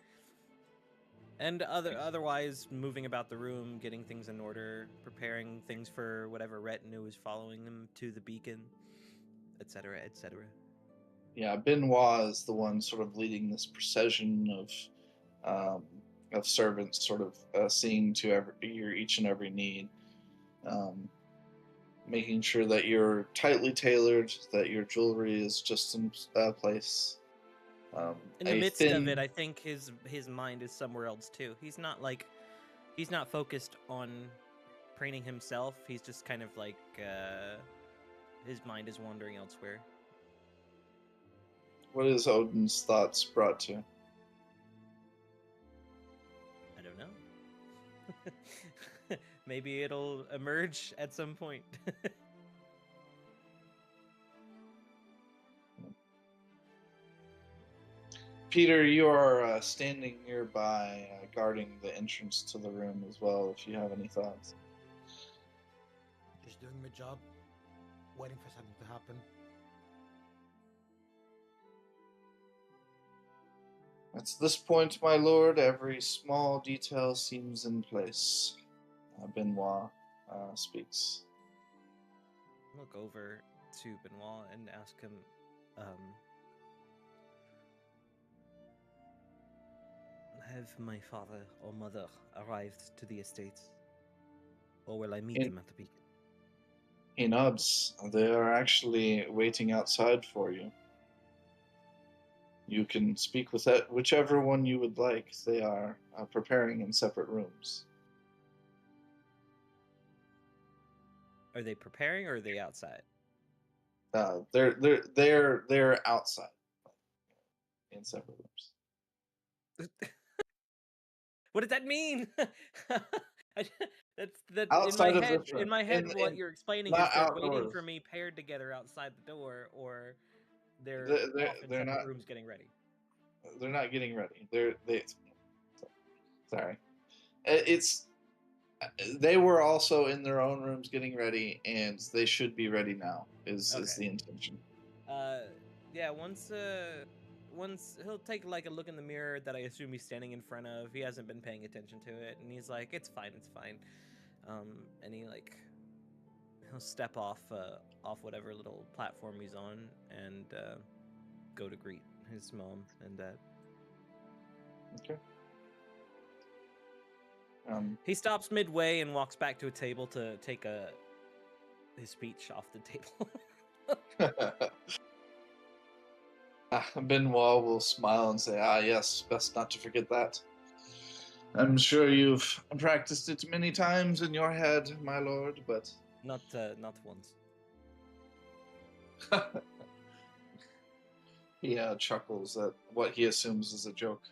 And otherwise moving about the room, getting things in order, preparing things for whatever retinue is following him to the beacon, etc., etc. Yeah, Benoit is the one sort of leading this procession of servants, sort of seeing to your each and every need, making sure that you're tightly tailored, that your jewelry is just in place. In the midst of it, I think his mind is somewhere else too. He's not focused on preening himself. He's just kind of like his mind is wandering elsewhere. What is Odin's thoughts brought to? I don't know. Maybe it'll emerge at some point. Peter, you are standing nearby, guarding the entrance to the room as well, if you have any thoughts. Just doing my job, waiting for something to happen. At this point, my lord, every small detail seems in place. Benoit speaks. Look over to Benoit and ask him, have my father or mother arrived to the estates? Or will I meet them at the beacon? He nods. They are actually waiting outside for you. You can speak with whichever one you would like. They are preparing in separate rooms. Are they preparing or are they outside? They're outside in separate rooms. What does that mean? That's Outside of this in room. my head. What you're explaining is not they're outdoors. waiting for me paired together outside the door, or they're off in they're separate not rooms getting ready. They're not getting ready. Sorry. They were also in their own rooms getting ready, and they should be ready now. Is the intention? Yeah. Once he'll take like a look in the mirror that I assume he's standing in front of. He hasn't been paying attention to it, and he's like, "It's fine, it's fine." And he'll step off whatever little platform he's on and go to greet his mom and dad. Okay. He stops midway and walks back to a table to take his speech off the table. Benoit will smile and say, yes, best not to forget that. I'm sure you've practiced it many times in your head, my lord, but... Not once. He chuckles at what he assumes is a joke.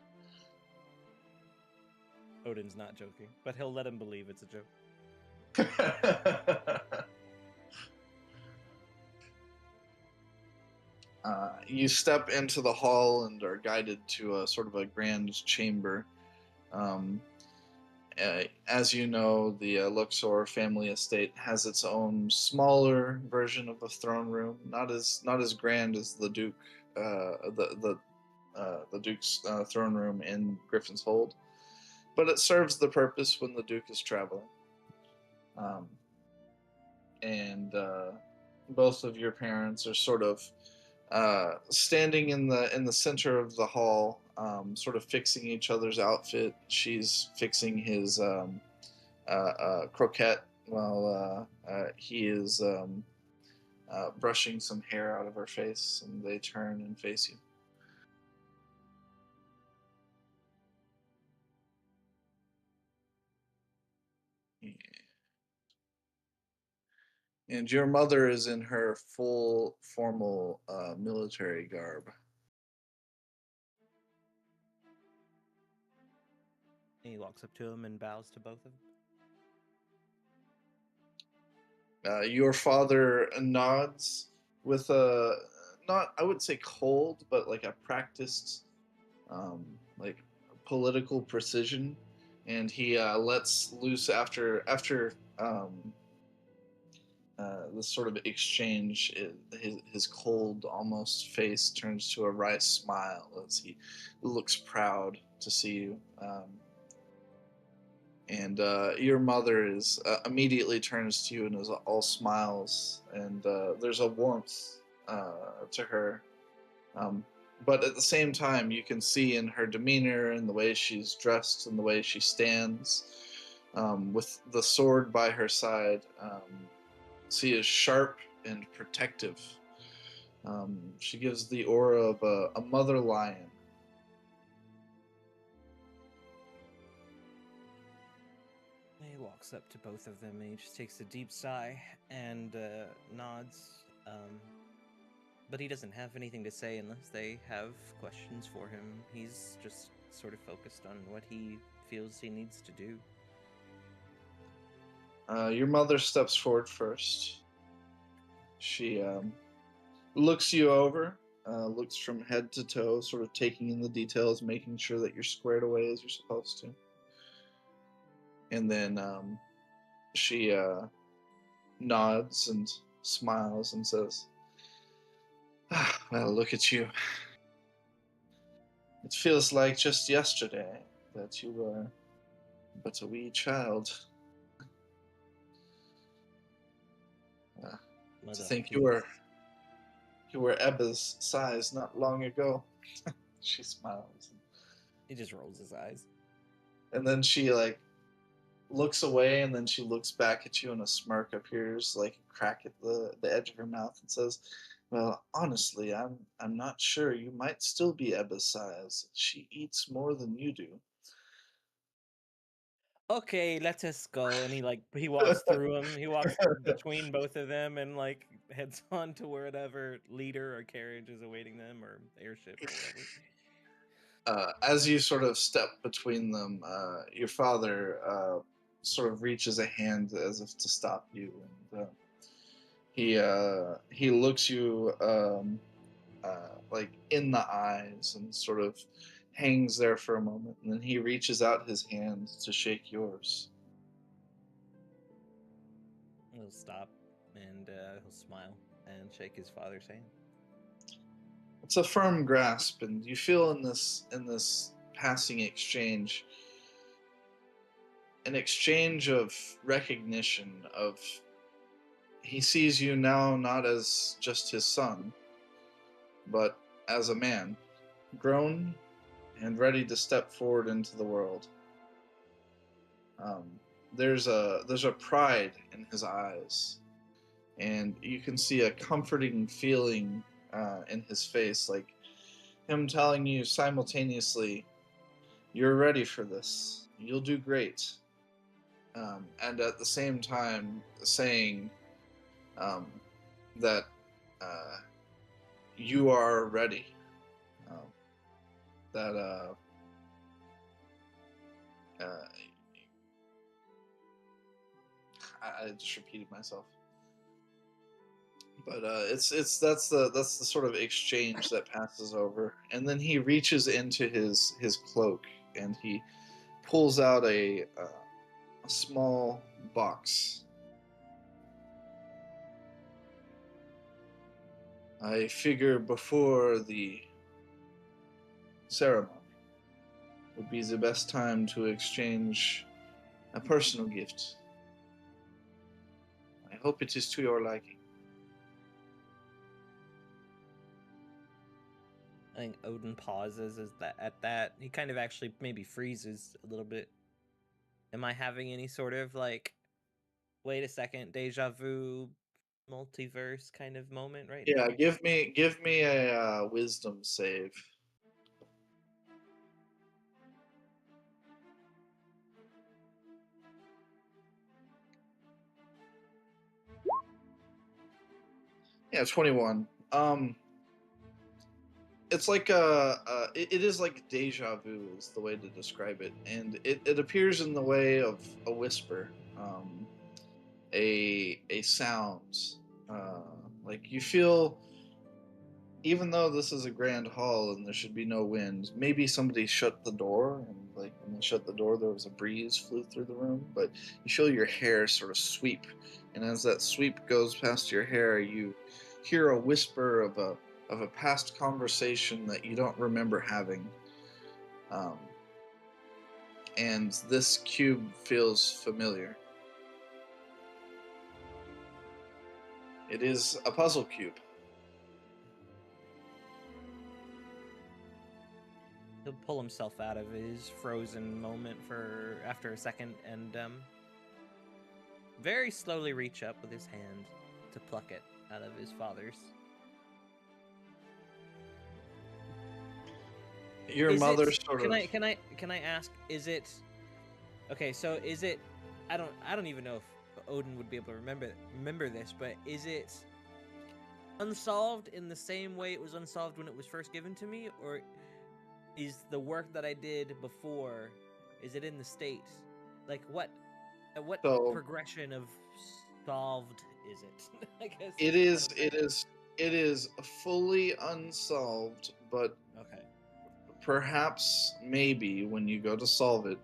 Odin's not joking, but he'll let him believe it's a joke. You step into the hall and are guided to a sort of a grand chamber. Um, as you know, the Luxor family estate has its own smaller version of a throne room, not as grand as the Duke, the Duke's throne room in Griffin's Hold, but it serves the purpose when the Duke is traveling. And both of your parents are sort of standing in the center of the hall, sort of fixing each other's outfit. She's fixing his croquette while he is brushing some hair out of her face, and they turn and face you. And your mother is in her full formal military garb. He walks up to him and bows to both of them. Your father nods with a, not, I would say cold, but like a practiced, like political precision, and he lets loose after this sort of exchange. His cold, almost face turns to a wry smile as he looks proud to see you. And your mother is immediately turns to you and is all smiles, and there's a warmth to her. But at the same time, you can see in her demeanor and the way she's dressed and the way she stands, with the sword by her side, she is sharp and protective. She gives the aura of a mother lion. He walks up to both of them and he just takes a deep sigh and nods. But he doesn't have anything to say unless they have questions for him. He's just sort of focused on what he feels he needs to do. Your mother steps forward first. She looks you over, looks from head to toe, sort of taking in the details, making sure that you're squared away as you're supposed to. And then she nods and smiles and says, well, look at you. It feels like just yesterday that you were but a wee child. To think you were Ebba's size not long ago. She smiles. He just rolls his eyes. And then she looks away, and then she looks back at you, and a smirk appears like a crack at the edge of her mouth, and says, well, honestly, I'm not sure. You might still be Ebba's size. She eats more than you do. Okay, let us go. And he walks through them. He walks between both of them and heads on to wherever leader or carriage is awaiting them, or airship or whatever. As you sort of step between them, your father sort of reaches a hand as if to stop you, and he looks you in the eyes and sort of hangs there for a moment, and then he reaches out his hand to shake yours. He'll stop and he'll smile and shake his father's hand. It's a firm grasp, and you feel in this passing exchange an exchange of recognition of he sees you now not as just his son, but as a man, grown and ready to step forward into the world. There's a pride in his eyes, and you can see a comforting feeling in his face, like him telling you simultaneously, you're ready for this, you'll do great, and at the same time saying that you are ready, that I just repeated myself. But that's the sort of exchange that passes over, and then he reaches into his cloak and he pulls out a small box. I figure before the ceremony would be the best time to exchange a personal gift. I hope it is to your liking. I think Odin pauses at that. He kind of actually maybe freezes a little bit. Am I having any sort of like, wait a second, deja vu, multiverse kind of moment right Yeah, now? give me a wisdom save. Yeah, 21. It's like it is like deja vu is the way to describe it, and it appears in the way of a whisper, a sound, uh, like you feel, even though this is a grand hall and there should be no wind, maybe somebody shut the door, and like when they shut the door, there was a breeze flew through the room. But you feel your hair sort of sweep, and as that sweep goes past your hair, you hear a whisper of a past conversation that you don't remember having. Um, and this cube feels familiar. It is a puzzle cube. He'll pull himself out of his frozen moment for after a second and very slowly reach up with his hand to pluck it out of his father's. Your Is mother it, sort can of. can I ask, is it okay, so is it I don't even know if Odin would be able to remember this, but is it unsolved in the same way it was unsolved when it was first given to me, or is the work that I did before, is it in the state? Like what So progression of solved is it? I guess it is what is I'm it saying. is it is fully unsolved, but Okay. perhaps maybe when you go to solve it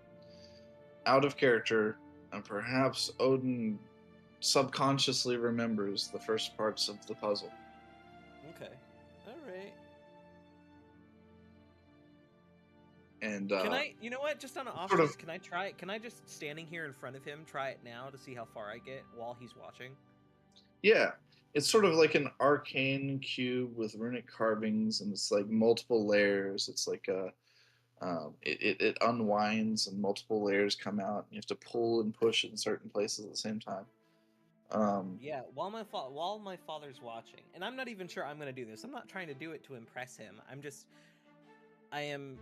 out of character, and perhaps Odin subconsciously remembers the first parts of the puzzle. Okay. All right. And Can I, you know what, just on an off sort of chance, can I just standing here in front of him try it now to see how far I get while he's watching? yeah, it's sort of like an arcane cube with runic carvings, and it's like multiple layers. It's like it unwinds and multiple layers come out. And you have to pull and push in certain places at the same time. Yeah, while my father's watching, and I'm not even sure I'm gonna do this. I'm not trying to do it to impress him. I am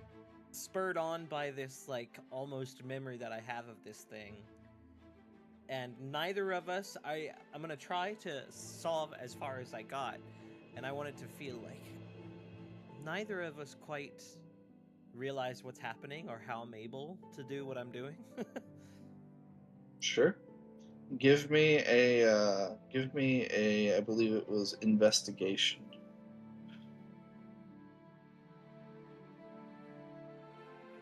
spurred on by this like almost memory that I have of this thing, and neither of us. I'm gonna try to solve as far as I got, and I want it to feel like neither of us quite realize what's happening or how I'm able to do what I'm doing. Sure. Give me a I believe it was investigation.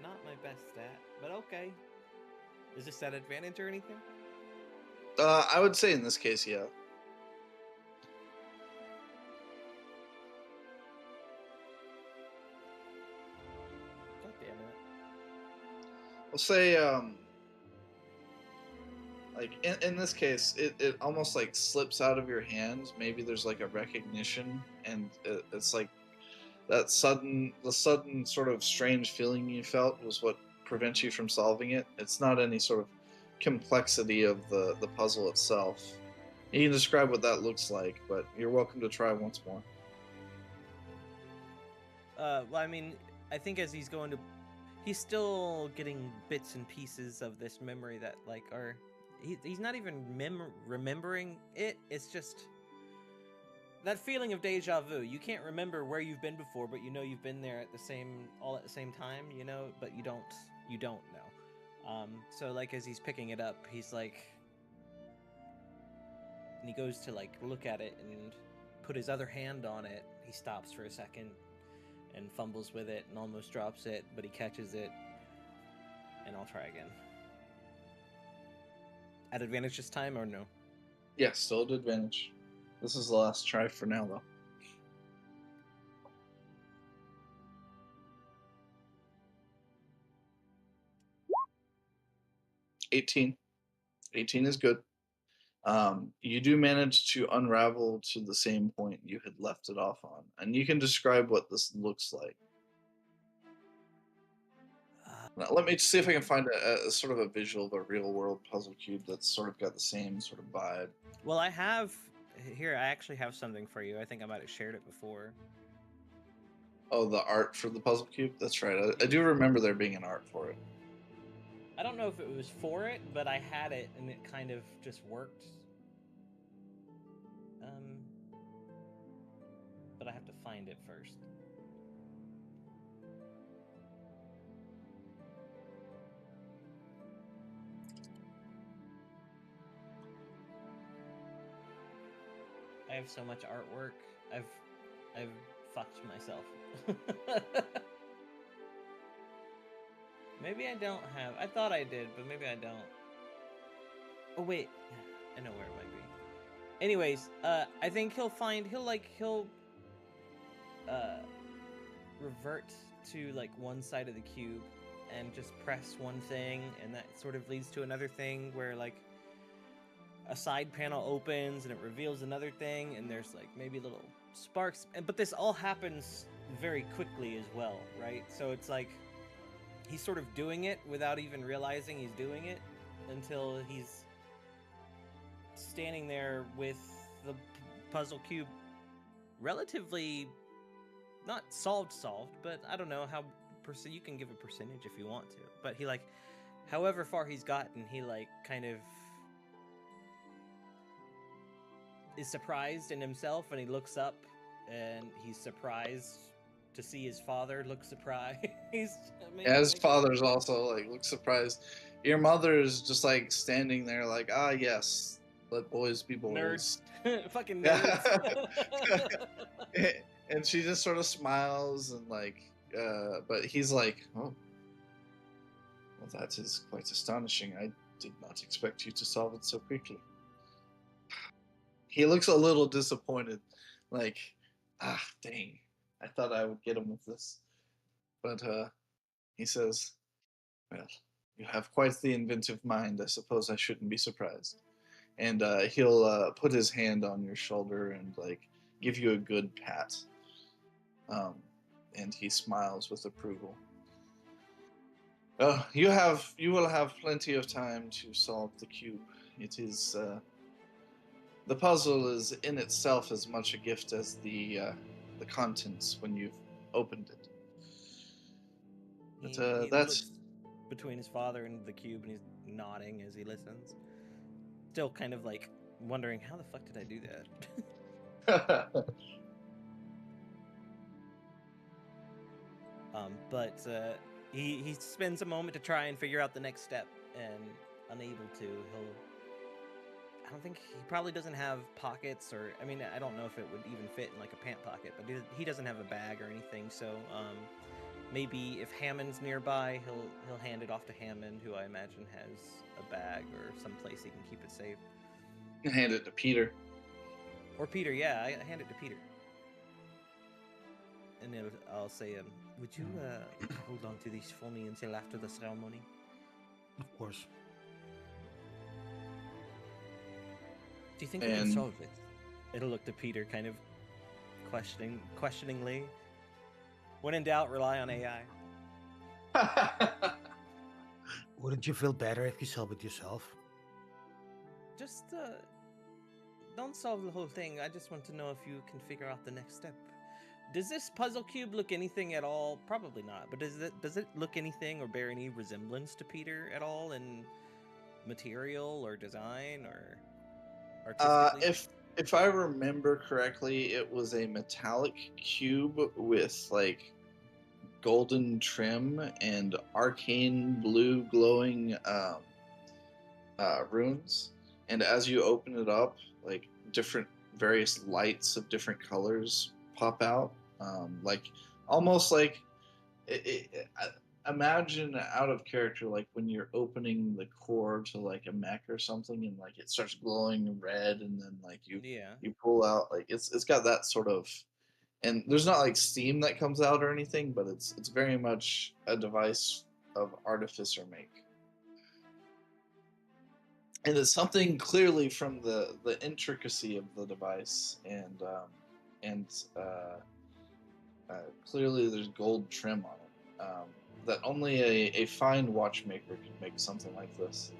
Not my best stat, but okay. Is this at advantage or anything? I would say in this case, yeah. God damn it. We'll say like in this case, it almost like slips out of your hand. Maybe there's like a recognition, and it's like the sudden sort of strange feeling you felt was what prevents you from solving it. It's not any sort of complexity of the puzzle itself. You can describe what that looks like, but you're welcome to try once more. Well, I mean, I think as he's going to, he's still getting bits and pieces of this memory that like are, he's not even remembering it. It's just that feeling of deja vu. You can't remember where you've been before, but you know you've been there all at the same time. You know, but you don't know. So like as he's picking it up, he's like, and he goes to like look at it, and put his other hand on it, he stops for a second and fumbles with it and almost drops it, but he catches it. And I'll try again. At advantage this time or no? Yeah, still at advantage. This is the last try for now, though. $18. 18 is good. You do manage to unravel to the same point you had left it off on, and you can describe what this looks like. Now, let me see if I can find a sort of a visual of a real-world puzzle cube that's sort of got the same sort of vibe. Well, I have here. I actually have something for you. I think I might have shared it before. Oh, the art for the puzzle cube? That's right. I do remember there being an art for it. I don't know if it was for it, but I had it and it kind of just worked. But I have to find it first. I have so much artwork. I've fucked myself. Maybe I don't have. I thought I did, but maybe I don't. Oh wait, I know where it might be. Anyways, I think he'll revert to like one side of the cube and just press one thing, and that sort of leads to another thing where like a side panel opens and it reveals another thing, and there's like maybe little sparks, but this all happens very quickly as well, right? So it's like he's sort of doing it without even realizing he's doing it until he's standing there with the puzzle cube relatively not solved, but I don't know how you can give a percentage if you want to, but he like however far he's gotten, he like kind of is surprised in himself, and he looks up and he's surprised to see his father look surprised. His father's also like looks surprised. Your mother is just like standing there like, ah yes, let boys be boys. Nerds. Fucking nerds. And she just sort of smiles and like but he's like, oh well, that is quite astonishing. I did not expect you to solve it so quickly. He looks a little disappointed, like, ah, dang, I thought I would get him with this. But he says, well, you have quite the inventive mind. I suppose I shouldn't be surprised. And he'll put his hand on your shoulder and like give you a good pat. And he smiles with approval. You will have plenty of time to solve the cube. It is the puzzle is in itself as much a gift as the contents when you've opened it. But he that's looks between his father and the cube, and he's nodding as he listens, still kind of like wondering how the fuck did I do that. But he spends a moment to try and figure out the next step, and unable to, I don't think he probably doesn't have pockets, or I mean, I don't know if it would even fit in like a pant pocket, but he doesn't have a bag or anything. So maybe if Hammond's nearby, he'll hand it off to Hammond, who I imagine has a bag or some place he can keep it safe. You hand it to Peter. Or Peter, yeah, I hand it to Peter. And then I'll say, would you hold on to these for me until after the ceremony? Of course. Do you think we can solve it? It'll look to Peter, kind of questioningly. When in doubt, rely on AI. Wouldn't you feel better if you solve it yourself? Just don't solve the whole thing. I just want to know if you can figure out the next step. Does this puzzle cube look anything at all? Probably not. But does it look anything or bear any resemblance to Peter at all in material or design or artistically? If I remember correctly, it was a metallic cube with like golden trim and arcane blue glowing runes. And as you open it up, like different various lights of different colors pop out, like almost like imagine out of character, like when you're opening the core to like a mech or something, and like it starts glowing red, and then like Yeah. you pull out, like it's got that sort of, and there's not like steam that comes out or anything, but it's very much a device of artificer make. And it's something clearly from the intricacy of the device, and clearly there's gold trim on it. That only a fine watchmaker could make something like this.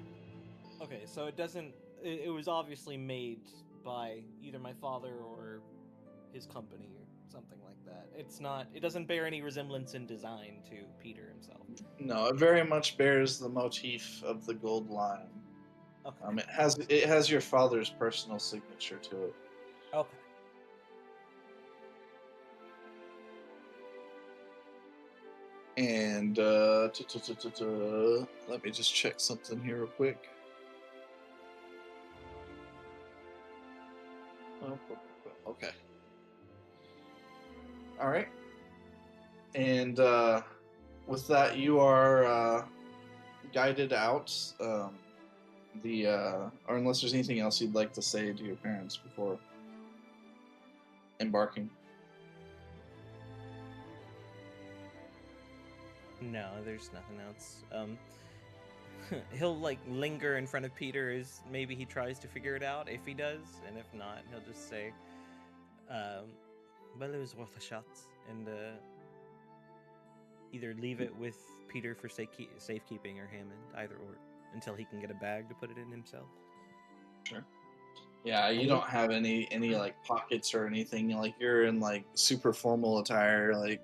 Okay, so it doesn't. It was obviously made by either my father or his company or something like that. It's not. It doesn't bear any resemblance in design to Peter himself. No, it very much bears the motif of the gold line. Okay. It has your father's personal signature to it. Okay. And let me just check something here real quick. Okay. All right. And with that, you are guided out. Or unless there's anything else you'd like to say to your parents before embarking. No, there's nothing else. He'll like linger in front of Peter as maybe he tries to figure it out, if he does, and if not, he'll just say, well, it was worth a shot, and either leave it with Peter for safekeeping or Hammond, either or, until he can get a bag to put it in himself. Sure. Yeah, you don't have any like pockets or anything. Like you're in like super formal attire, like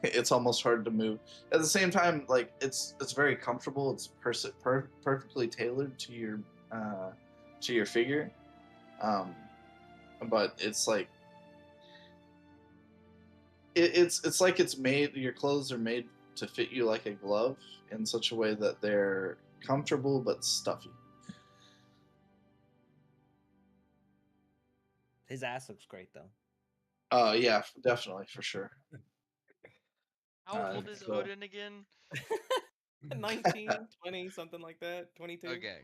it's almost hard to move. At the same time, like it's very comfortable. It's perfectly tailored to your figure. But it's like it's like it's made. Your clothes are made to fit you like a glove in such a way that they're comfortable but stuffy. His ass looks great, though. Yeah, definitely, for sure. How old is Odin again? 19, 20, something like that. 22. Okay.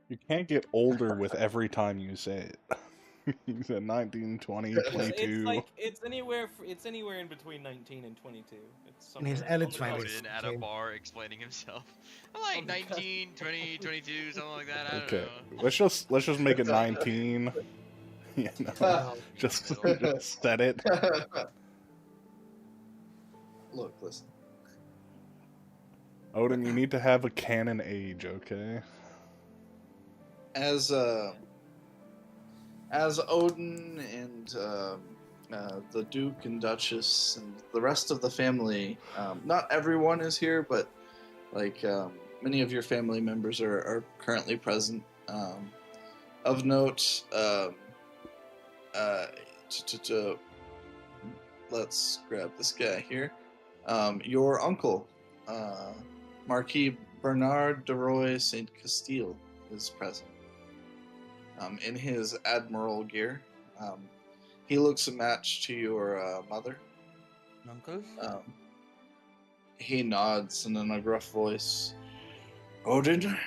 You can't get older with every time you say it. You said 19, 20, 22. It's like it's anywhere in between 19 and 22. It's In his somewhere early on the 20s. cusp. Odin at a bar explaining himself. I'm like 19, 20, 22, something like that. I don't Okay, know. let's just make it 19. You know, just set it. Look, listen. Odin, you need to have a canon age, okay? As Odin and the Duke and Duchess and the rest of the family, not everyone is here, but like many of your family members are currently present. Of note, let's grab this guy here. Your uncle, Marquis Bernard de Roy Saint Castile, is present. In his admiral gear. He looks a match to your mother. Uncle? He nods and in a gruff voice, Odin,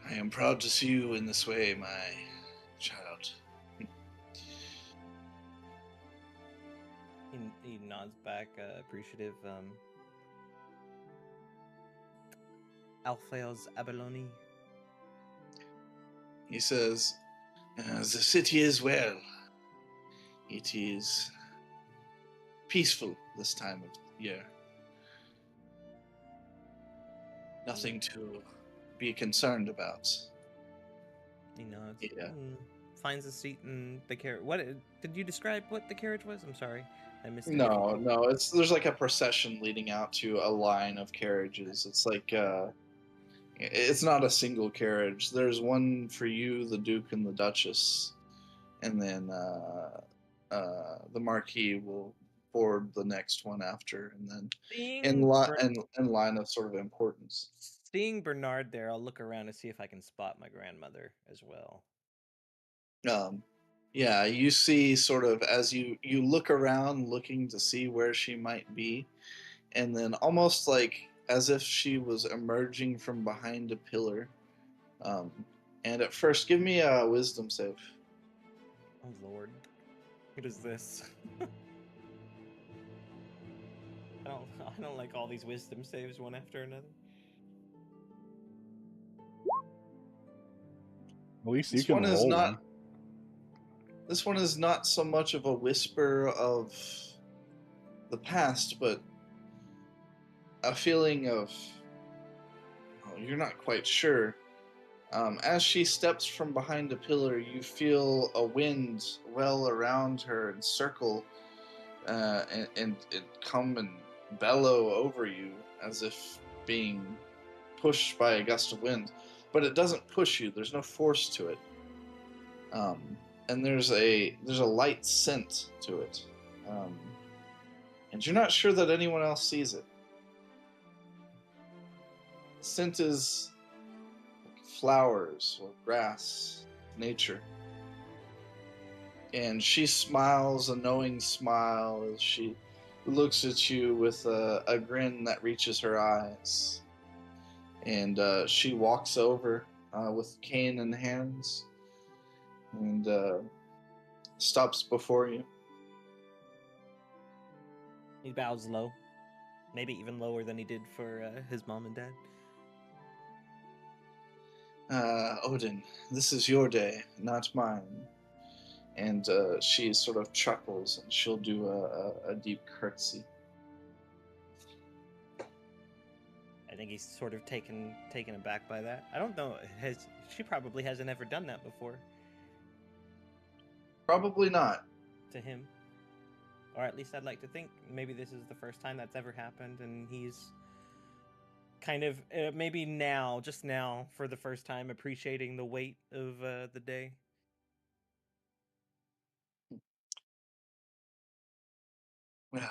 I am proud to see you in this way, my child. He nods back, appreciative. Alphaeus Abalone. He says, the city is well. It is peaceful this time of year. Nothing to be concerned about. He nods. Yeah. Finds a seat in the carriage. What did you describe? What the carriage was? I'm sorry, I missed it. No. There's like a procession leading out to a line of carriages. It's like it's not a single carriage. There's one for you, the Duke, and the Duchess, and then the Marquis will board the next one after, and then in line of sort of importance. Seeing Bernard there, I'll look around to see if I can spot my grandmother as well. Yeah, you see sort of as you look around looking to see where she might be, and then almost like as if she was emerging from behind a pillar. And at first, give me a wisdom save. Oh lord. What is this? I don't like all these wisdom saves one after another. At least you This can one is roll not. one. This one is not so much of a whisper of the past, but a feeling of. Oh, you're not quite sure. As she steps from behind a pillar, you feel a wind well around her and circle, and come and bellow over you as if being pushed by a gust of wind. But it doesn't push you. There's no force to it. And there's a light scent to it, and you're not sure that anyone else sees it. Scent is flowers or grass, nature. And she smiles a knowing smile as she looks at you with a grin that reaches her eyes. And she walks over with cane in hands and stops before you. He bows low. Maybe even lower than he did for his mom and dad. Odin, this is your day, not mine. And she sort of chuckles, and she'll do a deep curtsy. I think he's sort of taken aback by that. I don't know. She probably hasn't ever done that before Probably not. to him. Or at least I'd like to think maybe this is the first time that's ever happened, and he's kind of maybe now, just now, for the first time, appreciating the weight of the day. Well,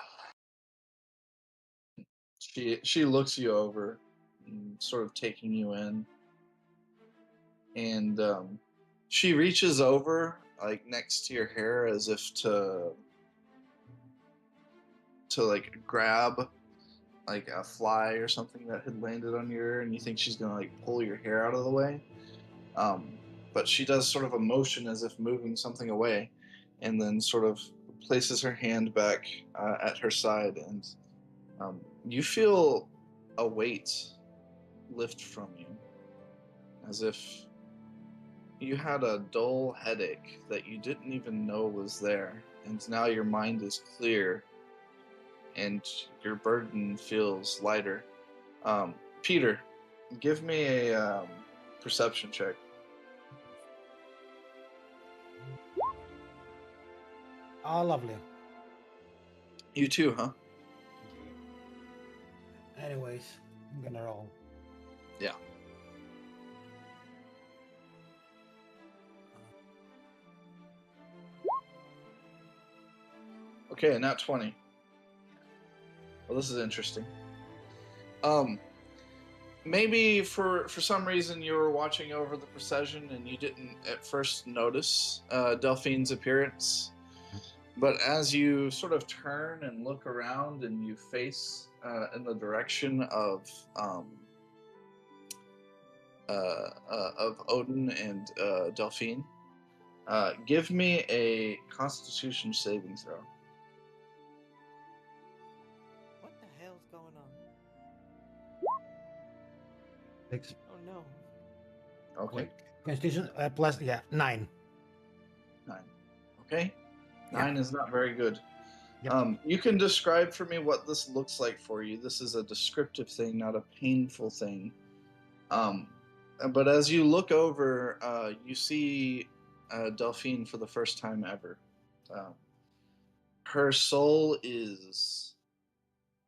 she looks you over, sort of taking you in, and she reaches over like next to your hair as if to like grab like a fly or something that had landed on your ear, and you think she's gonna like pull your hair out of the way. But she does sort of a motion as if moving something away, and then sort of places her hand back at her side, and you feel a weight lift from you, as if you had a dull headache that you didn't even know was there, and now your mind is clear, and your burden feels lighter. Peter, give me a perception check. Oh, lovely. You too, huh? Anyways, I'm gonna roll. Yeah. Okay, not 20. Well, this is interesting. Maybe for some reason you were watching over the procession and you didn't at first notice Delphine's appearance. But as you sort of turn and look around and you face in the direction of Odin and Delphine, give me a Constitution saving throw. What the hell's going on? 6. Oh no. Okay, Constitution plus 9. 9. Okay, Yeah. 9 is not very good. Yep. You can describe for me what this looks like for you. This is a descriptive thing, not a painful thing. But as you look over, you see Delphine for the first time ever. Her soul is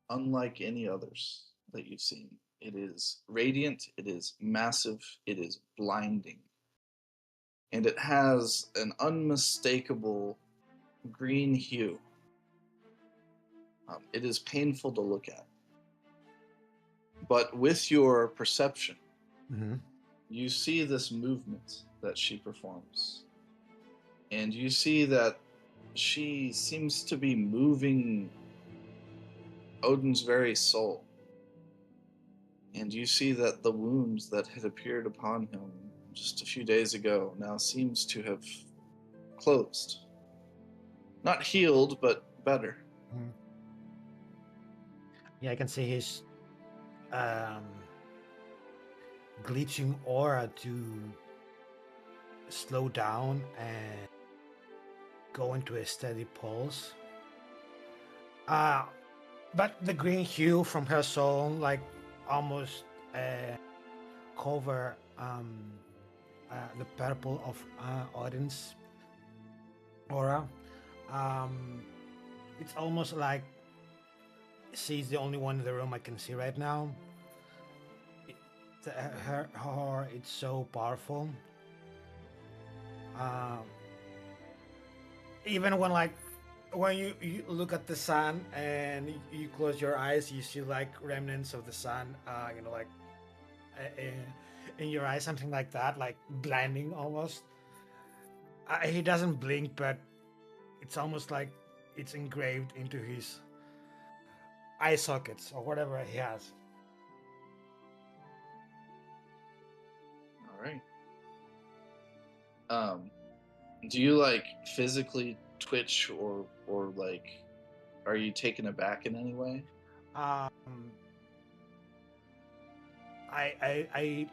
unlike any others that you've seen. It is radiant, it is massive, it is blinding. And it has an unmistakable green hue. It is painful to look at. But with your perception, Mm-hmm. you see this movement that she performs. And you see that she seems to be moving Odin's very soul. And you see that the wounds that had appeared upon him just a few days ago now seems to have closed. Not healed, but better. Mm-hmm. Yeah, I can see his glitching aura to slow down and go into a steady pulse. But the green hue from her soul, like almost cover the purple of Odin's aura. It's almost like she's the only one in the room I can see right now. Her aura, it's so powerful. Even when you look at the sun and you close your eyes, you see like remnants of the sun, in your eyes, something like that, like blinding almost. He doesn't blink, but it's almost like it's engraved into his eye sockets or whatever he has. All right. Do you like physically twitch or like are you taken aback in any way? I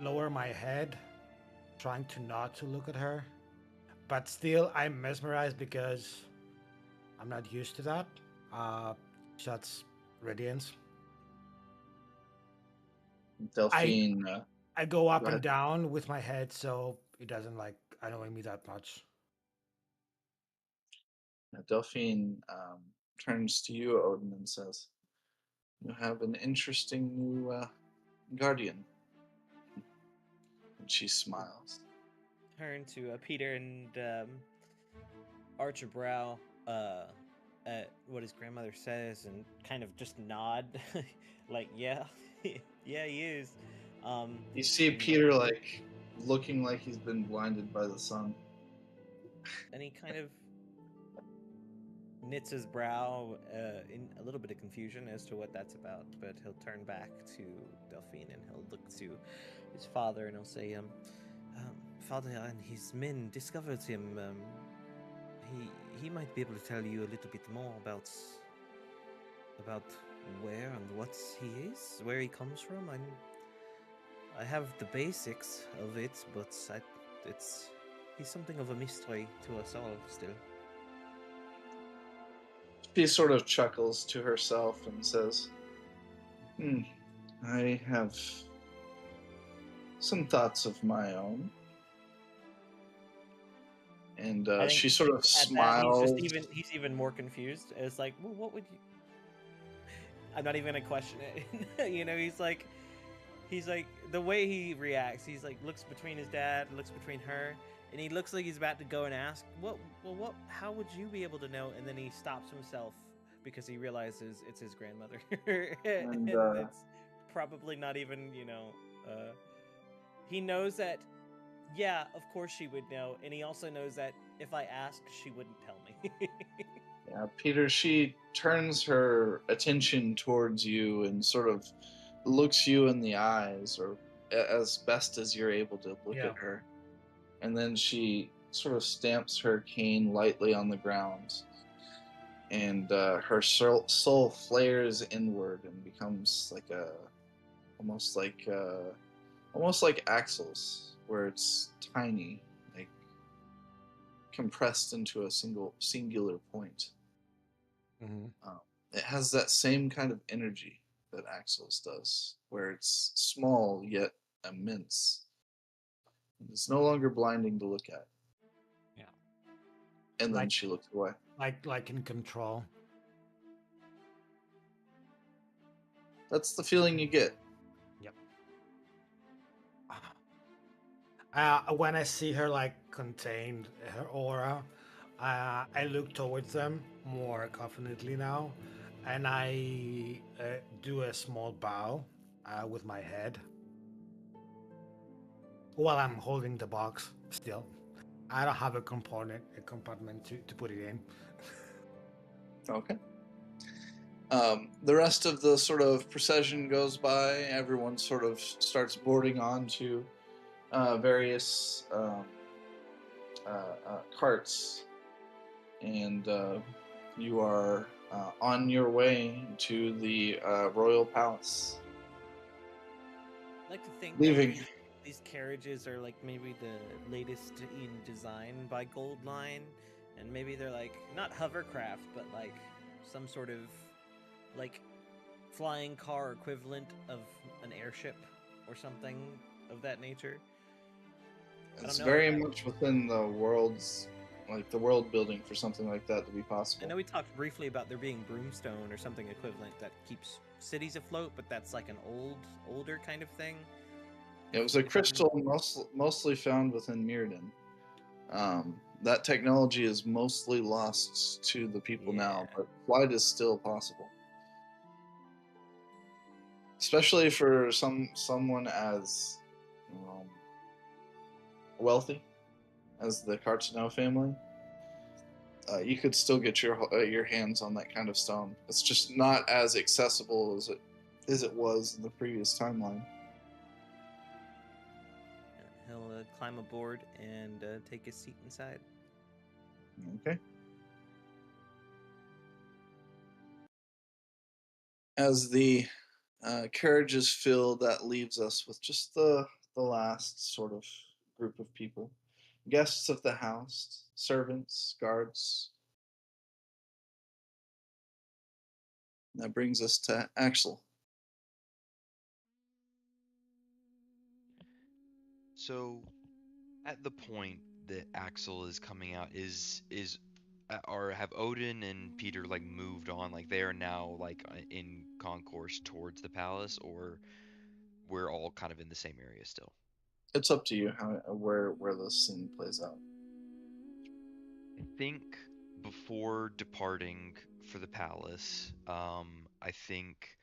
lower my head, trying to not to look at her, but still I'm mesmerized because I'm not used to that. Shots radiance. Delphine, I go up go and ahead. down with my head, so it doesn't like annoy me that much. Delphine turns to you, Odin, and says, "You have an interesting new guardian." And she smiles. Turn to Peter and arch a brow at what his grandmother says and kind of just nod, like, yeah, yeah, he is. You see and- Peter like looking like he's been blinded by the sun. and he kind of knits his brow in a little bit of confusion as to what that's about, but he'll turn back to Delphine and he'll look to his father and he'll say, Father and his men discovered him. He might be able to tell you a little bit more about where and what he is, where he comes from. I have the basics of it, but he's something of a mystery to us all still. She sort of chuckles to herself and says, I have some thoughts of my own. And she sort of smiles. He's even more confused. It's like, well, what would you? I'm not even gonna question it. You know, he's like the way he reacts. He's like looks between his dad, looks between her, and he looks like he's about to go and ask, what? How would you be able to know? And then he stops himself because he realizes it's his grandmother, and it's probably not even, he knows that. Yeah, of course she would know, and he also knows that if I asked, she wouldn't tell me. Yeah, Peter, she turns her attention towards you and sort of looks you in the eyes, or as best as you're able to look at her. And then she sort of stamps her cane lightly on the ground, and her soul flares inward and becomes like almost like Axel's, where it's tiny, like compressed into a singular point. Mm-hmm. It has that same kind of energy that Axel's does, where it's small yet immense. And it's no longer blinding to look at. Yeah. And then she looks away. Like in control. That's the feeling you get. Yep. When I see her like contained her aura, I look towards them more confidently now, and I do a small bow with my head while I'm holding the box still. I don't have a compartment to put it in. Okay. The rest of the sort of procession goes by. Everyone sort of starts boarding onto various carts, and you are on your way to the royal palace. I'd like to think Leaving. that these carriages are like maybe the latest in design by Gold Line, and maybe they're like not hovercraft, but like some sort of like flying car equivalent of an airship or something of that nature. It's very much within the world's, like the world building for something like that to be I possible. know we talked briefly about there being broomstone or something equivalent that keeps cities afloat, but that's like an older kind of thing. It was a crystal mostly found within Mirrodin. That technology is mostly lost to the people now, but flight is still possible. Especially for someone as wealthy as the Cartano family. You could still get your hands on that kind of stone. It's just not as accessible as it was in the previous timeline. He'll climb aboard and take his seat inside. Okay. As the carriage is filled, that leaves us with just the last sort of group of people. Guests of the house, servants, guards. That brings us to Axel. So, at the point that Axel is coming out, or have Odin and Peter like moved on? Like they are now like in concourse towards the palace, or we're all kind of in the same area still? It's up to you where the scene plays out. I think before departing for the palace, I think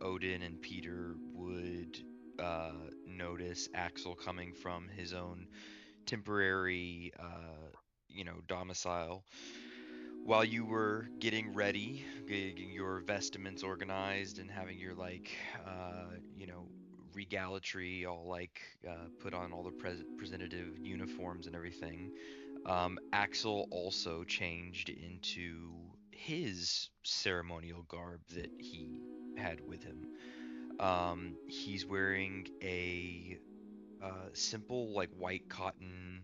Odin and Peter would notice Axel coming from his own temporary, domicile. While you were getting ready, getting your vestments organized, and having your regalatry all put on all the presentative uniforms and everything, Axel also changed into his ceremonial garb that he had with him. He's wearing a simple like white cotton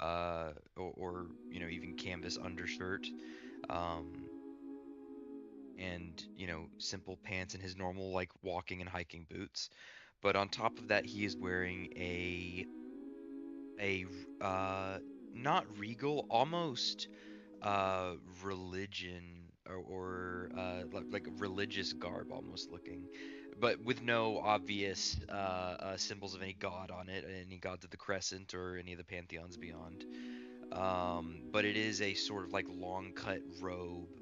or even canvas undershirt, and simple pants and his normal like walking and hiking boots. But on top of that, he is wearing a not regal, almost religion like religious garb almost looking, but with no obvious symbols of any god on it, any gods of the crescent or any of the pantheons beyond. But it is a sort of like long cut robe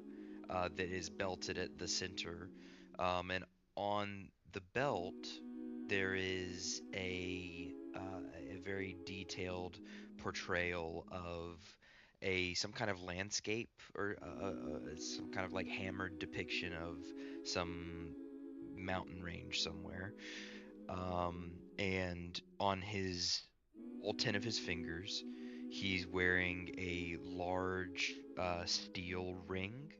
that is belted at the center, and on the belt there is a very detailed portrayal of some kind of landscape, or some kind of like hammered depiction of some mountain range somewhere. And on all 10 of his fingers, he's wearing a large steel ring,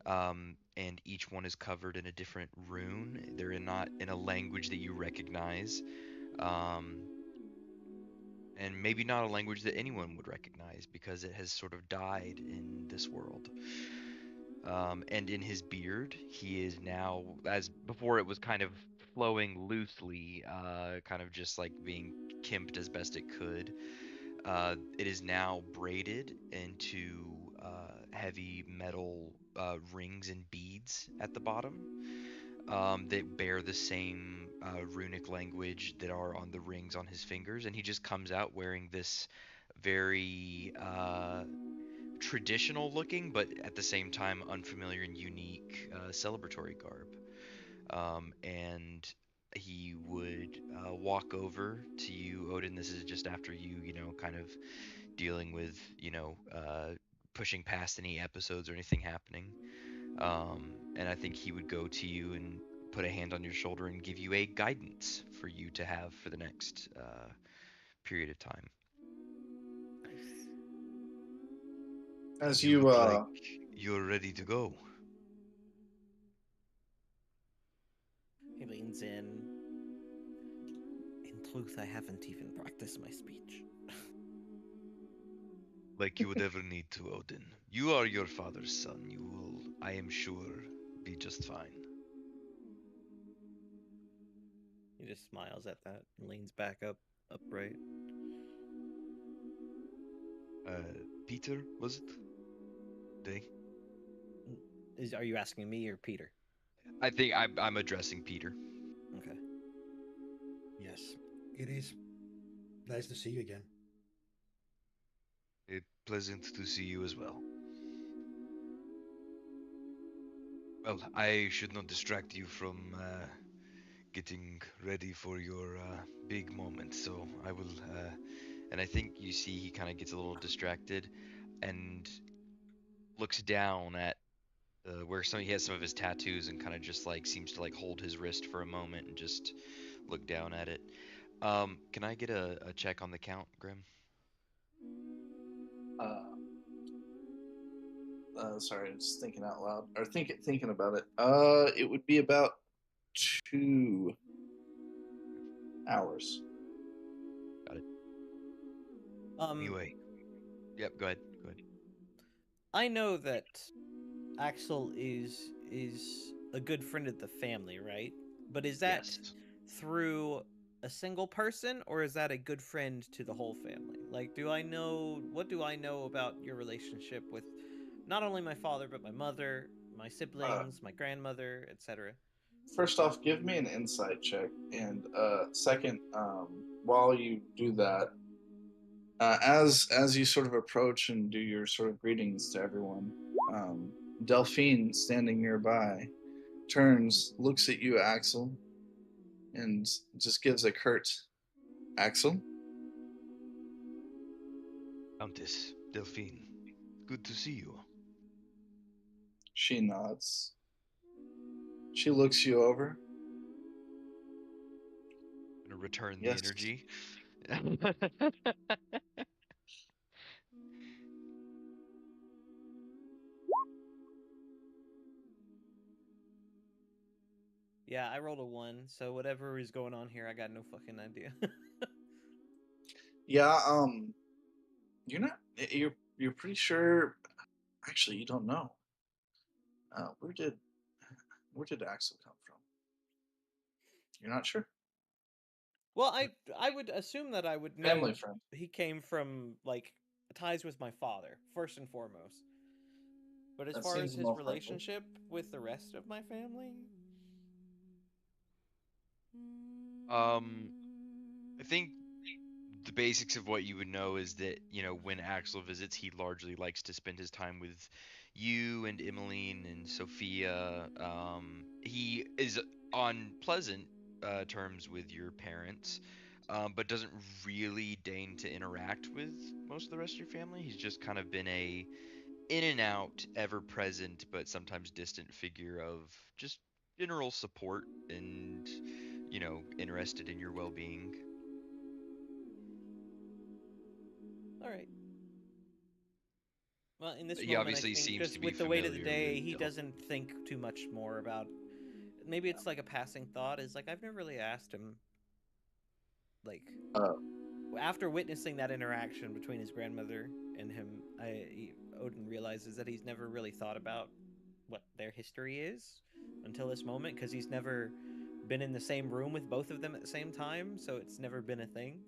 and each one is covered in a different rune. They're not in a language that you recognize, and maybe not a language that anyone would recognize because it has sort of died in this world. And in his beard, he is now, as before it was kind of flowing loosely, kind of just like being kimped as best it could. It is now braided into heavy metal rings and beads at the bottom, that bear the same runic language that are on the rings on his fingers. And he just comes out wearing this very traditional looking, but at the same time unfamiliar and unique celebratory garb. And he would walk over to you, Odin. This is just after you, kind of dealing with, pushing past any episodes or anything happening. And I think he would go to you and put a hand on your shoulder and give you a guidance for you to have for the next period of time. Nice. As You you, look like you're ready to go. He leans in. In truth, I haven't even practiced my speech. Like you would ever need to, Odin. You are your father's son. You will, I am sure, be just fine. He just smiles at that and leans back upright. Peter, was it? Day? Are you asking me or Peter? I think I'm addressing Peter. Okay. Yes, it is. Nice to see you again. It's pleasant to see you as well. Well, I should not distract you from getting ready for your big moment, so I will. And I think you see he kind of gets a little distracted and looks down at where he has some of his tattoos and kind of just like seems to like hold his wrist for a moment and just look down at it. Can I get a check on the count, Grim? sorry, I'm just thinking out loud or thinking about it. It would be about 2 hours. Got it. Um, Anyway, yep. Go ahead. Go ahead. I know that Axel is a good friend of the family, right? But is that Yes. through a single person, or is that a good friend to the whole family? Like, what do I know about your relationship with not only my father, but my mother, my siblings, my grandmother, etc.? First off, give me an insight check, and second, while you do that, as you sort of approach and do your sort of greetings to everyone, Delphine, standing nearby, turns, looks at you, Axel, and just gives a curt, Axel. Countess Delphine, good to see you. She nods. She looks you over. I'm gonna return the Yes. energy. Yeah, I rolled a 1, so whatever is going on here, I got no fucking idea. Yeah, you're not. You're pretty sure. Actually, you don't know. Where did Axel come from? You're not sure. Well, I would assume that I would know Family friend. he came from like ties with my father first and foremost. But as That far seems as the his most likely. relationship with the rest of my family, I think the basics of what you would know is that, when Axel visits, he largely likes to spend his time with you and Emmeline and Sophia. He is on pleasant terms with your parents, but doesn't really deign to interact with most of the rest of your family. He's just kind of been a in and out, ever present, but sometimes distant figure of just general support and, interested in your well being. all right. Well, in this He moment, I obviously think seems to just be with the weight of the familiar day, with he Del. doesn't think too much more about. Maybe it's like a passing thought. Is like I've never really asked him. Like Uh, after witnessing that interaction between his grandmother and him, Odin realizes that he's never really thought about what their history is until this moment because he's never been in the same room with both of them at the same time, so it's never been a thing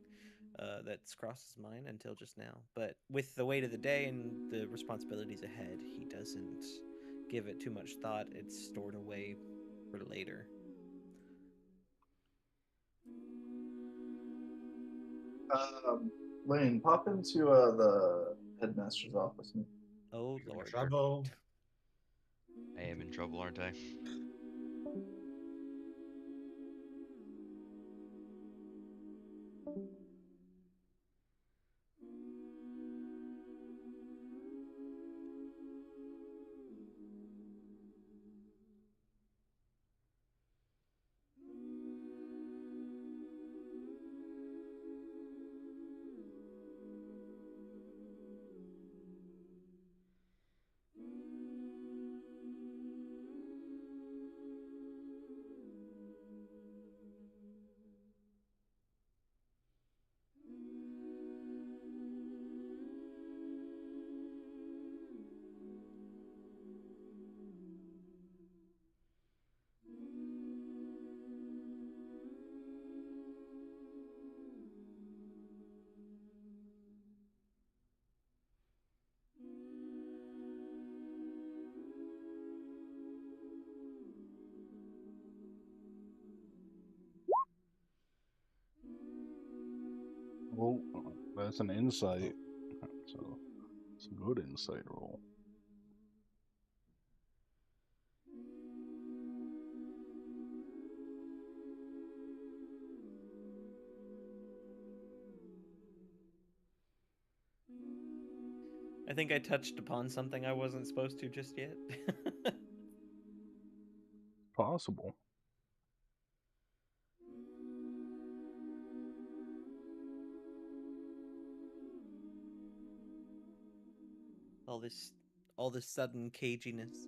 that's crossed his mind until just now. But with the weight of the day and the responsibilities ahead, he doesn't give it too much thought. It's stored away for later. Lane, pop into the headmaster's office. Oh You're in lord. trouble. I am in trouble, aren't I? Well, that's an insight. So it's a good insight roll. I think I touched upon something I wasn't supposed to just yet. Possible. all this all this sudden caginess.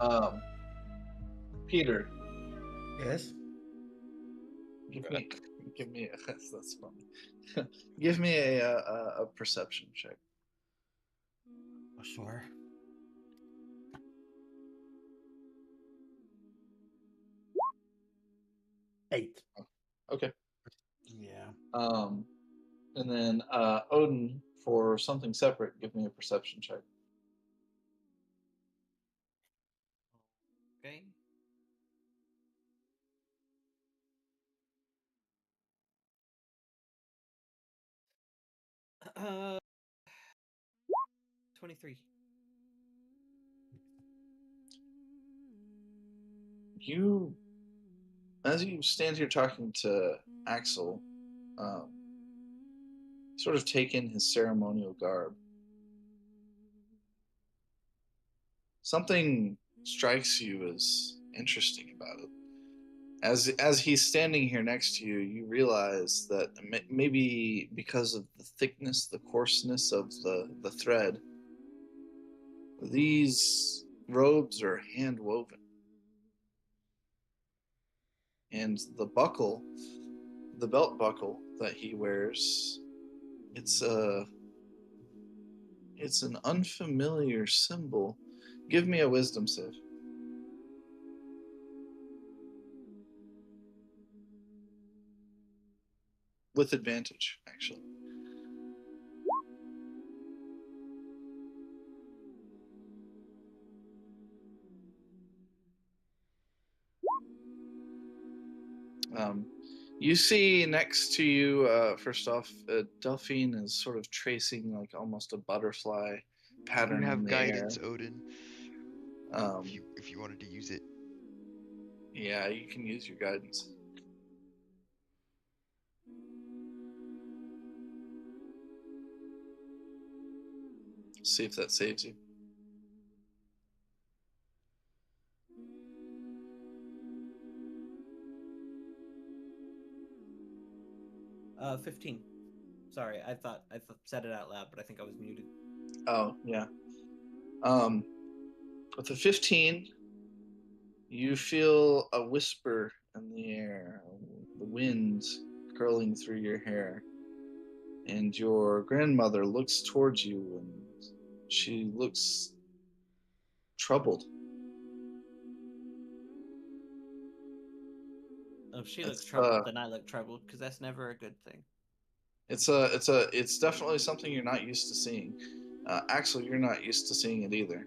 Um, Peter, Yes. give me. That's funny. Give me a perception check. Oh, sure. Eight. Okay. Yeah. And then Odin, for something separate, give me a perception check. Okay. Uh 23. You, as you stand here talking to Axel, um, sort of take in his ceremonial garb. Something strikes you as interesting about it. As he's standing here next to you, you realize that maybe because of the thickness, the coarseness of the thread, these robes are hand woven. And the buckle, the belt buckle that he wears, it's an unfamiliar symbol. Give me a wisdom save. With advantage, actually. You see next to you, first off, Delphine is sort of tracing like almost a butterfly pattern You in have the guidance, air. Odin. Um, If you wanted to use it. yeah, you can use your guidance. See if that saves you. Uh, 15. Sorry, I thought said it out loud, but I think I was muted. Oh, yeah. With a 15, you feel a whisper in the air, the wind curling through your hair. And your grandmother looks towards you and she looks troubled. Oh, if she looks It's troubled, then I look troubled, because that's never a good thing. it's definitely something you're not used to seeing. Axel, you're not used to seeing it either.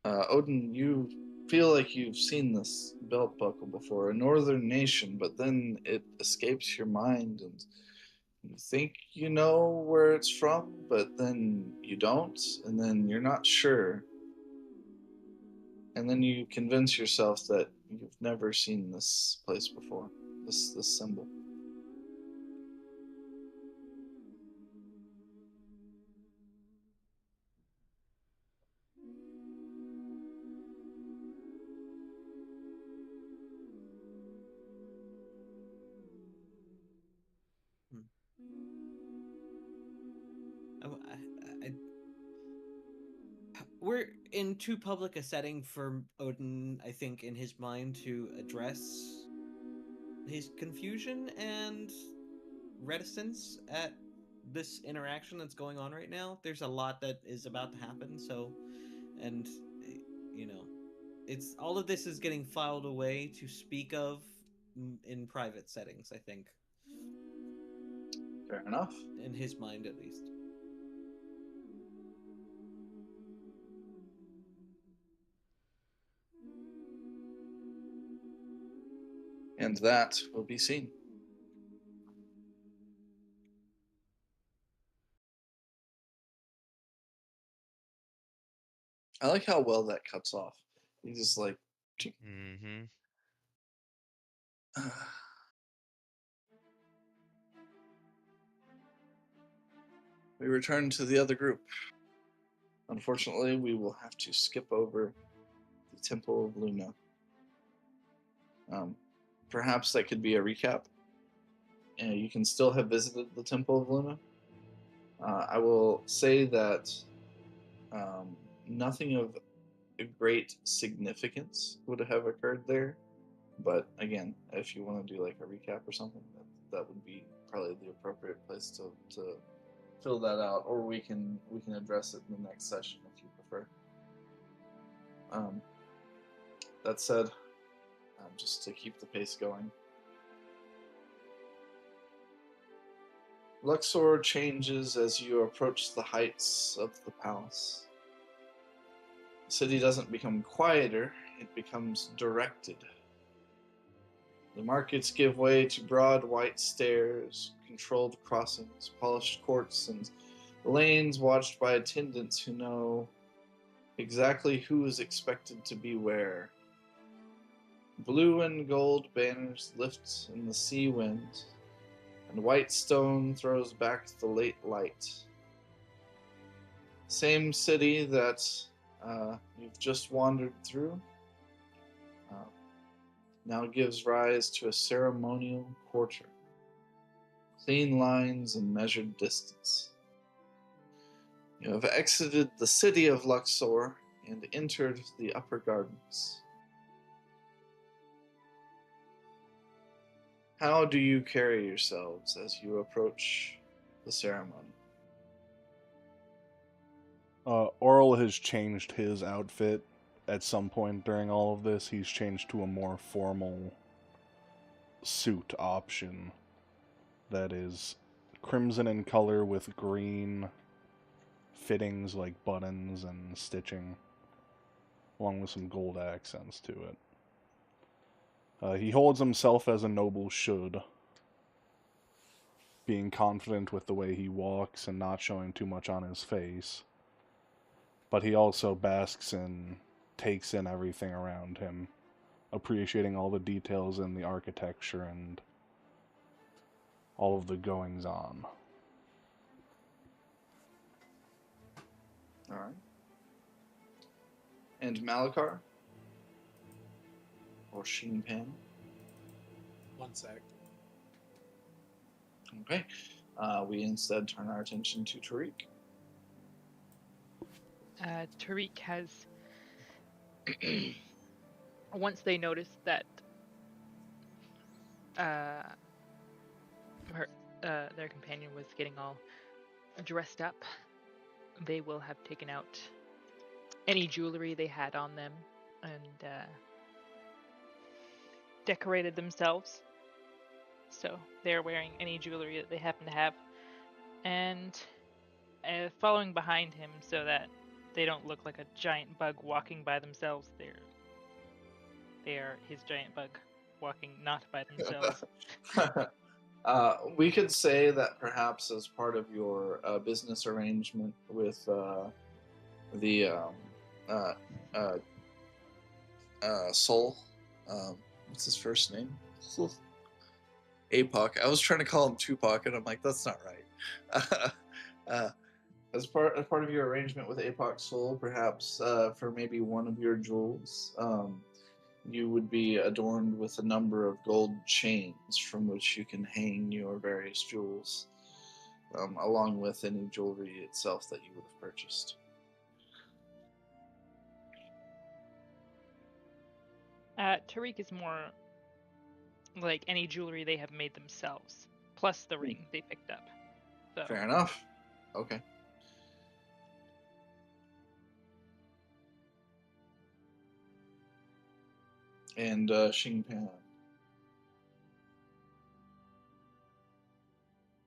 Odin, you feel like you've seen this belt buckle before, a northern nation, but then it escapes your mind and you think you know where it's from, but then you don't, and then you're not sure. And then you convince yourself that you've never seen this place before, this symbol. We're in too public a setting for Odin, I think, in his mind to address his confusion and reticence at this interaction that's going on right now. There's a lot that is about to happen, so, and, you know, it's all of this is getting filed away to speak of in private settings, I think. Fair enough. In his mind, at least. And that will be seen. I like how well that cuts off. You just like. Mm-hmm. We return to the other group. Unfortunately, we will have to skip over the Temple of Luna. Perhaps that could be a recap. You can still have visited the Temple of Luna. I will say that nothing of great significance would have occurred there. But again, if you want to do like a recap or something, that would be probably the appropriate place to fill that out, or we can address it in the next session if you prefer. That said, just to keep the pace going, Luxor changes as you approach the heights of the palace. The city doesn't become quieter, it becomes directed. The markets give way to broad white stairs, controlled crossings, polished courts, and lanes watched by attendants who know exactly who is expected to be where. Blue and gold banners lift in the sea wind, and white stone throws back the late light. Same city that you've just wandered through now gives rise to a ceremonial quarter. Clean lines and measured distance. You have exited the city of Luxor and entered the upper gardens. How do you carry yourselves as you approach the ceremony? Oral has changed his outfit at some point during all of this. He's changed to a more formal suit option that is crimson in color with green fittings like buttons and stitching, along with some gold accents to it. He holds himself as a noble should, being confident with the way he walks and not showing too much on his face. But he also basks and takes in everything around him, appreciating all the details in the architecture and all of the goings-on. All right. And Malakar? Or Shinpan? One sec. Okay. We instead turn our attention to Tariq. Tariq has, once they notice that their companion was getting all dressed up, they will have taken out any jewelry they had on them and decorated themselves. So they're wearing any jewelry that they happen to have, and following behind him so that they don't look like a giant bug walking by themselves. They are his giant bug walking not by themselves. We could say that perhaps as part of your business arrangement with the Soul, what's his first name? Apoc. I was trying to call him Tupac, and I'm like, that's not right. As part of your arrangement with Apoc Soul, perhaps for maybe one of your jewels, you would be adorned with a number of gold chains from which you can hang your various jewels, along with any jewelry itself that you would have purchased. Tariq is more like any jewelry they have made themselves, plus the ring they picked up. So. Fair enough. Okay. And Xingpan.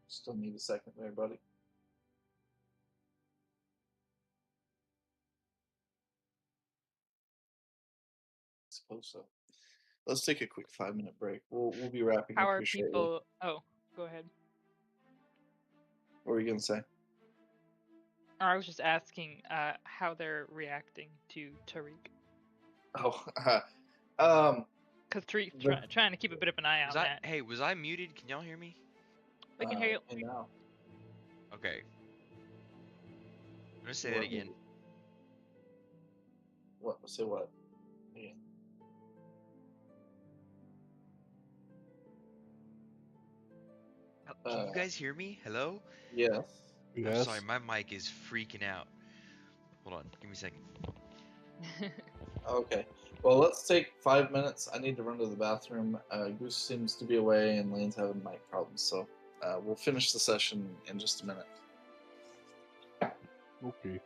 Still need a second there, buddy. Suppose so. Let's take a quick 5-minute break. We'll be wrapping How up are here shortly. people? Oh, go ahead. What were you gonna say? I was just asking how they're reacting to Tariq. Oh, Because Tariq's trying to keep a bit of an eye on that. Hey, was I muted? Can y'all hear me? We can hear you. Hey, now. Okay. I'm gonna say that again. What? Say what? Again. Can you guys hear me? Hello? Yes. I'm Yes. sorry, my mic is freaking out. Hold on, give me a second. Okay. Well, let's take 5 minutes. I need to run to the bathroom. Goose seems to be away, and Lane's having mic problems, so we'll finish the session in just a minute. Okay.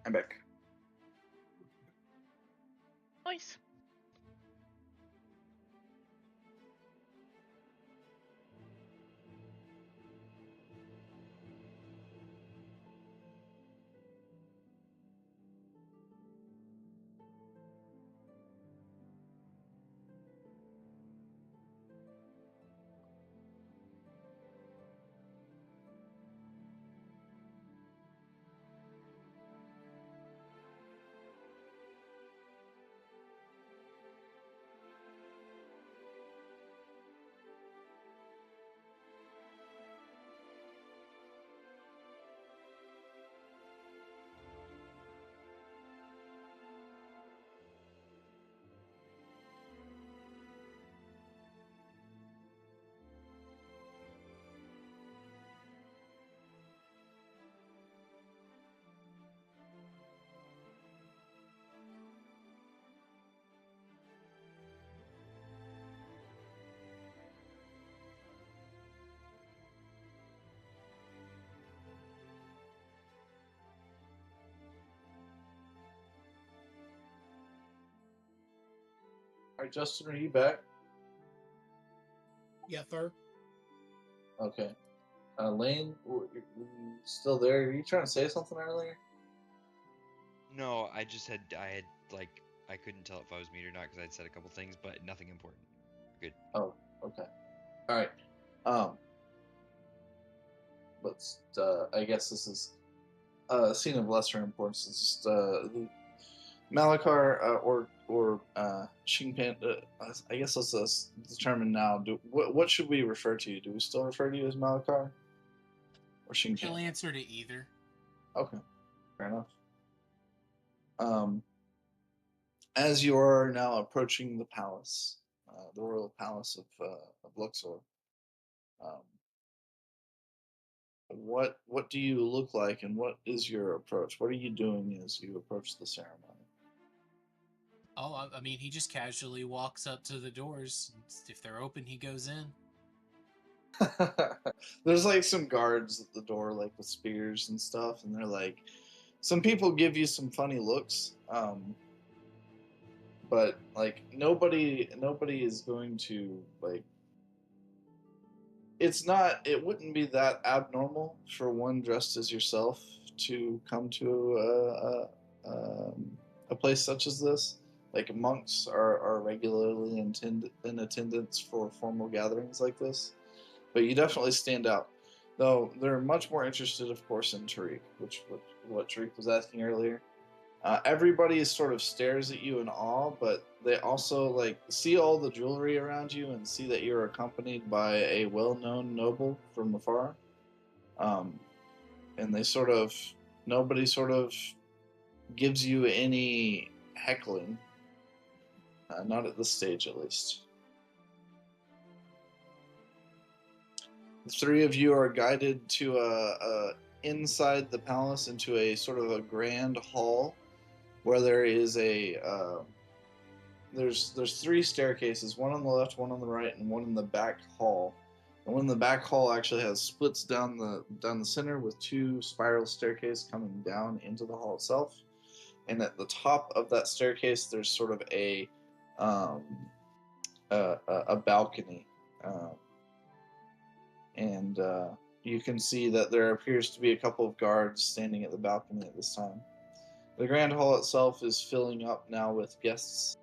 I'm back. Nice. All right, Justin, are you back? Yeah, sir. Okay. Lane, you still there? Are you trying to say something earlier? No, I had like I couldn't tell if I was muted or not because I'd said a couple things, but nothing important. Good. Oh, okay. All right. Let's. I guess this is a scene of lesser importance. It's just Malakar or Shingpan. I guess let's determine now. What should we refer to you? Do we still refer to you as Malakar or Shingpan? He'll answer to either. Okay, fair enough. As you are now approaching the palace, the royal palace of Luxor, um, what do you look like, and what is your approach? What are you doing as you approach the ceremony? Oh, I mean, he just casually walks up to the doors. If they're open, he goes in. There's like some guards at the door, like with spears and stuff, and they're like, some people give you some funny looks, but like nobody is going to like. It wouldn't be that abnormal for one dressed as yourself to come to a place such as this. Like monks are regularly in attendance for formal gatherings like this, but you definitely stand out. Though they're much more interested, of course, in Tariq, which what Tariq was asking earlier. Everybody sort of stares at you in awe, but they also like see all the jewelry around you and see that you're accompanied by a well-known noble from afar. Um, and nobody sort of gives you any heckling, not at this stage at least. The three of you are guided to inside the palace into a sort of a grand hall where there is there's three staircases, one on the left, one on the right, and one in the back hall. The one in the back hall actually has splits down the center with two spiral staircases coming down into the hall itself. And at the top of that staircase, there's sort of a balcony, and you can see that there appears to be a couple of guards standing at the balcony at this time. The grand hall itself is filling up now with guests,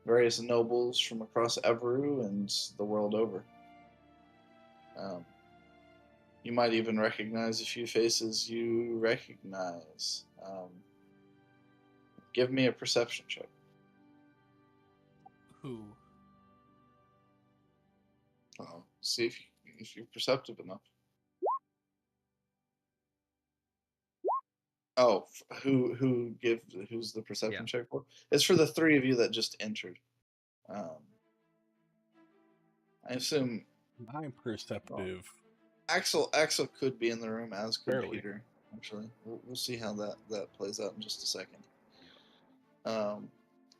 various nobles from across Everu and the world over. You might even recognize a few faces you recognize. Give me a perception check. Who? See if you're perceptive enough. Oh, who's the perception check for? It's for the three of you that just entered. I assume I'm perceptive. Axel could be in the room, as could Barely. Peter. Actually, we'll see how that plays out in just a second.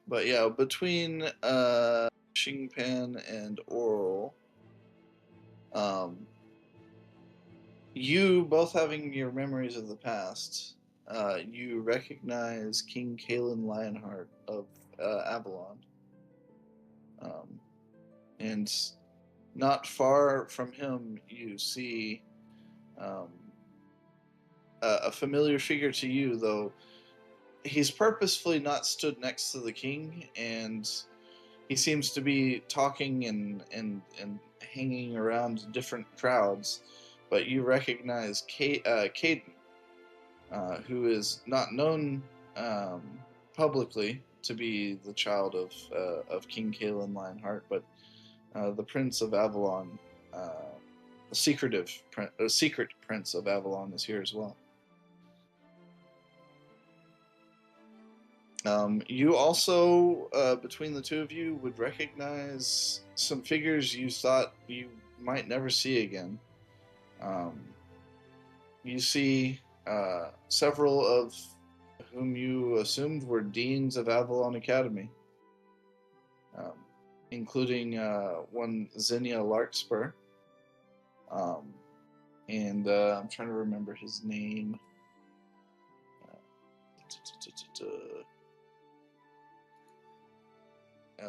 But yeah, between Xingpan and Oral, you both having your memories of the past, you recognize King Kalen Lionheart of Avalon. And not far from him, you see a familiar figure to you, though he's purposefully not stood next to the king, and he seems to be talking and hanging around different crowds. But you recognize Caden, who is not known publicly to be the child of King Kalen Lionheart, but the Prince of Avalon, the secret Prince of Avalon, is here as well. You also, between the two of you, would recognize some figures you thought you might never see again. You see several of whom you assumed were deans of Avalon Academy, including one Zinnia Larkspur, and I'm trying to remember his name.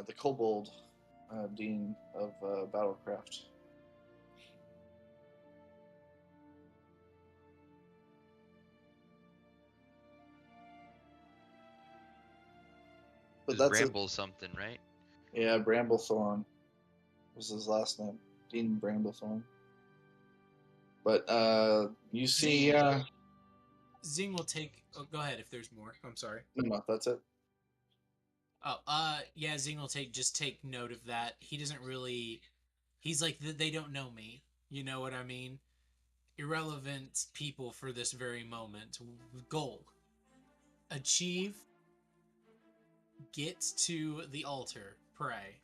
The Kobold Dean of Battlecraft. But that's Bramble something, right? Yeah, Bramblethorn was his last name. Dean Bramblethorn. But you see... Zing will take... Oh, go ahead if there's more. I'm sorry. No, that's it. Oh, yeah, Zing will just take note of that. He doesn't really... He's like, they don't know me. You know what I mean? Irrelevant people for this very moment. Goal. Achieve. Get to the altar. Pray.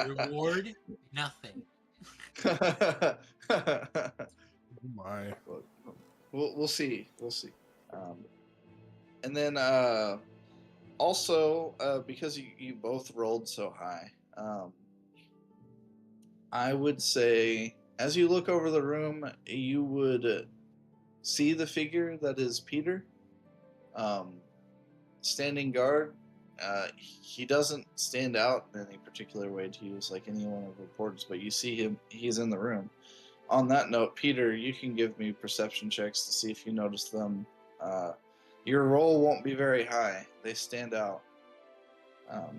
Reward. Nothing. My. We'll see. We'll see. And then also, because you both rolled so high, I would say, as you look over the room, you would see the figure that is Peter, standing guard. He doesn't stand out in any particular way to you, like anyone of importance, but you see him. He's in the room. On that note, Peter, you can give me perception checks to see if you notice them. Your roll won't be very high. They stand out. Oh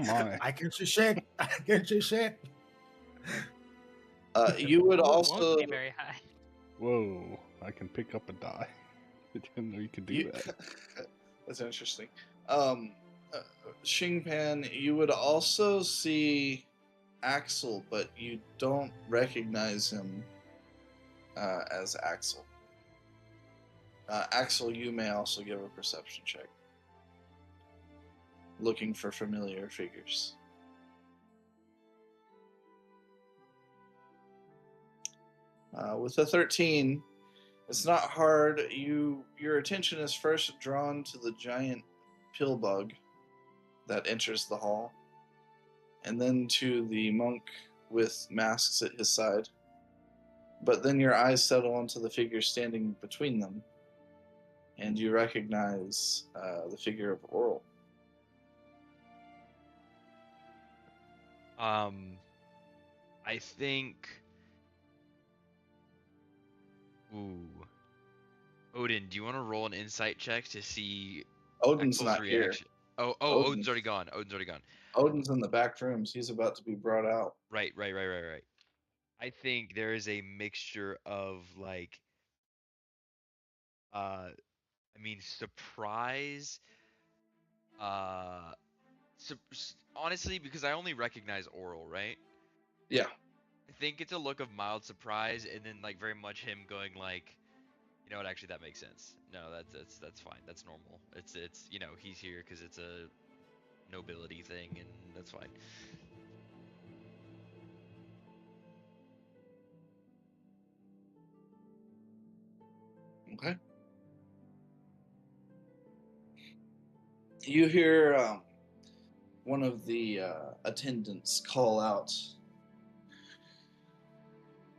my. I can see shit. I can see shit. You would It also... won't be very high. Whoa, I can pick up a die. I didn't know you could do that. That's interesting. Xingpan, you would also see Axel, but you don't recognize him as Axel. Axel, you may also give a perception check. Looking for familiar figures. With a 13, it's not hard. Your attention is first drawn to the giant pill bug that enters the hall, and then to the monk with masks at his side. But then your eyes settle onto the figure standing between them, and you recognize the figure of Oral. I think... Ooh. Odin, do you want to roll an insight check to see Odin's Axel's not reaction? here. Oh, Odin's- Odin's already gone. Odin's already gone. Odin's in the back rooms. He's about to be brought out. Right. I think there is a mixture of like, surprise. Honestly, because I only recognize Oral, right? Yeah. I think it's a look of mild surprise, and then like very much him going like, you know what? Actually, that makes sense. No, that's fine. That's normal. It's he's here because it's a nobility thing, and that's fine. Okay. You hear one of the attendants call out,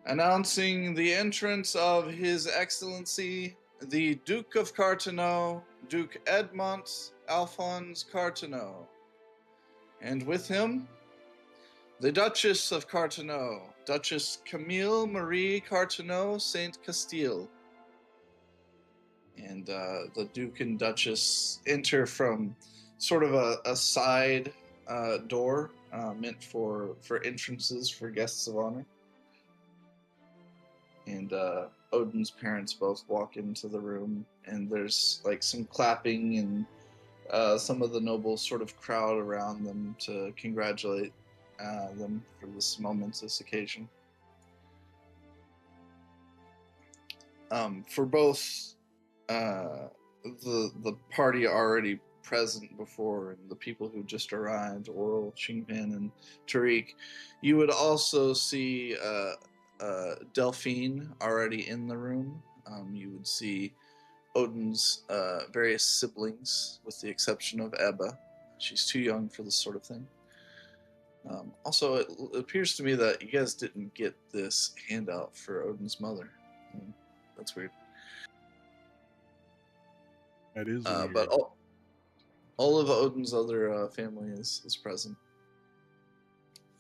announcing the entrance of His Excellency, the Duke of Carteneau, Duke Edmont Alphonse Carteneau. And with him, the Duchess of Carteneau, Duchess Camille Marie Carteneau Saint Castile. And the Duke and Duchess enter from sort of a side door meant for entrances for guests of honor. And Odin's parents both walk into the room, and there's like some clapping and some of the nobles sort of crowd around them to congratulate them for this momentous occasion. For both the party already present before and the people who just arrived, Oral, Qingpan, and Tariq, you would also see Delphine already in the room. You would see Odin's various siblings, with the exception of Ebba. She's too young for this sort of thing. Also, it appears to me that you guys didn't get this handout for Odin's mother. That's weird. That is weird. But all of Odin's other family is present.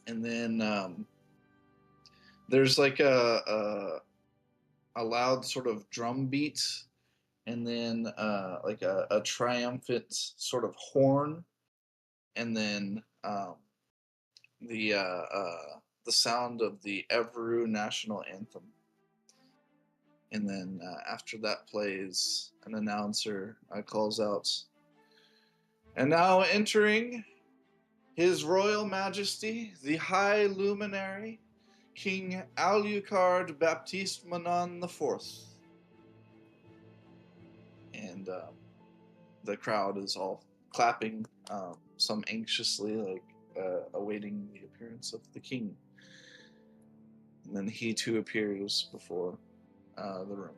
And then there's like a loud sort of drum beat, and then like a triumphant sort of horn, and then the sound of the Everu national anthem. And then after that plays, an announcer calls out, "And now entering His Royal Majesty, the High Luminary, King Alucard Baptiste Manon IV." And the crowd is all clapping, some anxiously, like awaiting the appearance of the king. And then he too appears before the room.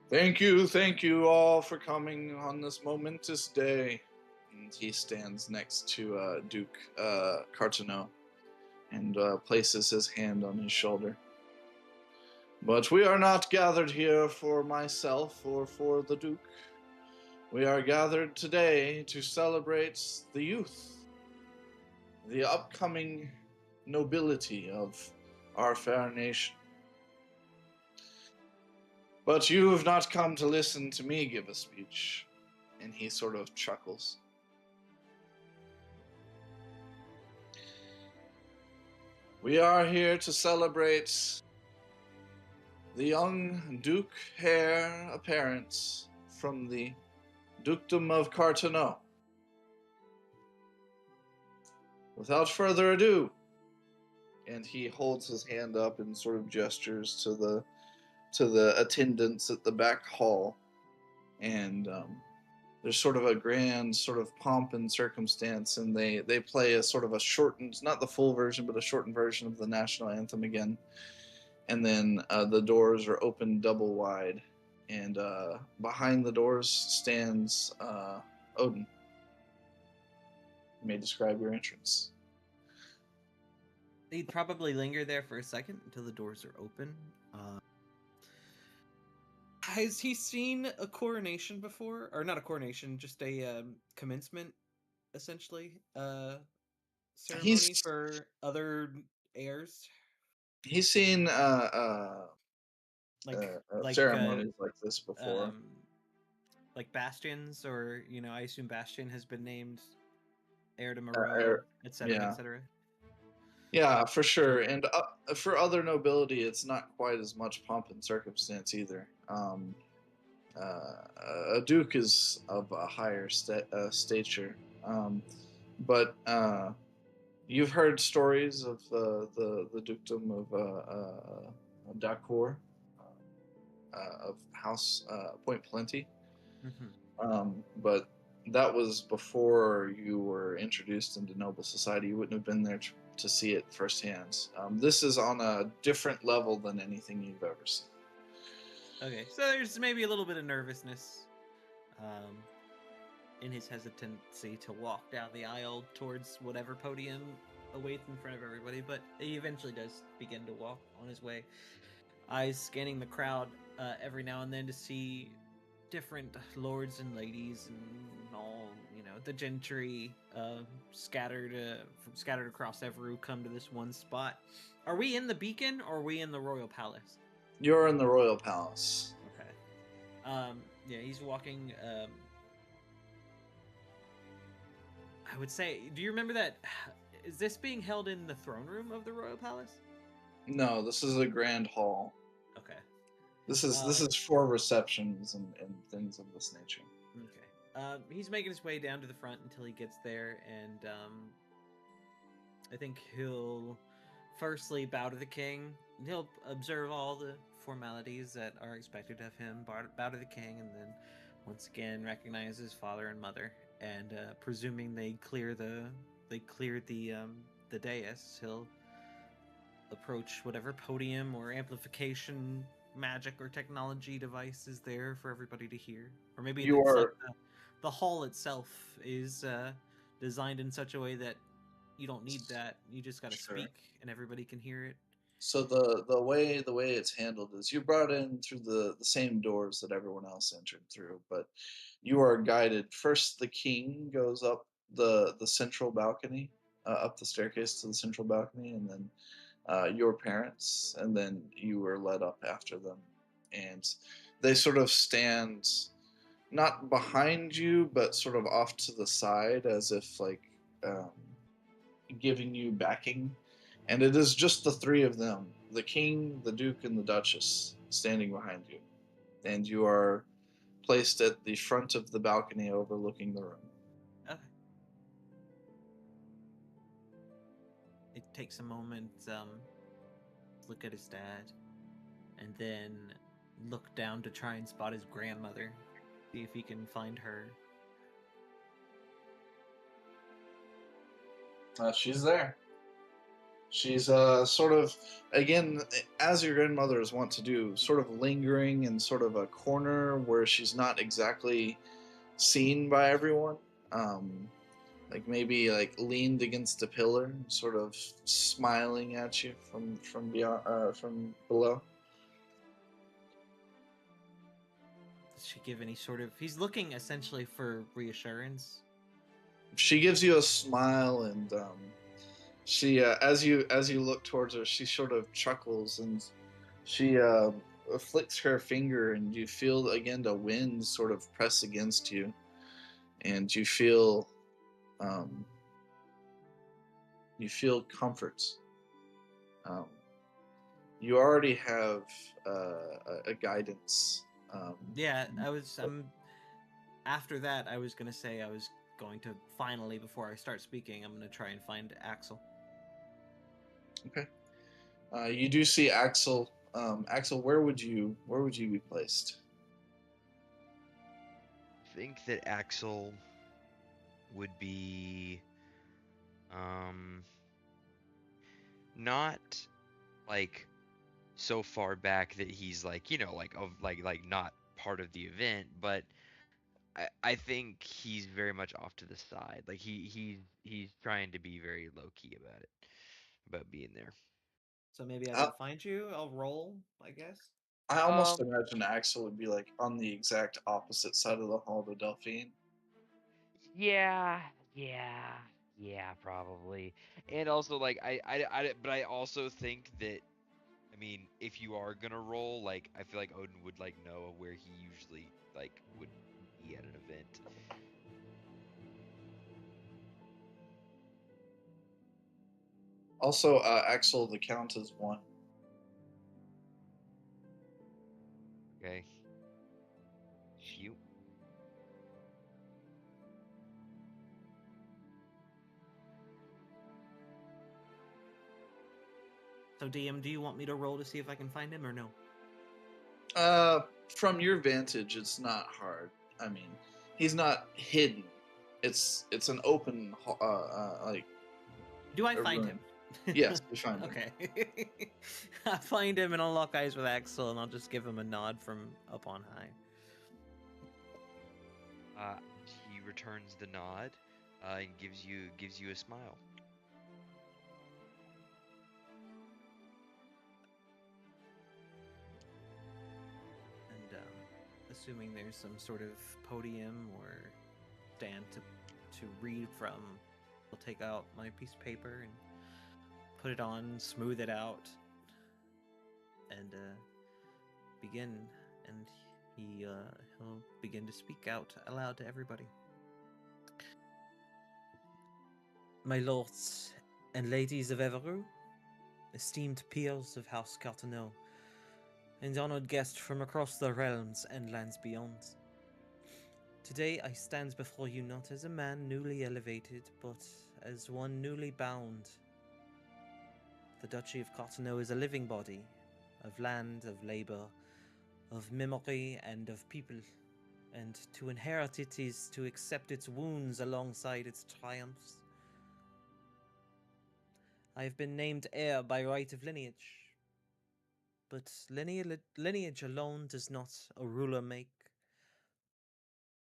Thank you all for coming on this momentous day. And he stands next to Duke Carteneau and places his hand on his shoulder. But we are not gathered here for myself or for the Duke. We are gathered today to celebrate the youth, the upcoming nobility of our fair nation. But you have not come to listen to me give a speech. And he sort of chuckles. We are here to celebrate the young Duke heir apparent from the Dukedom of Carteneau. Without further ado, and he holds his hand up and sort of gestures to the attendants at the back hall, and there's sort of a grand sort of pomp and circumstance, and they play a sort of a shortened, not the full version, but a shortened version of the national anthem again. And then the doors are opened double wide, and behind the doors stands Odin. You may describe your entrance. He'd probably linger there for a second until the doors are open. Has he seen a coronation before? Or not a coronation, just a commencement, essentially? Ceremony for other heirs? He's seen ceremonies like this before. Like Bastions, or, I assume Bastion has been named heir to Moreau, etc., etc. Yeah, for sure. And for other nobility, it's not quite as much pomp and circumstance either. A duke is of a higher stature, but you've heard stories of the dukedom of Cour, of House Point Plenty, but that was before you were introduced into noble society. You wouldn't have been there to see it firsthand. This is on a different level than anything you've ever seen. Okay, so there's maybe a little bit of nervousness in his hesitancy to walk down the aisle towards whatever podium away in front of everybody, but he eventually does begin to walk on his way. Eyes scanning the crowd every now and then to see different lords and ladies and all, the gentry scattered across Everu come to this one spot. Are we in the beacon or are we in the royal palace? You're in the royal palace. Okay. Yeah, he's walking. I would say, do you remember that? Is this being held in the throne room of the royal palace? No, this is a grand hall. Okay. This is for receptions and things of this nature. Okay. He's making his way down to the front until he gets there, and I think he'll firstly bow to the king. He'll observe all the formalities that are expected of him, bow to the king, and then once again recognize his father and mother. And presuming they cleared the dais, he'll approach whatever podium or amplification magic or technology device is there for everybody to hear. Or maybe the hall itself is designed in such a way that you don't need that. You just got to speak and everybody can hear it. So the way it's handled is you're brought in through the same doors that everyone else entered through, but you are guided. First, the king goes up the central balcony, up the staircase to the central balcony, and then your parents, and then you were led up after them. And they sort of stand not behind you, but sort of off to the side as if like giving you backing. And it is just the three of them, the king, the duke, and the duchess, standing behind you. And you are placed at the front of the balcony overlooking the room. Okay. It takes a moment, look at his dad, and then look down to try and spot his grandmother, see if he can find her. She's there. She's sort of, again, as your grandmother is wont to do, sort of lingering in sort of a corner where she's not exactly seen by everyone. Like maybe like leaned against a pillar, sort of smiling at you from beyond, from below. Does she give any sort of? He's looking essentially for reassurance. She gives you a smile, and she, as you look towards her, she sort of chuckles, and she flicks her finger, and you feel again the wind sort of press against you, and you feel comfort. You already have a guidance. Yeah, after that, I was gonna say I was going to finally, before I start speaking, I'm gonna try and find Axel. Okay. You do see Axel. Axel, where would you be placed? I think that Axel would be not like so far back that he's like, like not part of the event, but I think he's very much off to the side. Like he's trying to be very low key about it, about being there. So maybe as I find you, I'll roll, I guess. I almost imagine Axel would be like on the exact opposite side of the hall to Delphine. Yeah, probably. And also, like, but I also think that, I mean, if you are gonna roll, like, I feel like Odin would like know where he usually like would be at an event. Also, Axel, the count is 1. Okay. Shoot. So DM, do you want me to roll to see if I can find him or no? From your vantage, it's not hard. I mean, he's not hidden. It's an open like. Do I find him? Yes, you find him. Okay. I find him and I'll lock eyes with Axel and I'll just give him a nod from up on high. He returns the nod, and gives you a smile. assuming there's some sort of podium or stand to read from. I'll take out my piece of paper and put it on, smooth it out, and begin. And he'll begin to speak out aloud to everybody. My lords and ladies of Evreux, esteemed peers of House Carteneau, and honored guests from across the realms and lands beyond. Today I stand before you not as a man newly elevated, but as one newly bound. The Duchy of Carteneau is a living body, of land, of labor, of memory, and of people, and to inherit it is to accept its wounds alongside its triumphs. I have been named heir by right of lineage, but lineage alone does not a ruler make,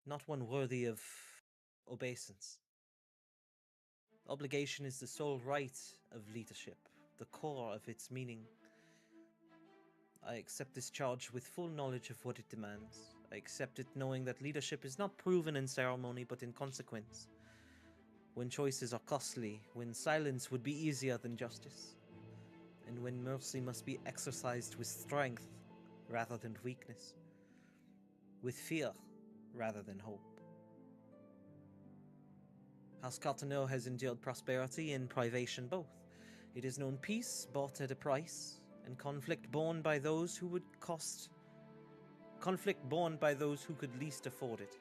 not one worthy of obeisance. Obligation is the sole right of leadership, the core of its meaning. I accept this charge with full knowledge of what it demands. I accept it knowing that leadership is not proven in ceremony but in consequence. When choices are costly, when silence would be easier than justice, and when mercy must be exercised with strength rather than weakness, with fear rather than hope. House Carteneau has endured prosperity and privation both. It has known peace bought at a price, and conflict borne by those who could least afford it.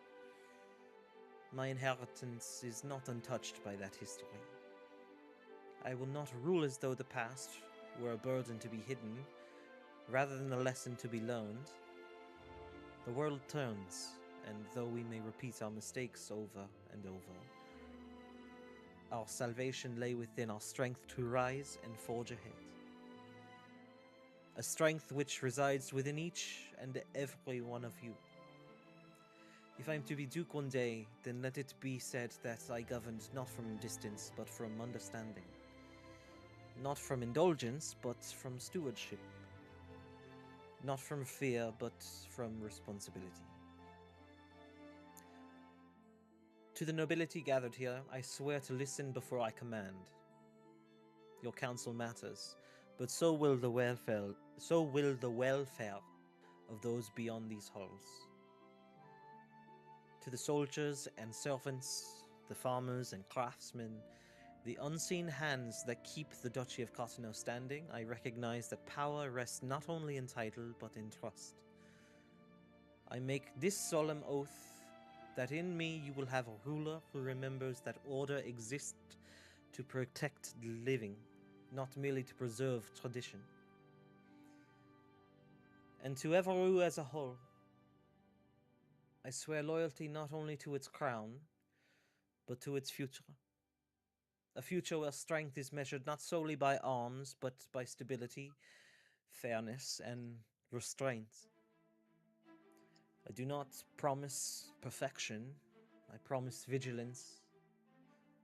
My inheritance is not untouched by that history. I will not rule as though the past were a burden to be hidden, rather than a lesson to be learned. The world turns, and though we may repeat our mistakes over and over, our salvation lay within our strength to rise and forge ahead. A strength which resides within each and every one of you. If I am to be Duke one day, then let it be said that I governed not from distance, but from understanding. Not from indulgence, but from stewardship. Not from fear, but from responsibility. To the nobility gathered here, I swear to listen before I command. Your counsel matters, but so will the welfare of those beyond these halls. To the soldiers and servants, the farmers and craftsmen, the unseen hands that keep the Duchy of Carteneau standing, I recognize that power rests not only in title, but in trust. I make this solemn oath that in me you will have a ruler who remembers that order exists to protect the living, not merely to preserve tradition. And to Evreux as a whole, I swear loyalty not only to its crown, but to its future. A future where strength is measured not solely by arms, but by stability, fairness, and restraint. I do not promise perfection, I promise vigilance.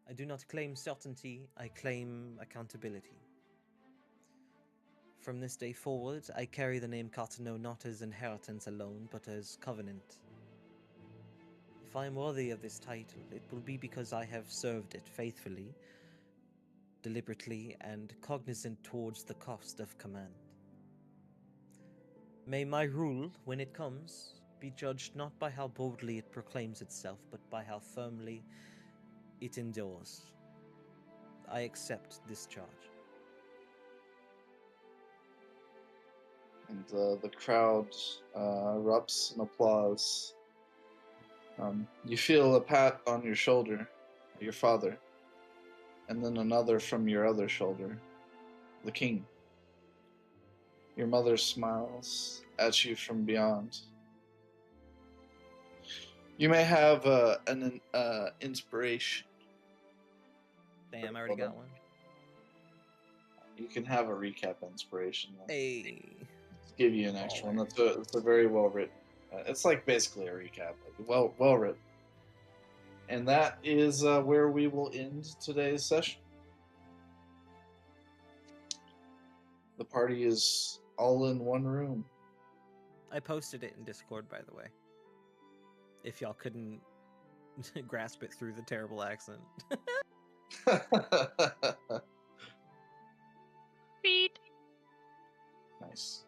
I do not claim certainty, I claim accountability. From this day forward, I carry the name Carteneau not as inheritance alone, but as covenant. If I am worthy of this title, it will be because I have served it faithfully, deliberately, and cognizant towards the cost of command. May my rule, when it comes, be judged not by how boldly it proclaims itself, but by how firmly it endures. I accept this charge. And the crowd erupts in applause. You feel a pat on your shoulder, your father, and then another from your other shoulder, the king. Your mother smiles at you from beyond. You may have an inspiration. Damn, I already got one. You can have a recap inspiration. Hey. Let's give you an extra one. That's a very well written. It's like basically a recap. Well written. And that is where we will end today's session. The party is all in one room. I posted it in Discord, by the way. if y'all couldn't grasp it through the terrible accent. Beat. Nice.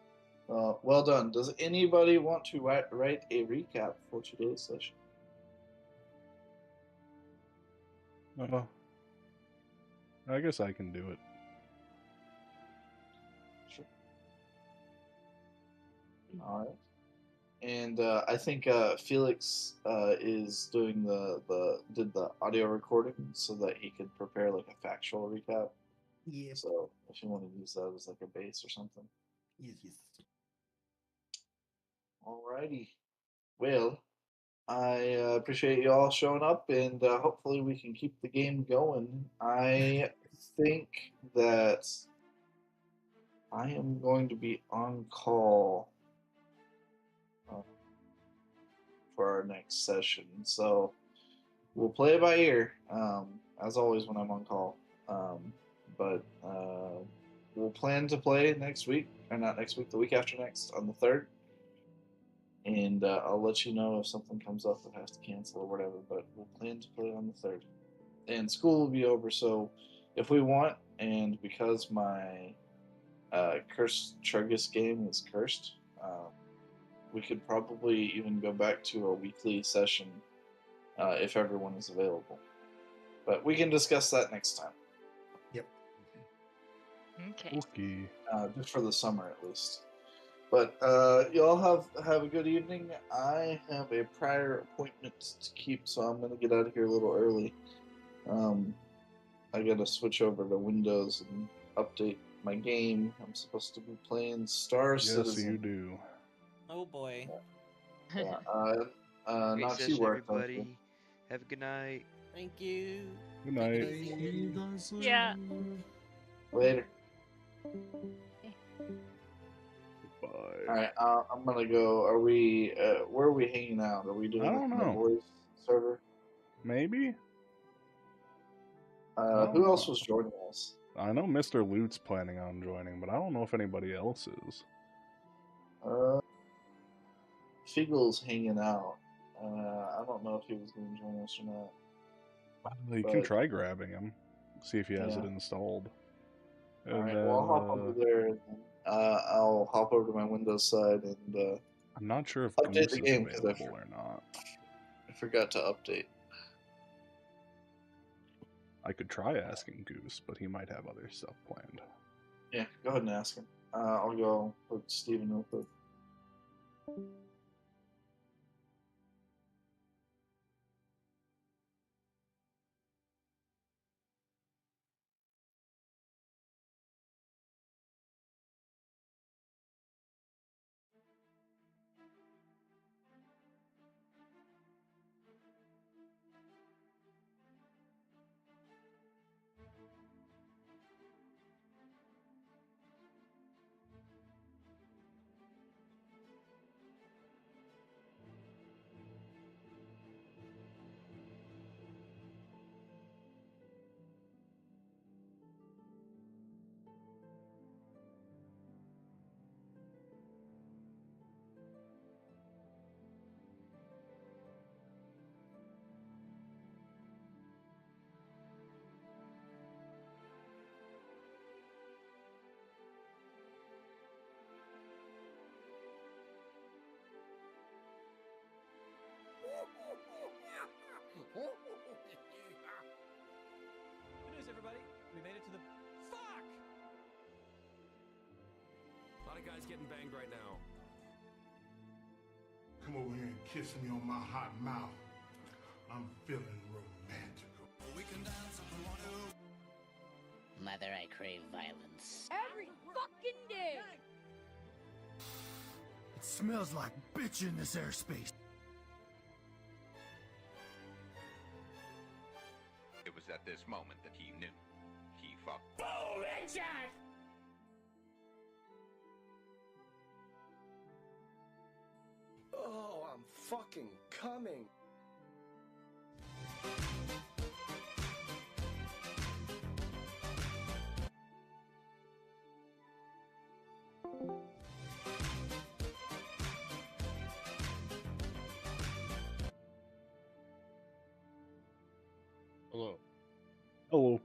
Well done. Does anybody want to write a recap for today's session? I guess I can do it. Sure. All right. And I think Felix is doing did the audio recording so that he could prepare like a factual recap. Yeah. So if you want to use that as like a base or something. Yes. Alrighty. Well, I appreciate you all showing up, and hopefully we can keep the game going. I think that I am going to be on call for our next session, so we'll play it by ear, as always when I'm on call. But we'll plan to play next week, or not next week, the week after next, on the 3rd. And I'll let you know if something comes up that has to cancel or whatever, but we'll plan to play on the 3rd. And school will be over, so if we want, and because my Cursed Churgus game is cursed, we could probably even go back to a weekly session if everyone is available. But we can discuss that next time. Yep. Okay. Just for the summer, at least. But y'all have a good evening. I have a prior appointment to keep, so I'm going to get out of here a little early. I got to switch over to Windows and update my game. I'm supposed to be playing Star Citizen. Yes, you do. Oh boy. Yeah, Great not too session, worked. everybody. Have a good night. Thank you. Good night. Yeah. Later. Bye. All right, I'm gonna go. Are we? Where are we hanging out? Are we doing I it don't on the know. voice server? Maybe? Who else was joining us? I know Mr. Loot's planning on joining, but I don't know if anybody else is. Fiegle's hanging out. I don't know if he was going to join us or not. Well, you can try grabbing him. See if he has it installed. All right, well, I'll hop over there. And, I'll hop over to my Windows side and I'm not sure if update Goose the is game, 'cause available or not. I forgot to update. I could try asking Goose, but he might have other stuff planned. Yeah, go ahead and ask him. I'll go with Steven real quick. Good news, everybody. We made it to the... Fuck! A lot of guys getting banged right now. Come over here and kiss me on my hot mouth. I'm feeling romantical. We can dance if we want to. Mother, I crave violence. Every fucking day! It smells like bitch in this airspace. It was at this moment that he knew. He fucked. Boom, headshot! Oh, I'm fucking coming. Hello. Hello.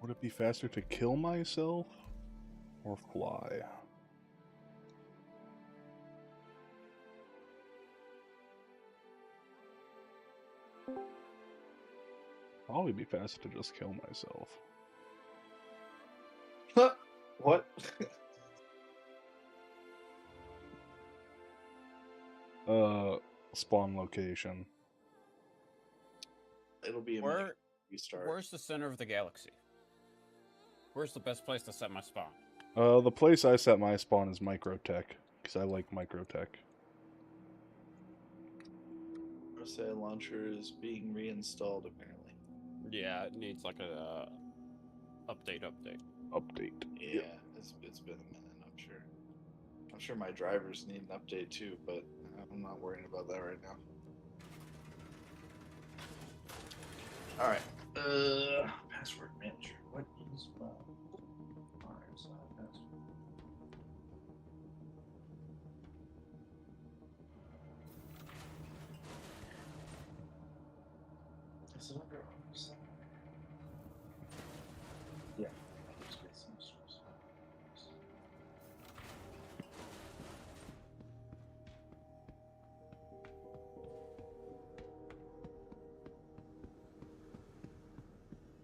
Would it be faster to kill myself or fly? Probably be faster to just kill myself. What? Spawn location. It'll be in Where, restart. where's the center of the galaxy? Where's the best place to set my spawn? The place I set my spawn is Microtech, because I like Microtech. Say launcher is being reinstalled apparently. Yeah, it needs like a update. Update. Yeah, it's been a minute, I'm sure. I'm sure my drivers need an update too, but I'm not worrying about that right now. Alright. Password manager. What is my RSI password? Is it under RSI? Yeah. Let's get some source.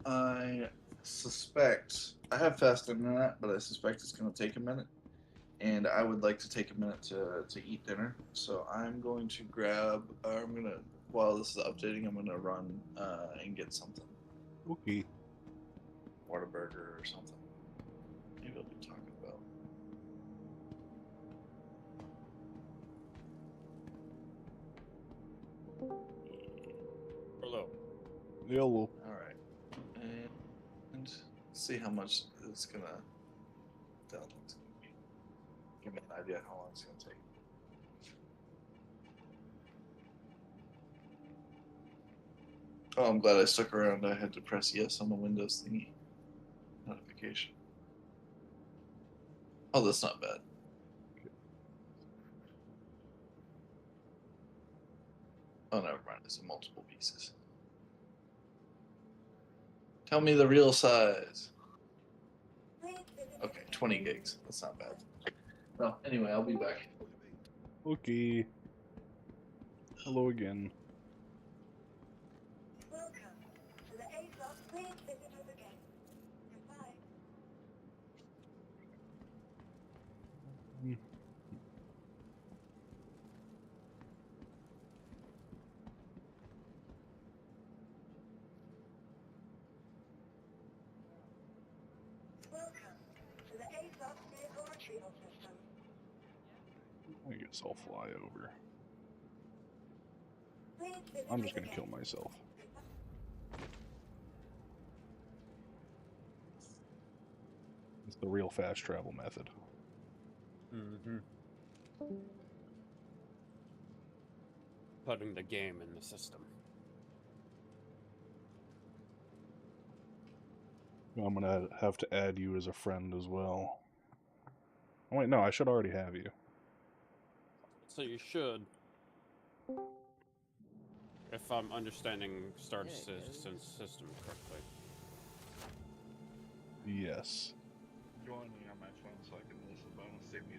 I suspect I have fast internet, but I suspect it's going to take a minute, and I would like to take a minute to eat dinner. So I'm going to while this is updating, I'm gonna run and get something. Okay. Whataburger or something. Maybe I'll be talking about. Hello. Hello. All right, and see how much it's gonna. Download's gonna be. Give me an idea how long it's gonna take. Oh, I'm glad I stuck around. I had to press yes on the Windows thingy. Notification. Oh, that's not bad. Oh, never mind. It's in multiple pieces. Tell me the real size. Okay, 20 gigs. That's not bad. Well, anyway, I'll be back. Okay. Hello again. I guess I'll fly over. I'm just gonna kill myself. It's the real fast travel method. Mm-hmm. Putting the game in the system. I'm gonna have to add you as a friend as well. Oh wait, no, I should already have you. So you should. If I'm understanding Star Citizen's system correctly. Yes. Join me on my phone so I can listen, but I'm gonna save me